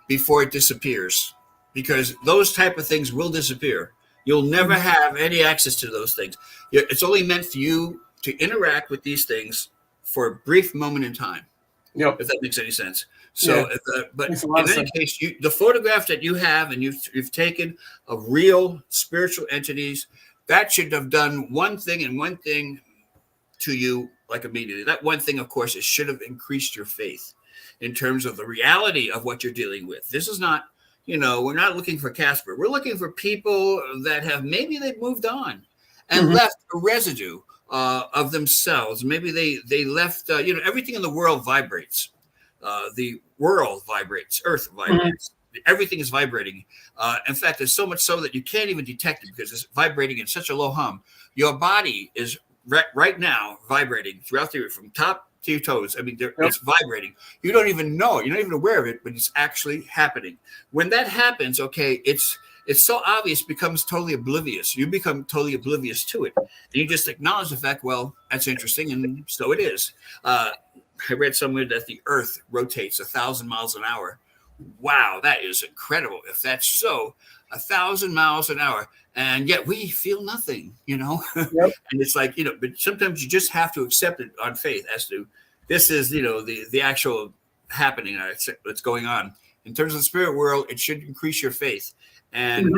before it disappears, because those type of things will disappear. You'll never have any access to those things. It's only meant for you to interact with these things for a brief moment in time. Yep. If that makes any sense. So, but in any case, the photograph that you have and you've taken of real spiritual entities, that should have done one thing and one thing to you, like immediately. That one thing, of course, it should have increased your faith in terms of the reality of what you're dealing with. This is not, we're not looking for Casper. We're looking for people that they've moved on and left a residue of themselves. Maybe they left, everything in the world vibrates. The world vibrates, Earth vibrates. Everything is vibrating. In fact, there's so much so that you can't even detect it because it's vibrating in such a low hum. Your body is right now vibrating throughout from top to your toes. I mean, it's vibrating. You don't even know. You're not even aware of it, but it's actually happening. When that happens, okay, it's so obvious, it becomes totally oblivious. You become totally oblivious to it. And you just acknowledge the fact, well, that's interesting, and so it is. I read somewhere that the Earth rotates 1,000 miles an hour. Wow, that is incredible. If that's so, 1,000 miles an hour, and yet we feel nothing, And it's like, but sometimes you just have to accept it on faith as to this is, the actual happening that's going on. In terms of the spirit world, it should increase your faith. And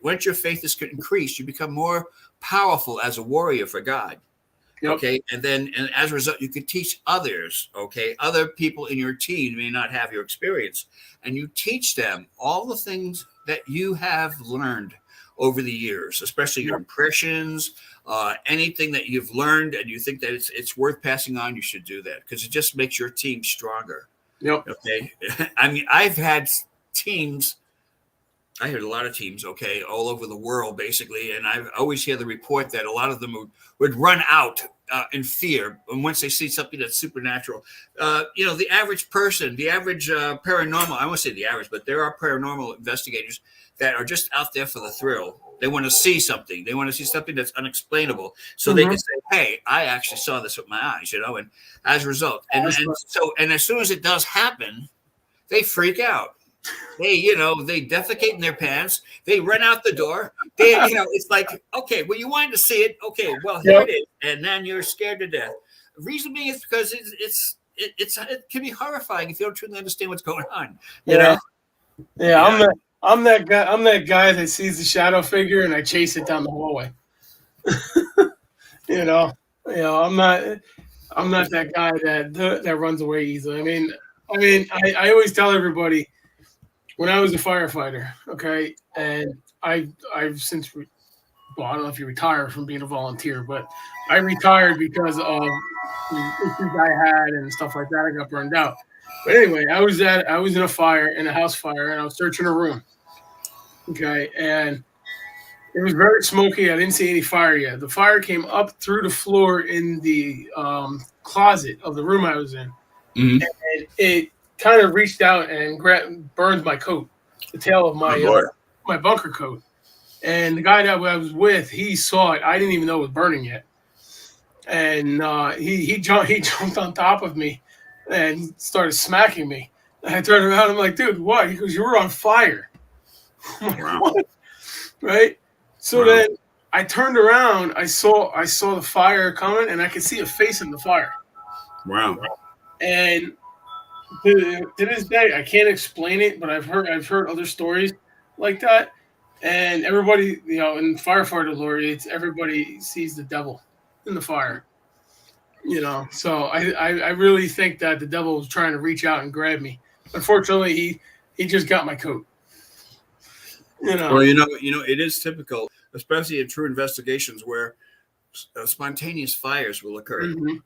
once your faith is increased, you become more powerful as a warrior for God. Yep. Okay. And as a result, you can teach others. Okay. Other people in your team may not have your experience, and you teach them all the things that you have learned over the years, especially your impressions, anything that you've learned and you think that it's worth passing on, you should do that because it just makes your team stronger. Yep. Okay. I mean, I've had teams. I had a lot of teams, okay, all over the world, basically. And I always hear the report that a lot of them would run out in fear. And once they see something that's supernatural, the average person, the average paranormal, I won't say the average, but there are paranormal investigators that are just out there for the thrill. They want to see something. They want to see something that's unexplainable. So they can say, hey, I actually saw this with my eyes, and as a result. And as soon as it does happen, they freak out. They defecate in their pants. They run out the door. It's like, okay, well, you wanted to see it. Okay, well, here it is. And then you're scared to death. The reason being is because it can be horrifying if you don't truly understand what's going on. You know? Yeah. I'm that guy. I'm that guy that sees the shadow figure and I chase it down the hallway. I'm not that guy that runs away easily. I mean, I always tell everybody when I was a firefighter, okay, and I've since, I don't know if you retire from being a volunteer, but I retired because of the issues I had and stuff like that. I got burned out. But anyway, I was in a house fire, and I was searching a room. Okay, and It was very smoky. I didn't see any fire yet. The fire came up through the floor in the closet of the room I was in. Mhm. And it kind of reached out and burned my coat, the tail of my bunker coat. And the guy that I was with, he saw it. I didn't even know it was burning yet. And he jumped on top of me and started smacking me. And I turned around. I'm like, dude, what? He goes, you were on fire. I'm like, Wow. what? Right? So Wow. then I turned around. I saw the fire coming, and I could see a face in the fire. Wow. And to this day, I can't explain it, but I've heard other stories like that. And everybody, in firefighter lore, it's everybody sees the devil in the fire. So I really think that the devil was trying to reach out and grab me. Unfortunately, he just got my coat. Well, it is typical, especially in true investigations where spontaneous fires will occur. Mm-hmm.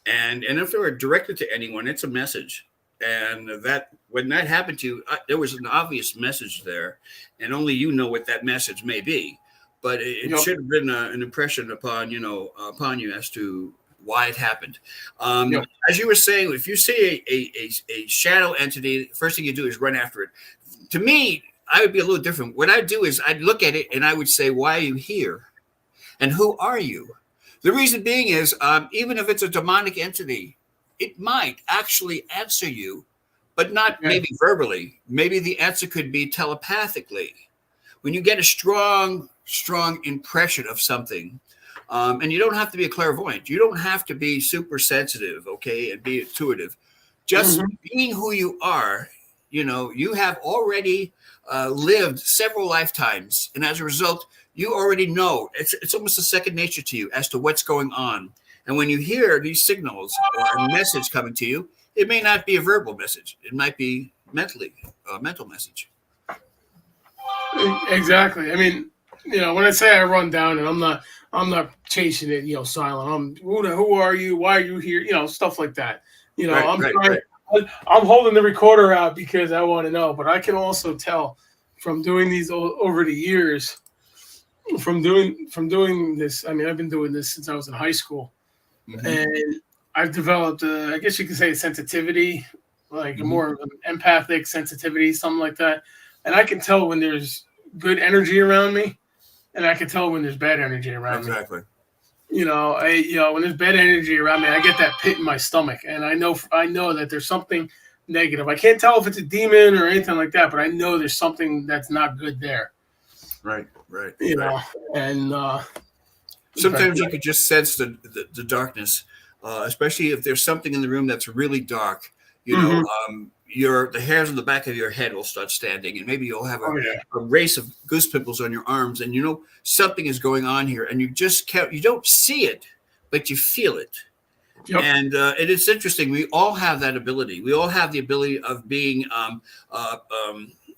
And if they were directed to anyone, it's a message. And that when that happened to you, there was an obvious message there, and only you know what that message may be. But it should have been an impression upon you as to why it happened. As you were saying, if you see a shadow entity, the first thing you do is run after it. To me, I would be a little different. What I'd do is I'd look at it and I would say, why are you here? And who are you? The reason being is, even if it's a demonic entity, it might actually answer you, but not maybe verbally. Maybe the answer could be telepathically. When you get a strong impression of something, and you don't have to be a clairvoyant. You don't have to be super sensitive, okay, and be intuitive. Just being who you are, you have already lived several lifetimes, and as a result, you already know. It's almost a second nature to you as to what's going on. And when you hear these signals or a message coming to you, it may not be a verbal message. It might be a mental message. Exactly. I mean, when I say I run down, and I'm not chasing it, silent. Who are you? Why are you here? Stuff like that. I'm holding the recorder out because I want to know, but I can also tell from doing these over the years, from doing this. I mean, I've been doing this since I was in high school, and I've developed, I guess you could say, a sensitivity, like a more of an empathic sensitivity, something like that. And I can tell when there's good energy around me, and I can tell when there's bad energy around me. Exactly. When there's bad energy around me, I get that pit in my stomach, and I know that there's something negative. I can't tell if it's a demon or anything like that, but I know there's something that's not good there. Right. And sometimes you could just sense the darkness, especially if there's something in the room that's really dark. The hairs on the back of your head will start standing, and maybe you'll have a race of goose pimples on your arms, and something is going on here, and you don't see it, but you feel it. Yep. And it is interesting. We all have that ability. We all have the ability of being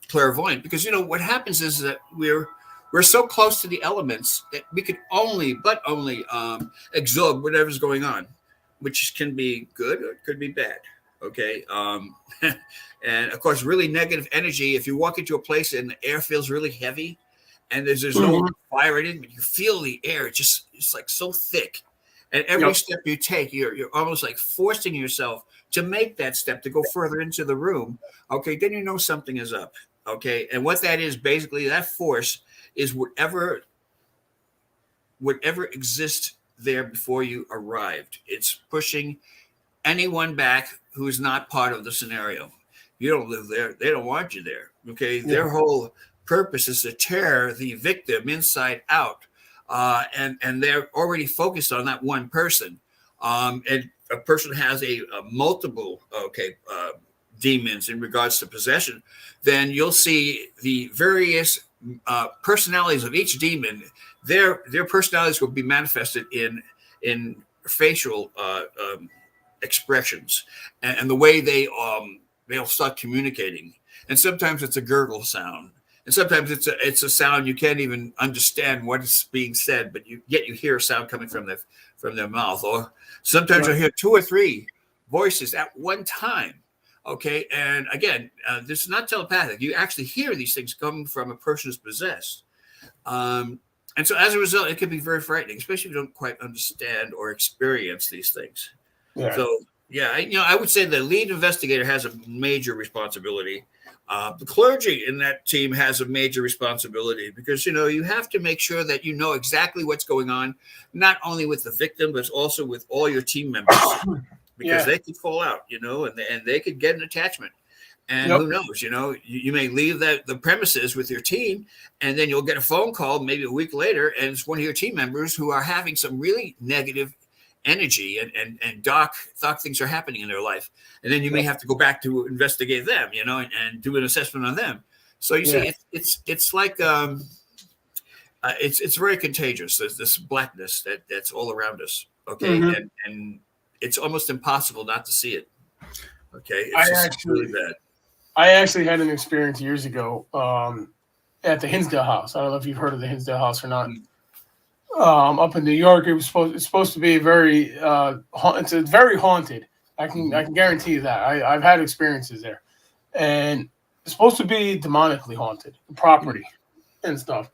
clairvoyant, because what happens is that we're so close to the elements that we could only absorb whatever's going on, which can be good or it could be bad. Okay. And of course, really negative energy. If you walk into a place and the air feels really heavy and there's no fire in it, but you feel the air, it's like so thick. And every step you take, you're almost like forcing yourself to make that step to go further into the room. Okay. Then something is up. Okay. And what that is, basically, that force is whatever exists there before you arrived. It's pushing anyone back who is not part of the scenario. You don't live there. They don't want you there. Okay. Yeah. Their whole purpose is to tear the victim inside out. And they're already focused on that one person. And a person has a multiple, demons in regards to possession, then you'll see the various personalities of each demon. Their personalities will be manifested in facial expressions and the way they'll start communicating. And sometimes it's a gurgle sound, and sometimes it's a sound you can't even understand what is being said, but you hear a sound coming from their mouth. Or sometimes you'll hear 2 or 3 voices at one time. Okay, and again, this is not telepathic. You actually hear these things coming from a person who's possessed. And so as a result, it can be very frightening, especially if you don't quite understand or experience these things. Yeah. So, yeah, I would say the lead investigator has a major responsibility. The clergy in that team has a major responsibility because, you have to make sure that you know exactly what's going on, not only with the victim, but also with all your team members, because they could fall out, and they could get an attachment. And who knows, you may leave the premises with your team, and then you'll get a phone call maybe a week later, and it's one of your team members who are having some really negative energy and dark things are happening in their life. And then you may have to go back to investigate them, and do an assessment on them. So you see, it's like it's very contagious. There's this blackness that's all around us. Okay, and it's almost impossible not to see it. Okay, it's really bad. I actually had an experience years ago at the Hinsdale House. I don't know if you've heard of the Hinsdale House or not. Up in New York, it's supposed to be very it's very haunted. I can guarantee you that. I've had experiences there, and it's supposed to be demonically haunted, the property and stuff.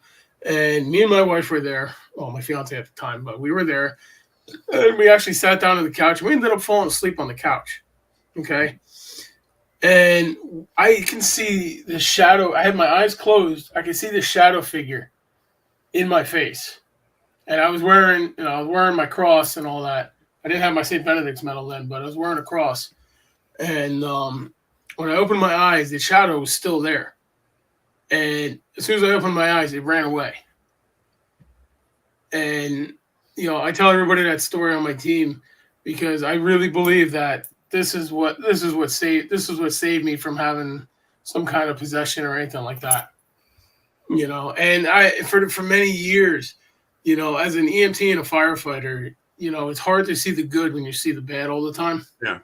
And me and my wife were there. Well, my fiance at the time, but we were there, and we actually sat down on the couch. We ended up falling asleep on the couch. Okay. And I can see the shadow. I had my eyes closed. I can see the shadow figure in my face. And I was wearing my cross and all that. I didn't have my St. Benedict's medal then, but I was wearing a cross. And when I opened my eyes, the shadow was still there. And as soon as I opened my eyes, it ran away. And I tell everybody that story on my team because I really believe that this is what saved me from having some kind of possession or anything like that. And I for many years, as an EMT and a firefighter, it's hard to see the good when you see the bad all the time. Yeah.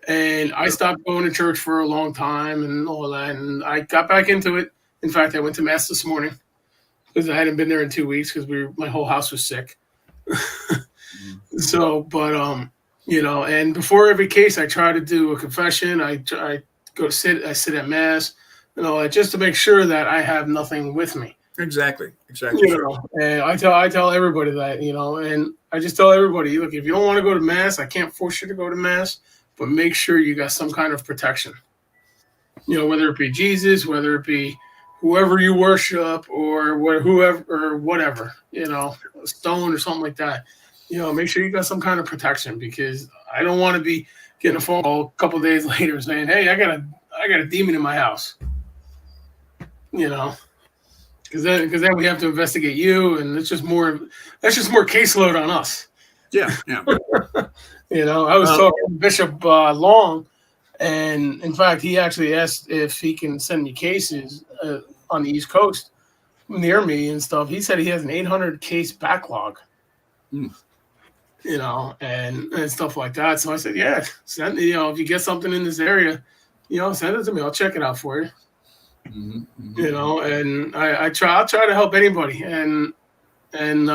And I stopped going to church for a long time and all that, and I got back into it. In fact, I went to mass this morning because I hadn't been there in 2 weeks because my whole house was sick. So, but and before every case, I try to do a confession. I sit at mass, just to make sure that I have nothing with me. Exactly. And I tell everybody that, and I just tell everybody, look, if you don't want to go to mass, I can't force you to go to mass, but make sure you got some kind of protection. Whether it be Jesus, whether it be whoever you worship or whoever or whatever, a stone or something like that. Make sure you got some kind of protection because I don't want to be getting a phone call a couple of days later saying, "Hey, I got a demon in my house." Because then we have to investigate you, and that's just more caseload on us. Yeah. I was talking to Bishop Long, and in fact, he actually asked if he can send me cases on the East Coast near me and stuff. He said he has an 800 case backlog. And stuff like that. So I said, yeah, send, if you get something in this area, send it to me. I'll check it out for you. And I'll try to help anybody. And in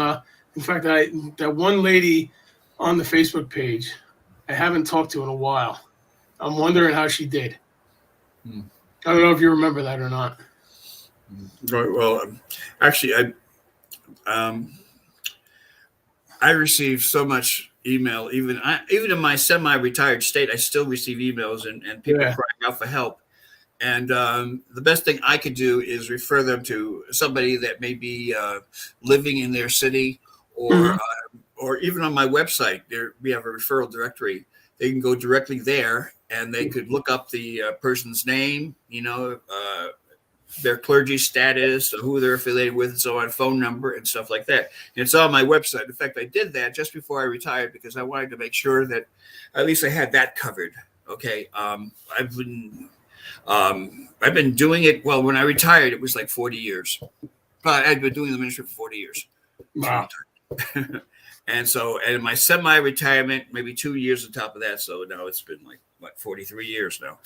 fact, that one lady on the Facebook page, I haven't talked to in a while. I'm wondering how she did. I don't know if you remember that or not. Right. Well, actually, I receive so much email, even in my semi-retired state, I still receive emails and people crying out for help. And the best thing I could do is refer them to somebody that may be living in their city, or even on my website. We have a referral directory. They can go directly there, and they could look up the person's name, their clergy status, who they're affiliated with, and so on, phone number, and stuff like that. And it's on my website. In fact, I did that just before I retired because I wanted to make sure that at least I had that covered. Okay, I've been doing it. Well, when I retired, it was like 40 years. But I'd been doing the ministry for 40 years. Wow. And in my semi-retirement, maybe 2 years on top of that. So now it's been 43 years now.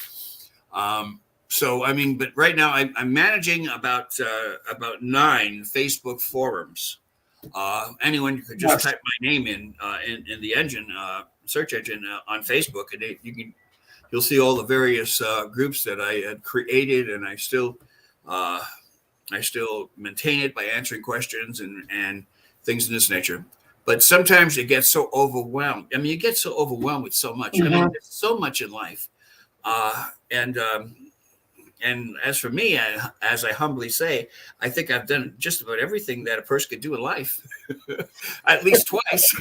But right now I'm managing about 9 Facebook forums. Anyone could just type my name in the engine, search engine on Facebook, and you'll see all the various groups that I had created, and I still I still maintain it by answering questions and things of this nature. But sometimes it gets so overwhelmed. I mean, you get so overwhelmed with so much. I mean, there's so much in life. And as for me, as I humbly say, I think I've done just about everything that a person could do in life, at least twice.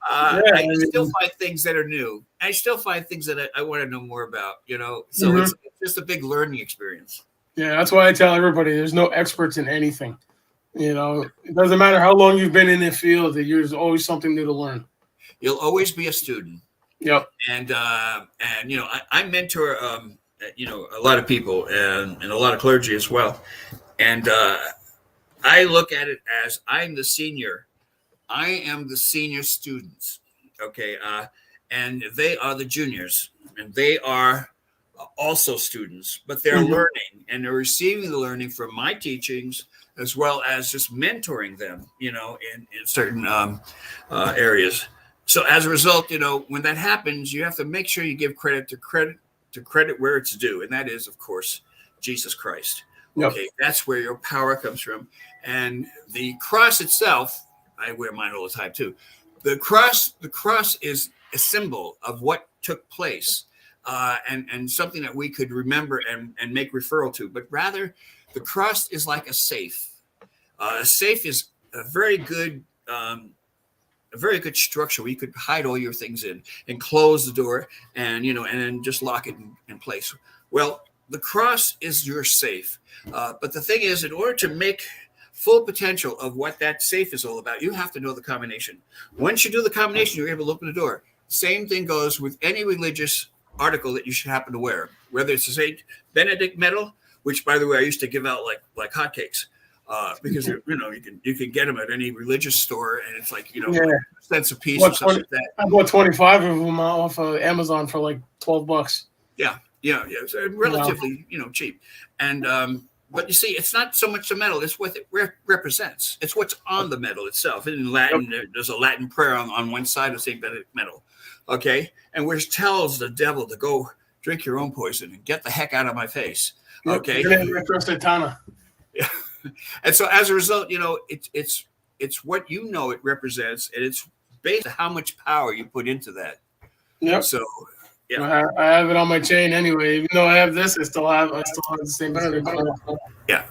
I still find things that are new. I still find things that I want to know more about, So it's just a big learning experience. Yeah, that's why I tell everybody there's no experts in anything. It doesn't matter how long you've been in the field, there's always something new to learn. You'll always be a student. Yep. And I mentor a lot of people and a lot of clergy as well. And I look at it as I'm the senior. I am the senior students. Okay. And they are the juniors, and they are also students, but they're learning, and they're receiving the learning from my teachings, as well as just mentoring them, in certain areas. So as a result, when that happens, you have to make sure you give credit where it's due. And that is, of course, Jesus Christ. Yep. Okay. That's where your power comes from. And the cross itself, I wear mine all the time too. The cross is a symbol of what took place, and something that we could remember and make referral to. But rather, the cross is like a safe. A safe is a very good structure where you could hide all your things in and close the door and then just lock it in place. Well, the cross is your safe. But the thing is, in order to make full potential of what that safe is all about, you have to know the combination. Once you do the combination, you're able to open the door. Same thing goes with any religious article that you should happen to wear, whether it's a St. Benedict medal, which, by the way, I used to give out like hotcakes. Because you can get them at any religious store, and it's like cents a piece or something like that. I bought 25 of them off of Amazon for like $12. Yeah. So relatively cheap, and but you see, it's not so much the medal; it's what it represents. It's what's on the medal itself. In Latin, there's a Latin prayer on one side of St. Benedict medal, okay, and which tells the devil to go drink your own poison and get the heck out of my face, okay. Yeah. And so as a result, it's what it represents, and it's based on how much power you put into that. Yep. So yeah, I have it on my chain anyway. Even though I have this, I still have the same Benedict. Yeah.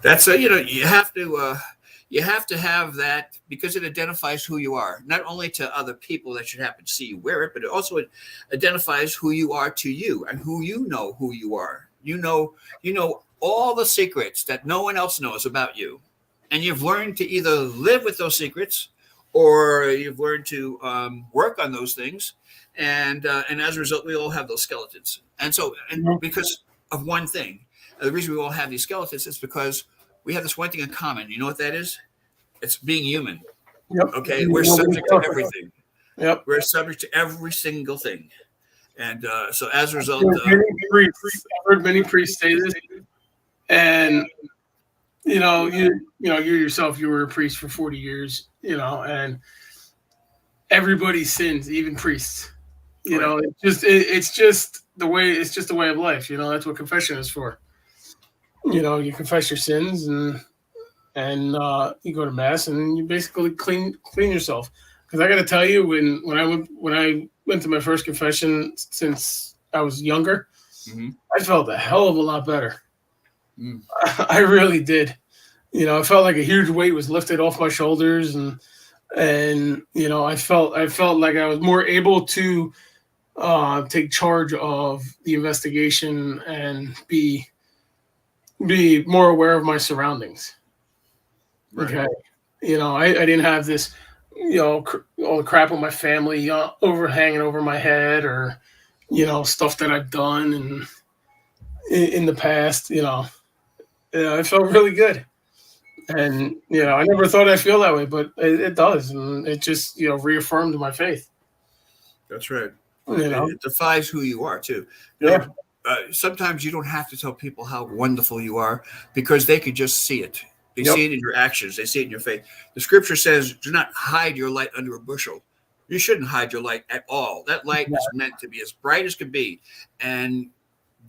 That's you have to have that, because it identifies who you are, not only to other people that should happen to see you wear it, but it also identifies who you are to you, and who you are. You know all the secrets that no one else knows about you. And you've learned to either live with those secrets, or you've learned to work on those things. And as a result, we all have those skeletons. And so, because of one thing, the reason we all have these skeletons is because we have this one thing in common. You know what that is? It's being human. Yep. Okay. We're subject to everything. Yep. We're subject to every single thing. And so as a result, I've heard many priests say this. And you yourself, you were a priest for 40 years, and everybody sins, even priests. It's just the way of life. That's what confession is for. You confess your sins, and you go to mass, and you basically clean yourself. Because I got to tell you, when I went to my first confession since I was younger, I felt a hell of a lot better. I really did. I felt like a huge weight was lifted off my shoulders, and I felt like I was more able to take charge of the investigation and be more aware of my surroundings. right. Okay. I didn't have this, all the crap with my family overhanging over my head, or stuff that I've done and in the past. It felt really good. And, I never thought I'd feel that way, but it does. And it just, reaffirmed my faith. That's right. You It defies who you are too. Yeah. Sometimes you don't have to tell people how wonderful you are, because they could just see it. They see it in your actions. They see it in your faith. The scripture says, do not hide your light under a bushel. You shouldn't hide your light at all. That light is meant to be as bright as can be. And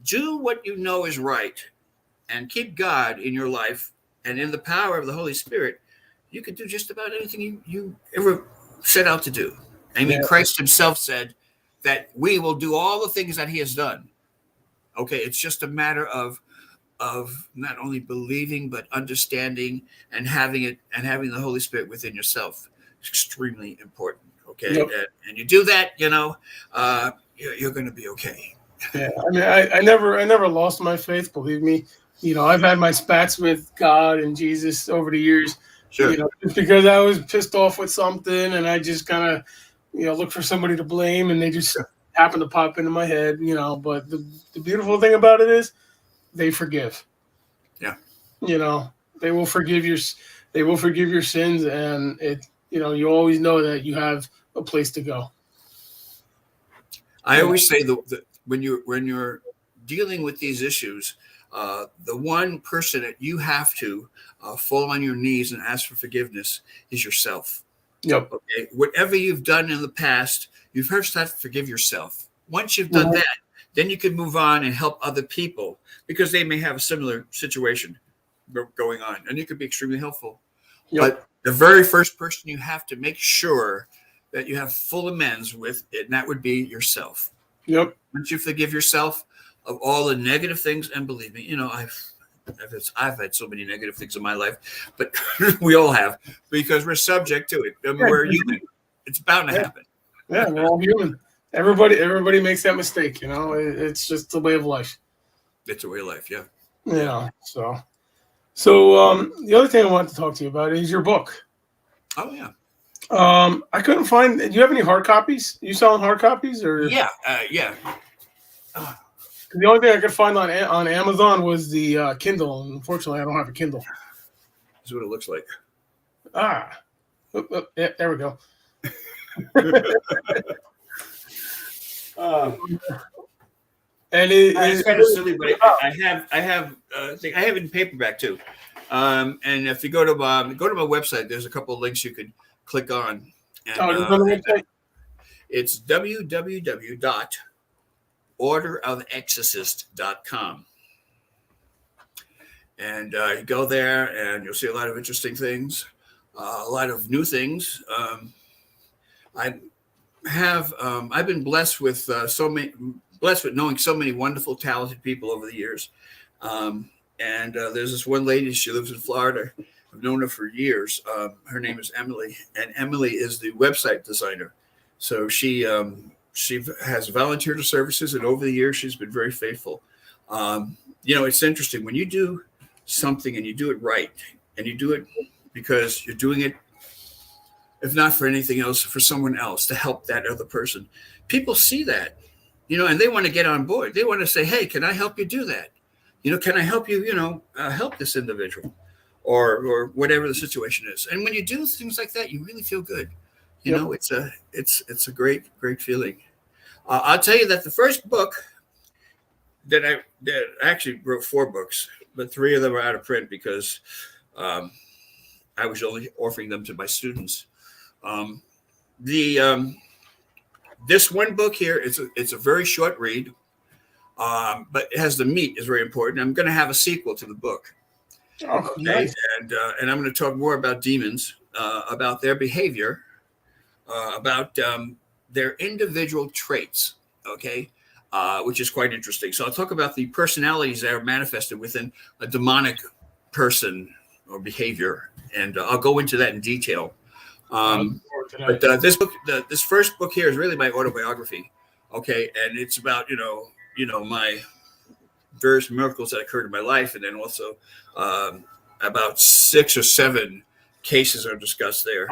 do what you know is right. and keep God in your life and in the power of the Holy Spirit, you can do just about anything you ever set out to do. I mean, Christ himself said that we will do all the things that he has done. Okay, it's just a matter of not only believing but understanding and having it and having the Holy Spirit within yourself. It's extremely important. Okay, and you do that, you're going to be okay. Yeah, I mean, I never lost my faith. Believe me, I've had my spats with God and Jesus over the years. Sure. Just because I was pissed off with something, and I just kind of, look for somebody to blame, and they just happen to pop into my head. But the beautiful thing about it is, they forgive. Yeah. They will forgive your sins, and you always know that you have a place to go. I always say that when you're dealing with these issues, the one person that you have to fall on your knees and ask for forgiveness is yourself. Yep. Okay. Whatever you've done in the past, you first have to forgive yourself. Once you've done that, then you can move on and help other people because they may have a similar situation going on, and you could be extremely helpful. Yep. But the very first person you have to make sure that you have full amends with, and that would be yourself. Yep. Once you forgive yourself of all the negative things, and believe me, I've had so many negative things in my life, but we all have because we're subject to it. We're human. It's bound to happen. Yeah, we're all human. Everybody makes that mistake. It's just the way of life. It's a way of life. Yeah. Yeah. So the other thing I wanted to talk to you about is your book. Oh yeah. I couldn't find. Do you have any hard copies? You selling hard copies or? Yeah. Yeah. The only thing I could find on Amazon was the Kindle. And unfortunately, I don't have a Kindle. This is what it looks like. Yeah, there we go. And it's kind of silly, but I have it in paperback too. And if you go to my website, there's a couple of links you could click on. And, it's www.orderofexorcist.com. And you go there, and you'll see a lot of interesting things, a lot of new things. I've been blessed with knowing so many wonderful, talented people over the years. And there's this one lady, she lives in Florida. I've known her for years. Her name is Emily, and Emily is the website designer. So she has volunteered services, and over the years, she's been very faithful. It's interesting when you do something and you do it right, and you do it because you're doing it, if not for anything else, for someone else to help that other person. People see that, and they want to get on board. They want to say, hey, can I help you do that? Can I help you, help this individual or whatever the situation is. And when you do things like that, you really feel good. It's a great, great feeling. I'll tell you that the first book that I actually wrote 4 books, but 3 of them are out of print because I was only offering them to my students. This one book here, it's a very short read, but it has the meat is very important. I'm going to have a sequel to the book. Oh, nice. And I'm going to talk more about demons, about their behavior, about their individual traits, okay, which is quite interesting. So I'll talk about the personalities that are manifested within a demonic person or behavior, and I'll go into that in detail. But this first book here is really my autobiography, okay, and it's about my various miracles that occurred in my life, and then also about 6 or 7 cases are discussed there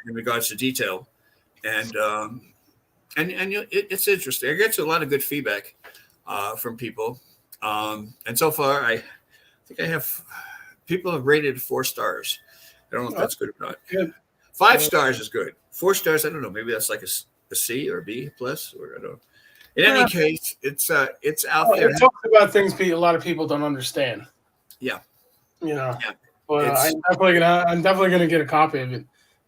in regards to detail, and it's interesting. I get a lot of good feedback from people, and so far I think people have rated 4 stars. I don't know if that's good or not. Good. 5 stars is good. 4 stars, I don't know. Maybe that's like a C or B plus, or I don't know. In any case, it's out there. It talks about things a lot of people don't understand. Yeah. But I'm definitely gonna get a copy of it.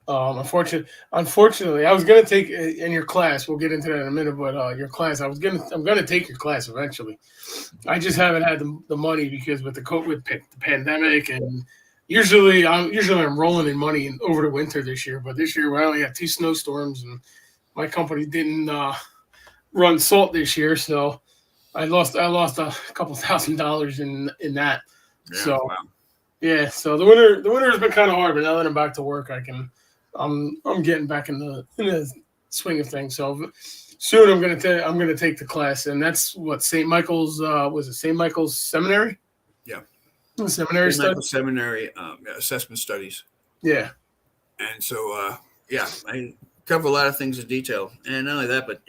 Unfortunately, I was gonna take in your class. We'll get into that in a minute, but your class, I'm gonna take your class eventually. I just haven't had the money because with the pandemic, and I'm rolling in money over the winter this year. But this year we only had 2 snowstorms, and my company didn't run salt this year, so I lost a couple $1,000 in that. Yeah, So wow. yeah, so the winter has been kind of hard, but now that I'm back to work, I'm getting back in the swing of things. So soon I'm gonna take the class, and that's what St. Michael's was it St. Michael's Seminary? Yeah. Seminary St. Michael study. Seminary assessment studies. Yeah. And so, I cover a lot of things in detail, and not only that, but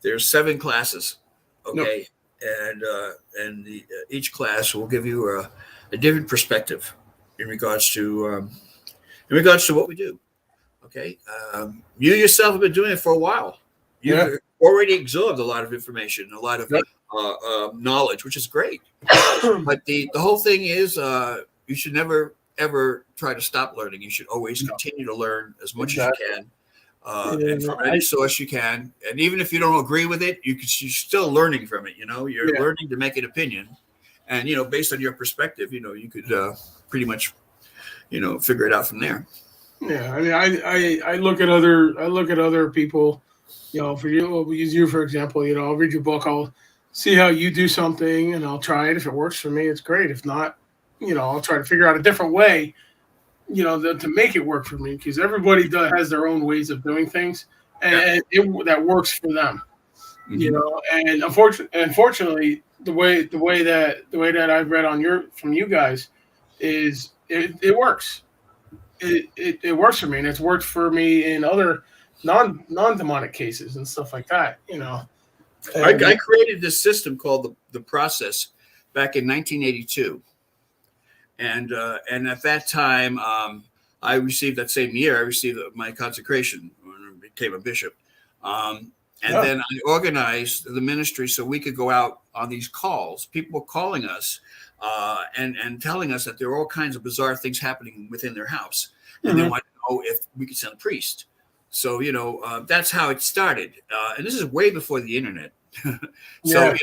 there's 7 classes, okay, and each class will give you a different perspective in regards to what we do. Okay, you yourself have been doing it for a while. You've already absorbed a lot of information, a lot of knowledge, which is great. But the whole thing is, you should never ever try to stop learning. You should always continue to learn as much as you can, and from any source you can. And even if you don't agree with it, you're still learning from it. You're learning to make an opinion, and based on your perspective, you could pretty much, figure it out from there. Yeah, I mean, I look at other people. For you, we'll use you for example. I'll read your book. I'll see how you do something, and I'll try it. If it works for me, it's great. If not, I'll try to figure out a different way, to make it work for me. Because everybody has their own ways of doing things, and that works for them. Mm-hmm. And unfortunately, the way that I've read from you guys is it works. It works for me, and it's worked for me in other non-demonic cases and stuff like that. I created this system called the process back in 1982, and at that time, I received that same year. I received my consecration when I became a bishop, and then I organized the ministry so we could go out on these calls. People were calling us and telling us that there were all kinds of bizarre things happening within their house, and they wanted to know if we could send a priest. So that's how it started, and this is way before the internet. So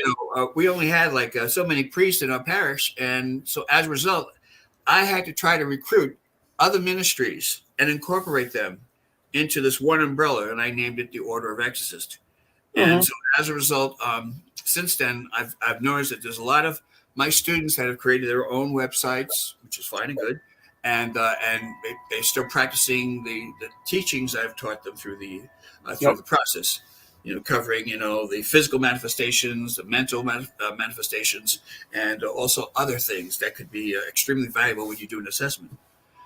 we only had like so many priests in our parish, and so as a result, I had to try to recruit other ministries and incorporate them into this one umbrella, and I named it the Order of Exorcist. And so as a result, since then, I've noticed that there's a lot of my students that have created their own websites, which is fine and good, and they're still practicing the teachings I've taught them through the process. Covering the physical manifestations, the mental manifestations, and also other things that could be extremely valuable when you do an assessment.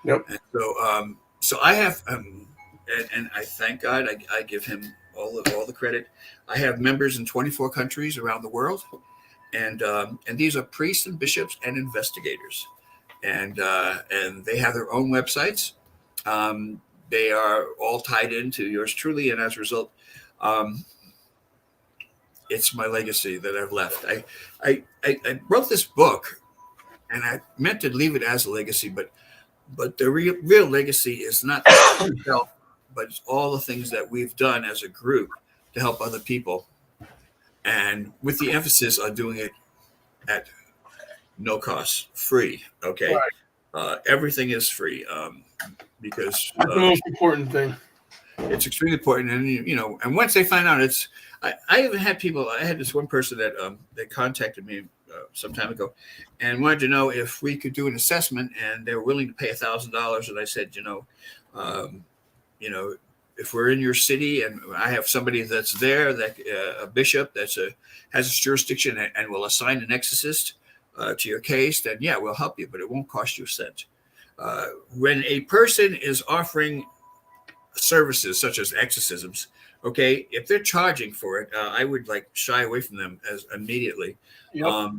Yep. And so I have, and I thank God, I give him all the credit. I have members in 24 countries around the world, and these are priests and bishops and investigators, and they have their own websites. They are all tied into yours truly, and as a result, it's my legacy that I've left. I wrote this book, and I meant to leave it as a legacy, but the real legacy is not itself, but it's all the things that we've done as a group to help other people, and with the emphasis on doing it at no cost, free. Okay, everything is free because that's the most important thing. It's extremely important, and and once they find out, I even had people. I had this one person that contacted me some time ago, and wanted to know if we could do an assessment, and they were willing to pay $1,000. And I said, if we're in your city, and I have somebody that's there, that a bishop has a jurisdiction and will assign an exorcist to your case, then we'll help you, but it won't cost you a cent. When a person is offering services such as exorcisms, okay, if they're charging for it, I would shy away from them immediately. Yep.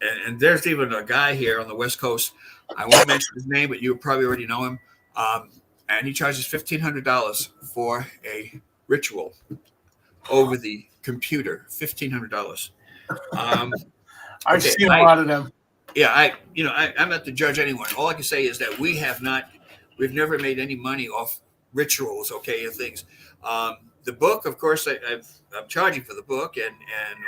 And there's even a guy here on the West Coast. I won't mention his name, but you probably already know him. And he charges $1,500 for a ritual over the computer. $1,500. I've seen a lot of them. Yeah, I'm not to judge anyone. All I can say is that we have not We've never made any money off rituals, okay, and things. The book, of course, I'm charging for the book and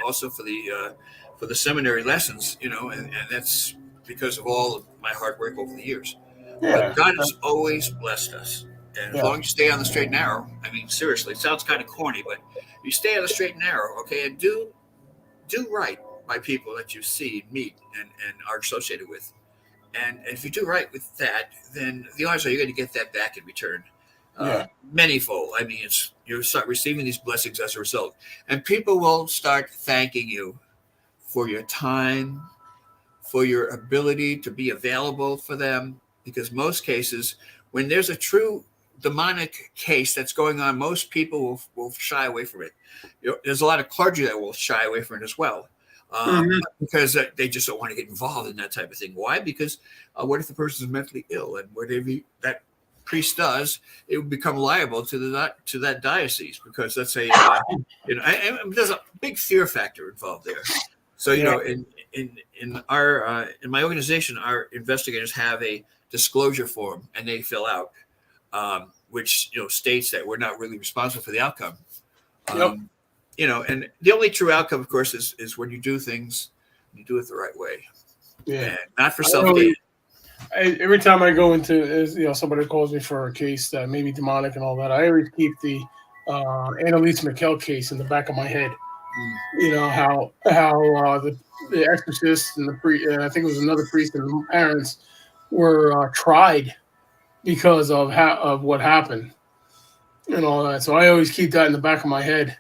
also for the seminary lessons, and that's because of all of my hard work over the years. Yeah. But God has always blessed us. And as long as you stay on the straight and narrow, I mean, seriously, it sounds kind of corny, but you stay on the straight and narrow, okay, and do right by people that you see, meet, and are associated with. And if you do right with that, then the odds are you're going to get that back in return. Manyfold. I mean, you start receiving these blessings as a result. And people will start thanking you for your time, for your ability to be available for them. Because most cases, when there's a true demonic case that's going on, most people will shy away from it. There's a lot of clergy that will shy away from it as well. Because they just don't want to get involved in that type of thing. Why? Because what if the person is mentally ill, and whatever that priest does, it would become liable to that diocese, because let's say there's a big fear factor involved there. So in my organization, our investigators have a disclosure form, and they fill out, which states that we're not really responsible for the outcome. And the only true outcome, of course, is when you do things, you do it the right way. Yeah. And not for self-gain. Every time I go into, somebody calls me for a case that may be demonic and all that, I always keep the Annalise McKell case in the back of my head. How the Exorcist and the priest, I think it was another priest and the parents were tried because of what happened and all that. So I always keep that in the back of my head.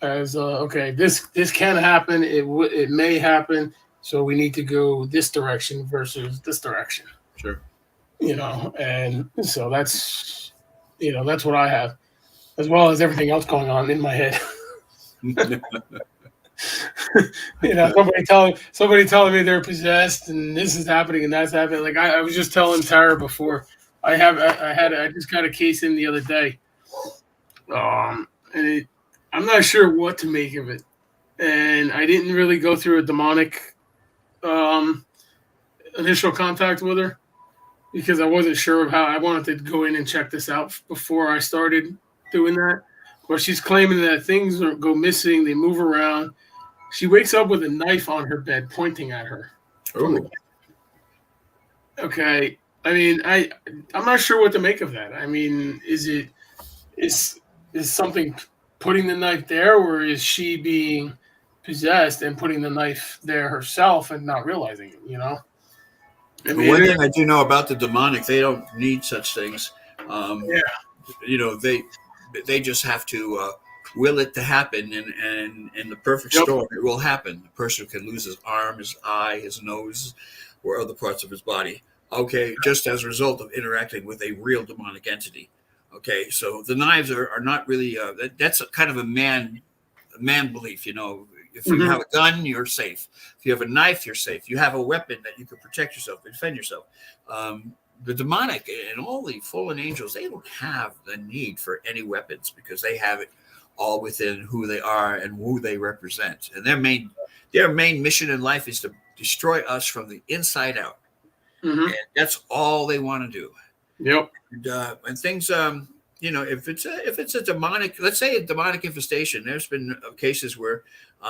As okay, this can happen. It may happen. So we need to go this direction versus this direction. Sure. And so that's what I have, as well as everything else going on in my head. Somebody telling me they're possessed and this is happening and that's happening. Like I was just telling Tara before, I just got a case in the other day. And I'm not sure what to make of it. And I didn't really go through a demonic initial contact with her because I wasn't sure of how I wanted to go in and check this out before I started doing that. But she's claiming that things go missing, they move around. She wakes up with a knife on her bed pointing at her. Oh. Okay. I mean, I'm not sure what to make of that. I mean, is something putting the knife there, or is she being possessed and putting the knife there herself and not realizing it, I mean, one thing I do know about the demonic, they don't need such things. They just have to will it to happen, and in the perfect storm, it will happen. The person can lose his arm, his eye, his nose, or other parts of his body. Okay, just as a result of interacting with a real demonic entity. Okay, so the knives are not really. That's kind of a man belief, If you have a gun, you're safe. If you have a knife, you're safe. You have a weapon that you can protect yourself, defend yourself. The demonic and all the fallen angels, they don't have the need for any weapons because they have it all within who they are and who they represent. And their main mission in life is to destroy us from the inside out. And that's all they want to do. Yep. And things, if it's a demonic, let's say a demonic infestation, there's been cases where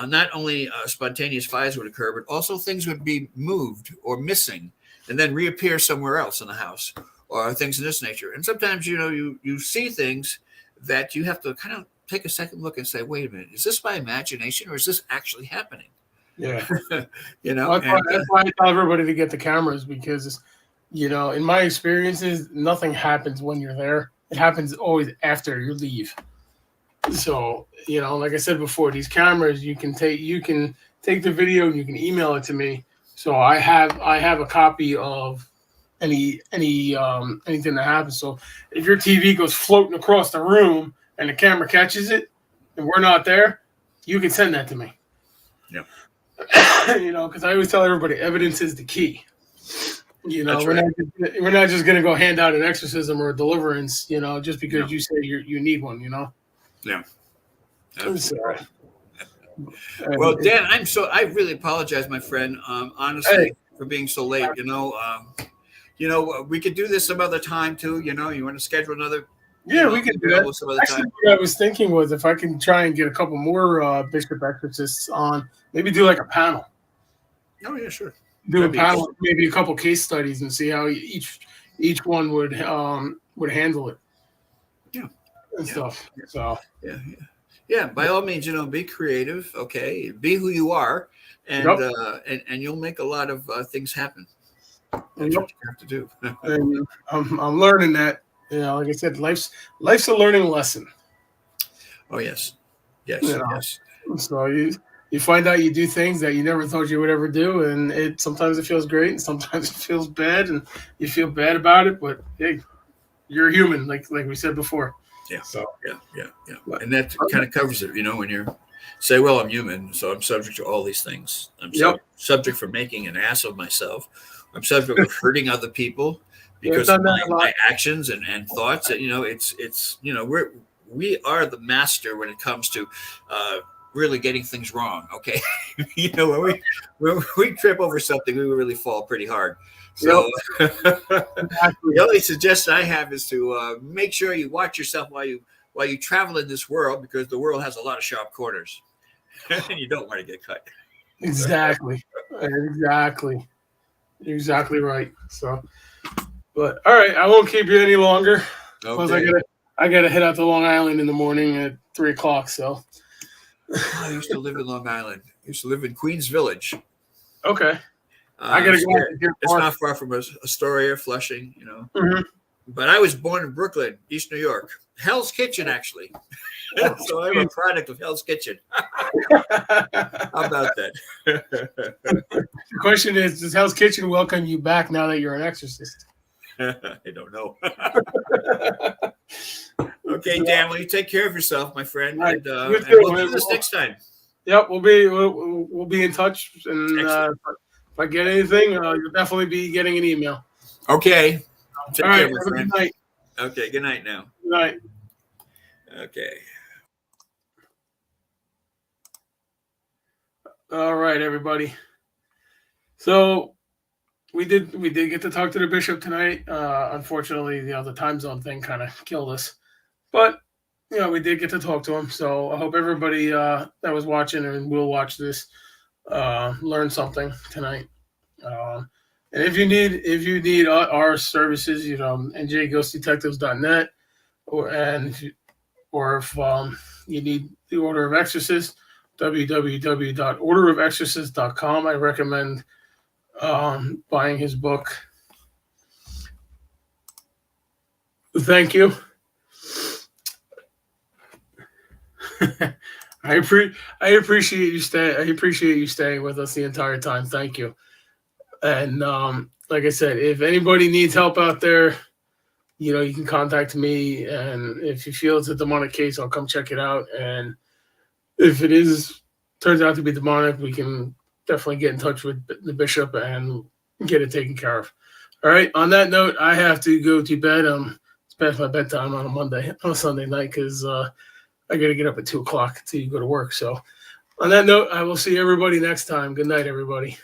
not only spontaneous fires would occur, but also things would be moved or missing and then reappear somewhere else in the house, or things of this nature. And sometimes, you see things that you have to kind of take a second look and say, wait a minute, is this my imagination or is this actually happening? Yeah. That's why I tell everybody to get the cameras because, in my experiences, nothing happens when you're there. It happens always after you leave. So, like I said before, these cameras, you can take the video and you can email it to me. So I have a copy of anything that happens. So if your TV goes floating across the room and the camera catches it and we're not there, you can send that to me. Yeah. Because I always tell everybody evidence is the key. We're right. not just going to go hand out an exorcism or a deliverance, just because you say you need one, Yeah. Sorry. Well, Dan, I really apologize, my friend. Honestly, for being so late. we could do this some other time too. You want to schedule another? Yeah, we could do that. Some other Actually, time. what I was thinking was if I can try and get a couple more Bishop Exorcists on, maybe do like a panel. Oh yeah, sure. Do That'd a be panel, maybe a couple case studies, and see how each one would handle it. Yeah. And stuff. So Yeah. By all means, be creative. Okay, be who you are, and and you'll make a lot of things happen. That's what you have to do. And I'm learning that. Like I said, life's a learning lesson. Oh yes. Yes. So you find out you do things that you never thought you would ever do, and sometimes it feels great, and sometimes it feels bad, and you feel bad about it. But hey, you're a human, like we said before. Yeah. So yeah. And that kind of covers it, when you say, "Well, I'm human, so I'm subject to all these things. I'm subject for making an ass of myself. I'm subject for hurting other people." Because of my actions and thoughts, we are the master when it comes to really getting things wrong. Okay, when we trip over something, we really fall pretty hard. So the only suggestion I have is to make sure you watch yourself while you travel in this world, because the world has a lot of sharp corners, and you don't want to get cut. Exactly right. So. But all right, I won't keep you any longer. Plus, I gotta head out to Long Island in the morning at 3:00. So I used to live in Long Island. I used to live in Queens Village. Okay, I gotta go. It's not far from Astoria, Flushing. Mm-hmm. But I was born in Brooklyn, East New York. Hell's Kitchen, actually. So I'm a product of Hell's Kitchen. How about that? The question is, does Hell's Kitchen welcome you back now that you're an exorcist? I don't know. Okay, Dan, well, you take care of yourself, my friend, right. and we'll do this next time. Yep, we'll be in touch, and if I get anything, you'll definitely be getting an email. Okay. Take All care, right, my have friend. a good night. Okay, good night now. Good night. Okay. All right, everybody. So we did get to talk to the bishop tonight. Unfortunately, the time zone thing kind of killed us, but we did get to talk to him. So I hope everybody that was watching and will watch this learned something tonight. And if you need our services, njghostdetectives.net, or if you need the Order of Exorcist, www.orderofexorcist.com. I recommend buying his book. Thank you. I appreciate you staying. I appreciate you staying with us the entire time. Thank you. And like I said, if anybody needs help out there, you can contact me. And if you feel it's a demonic case, I'll come check it out. And if it turns out to be demonic, we can definitely get in touch with the bishop and get it taken care of. All right. On that note, I have to go to bed. It's past my bedtime on a Sunday night, because I got to get up at 2:00 to go to work. So on that note, I will see everybody next time. Good night, everybody.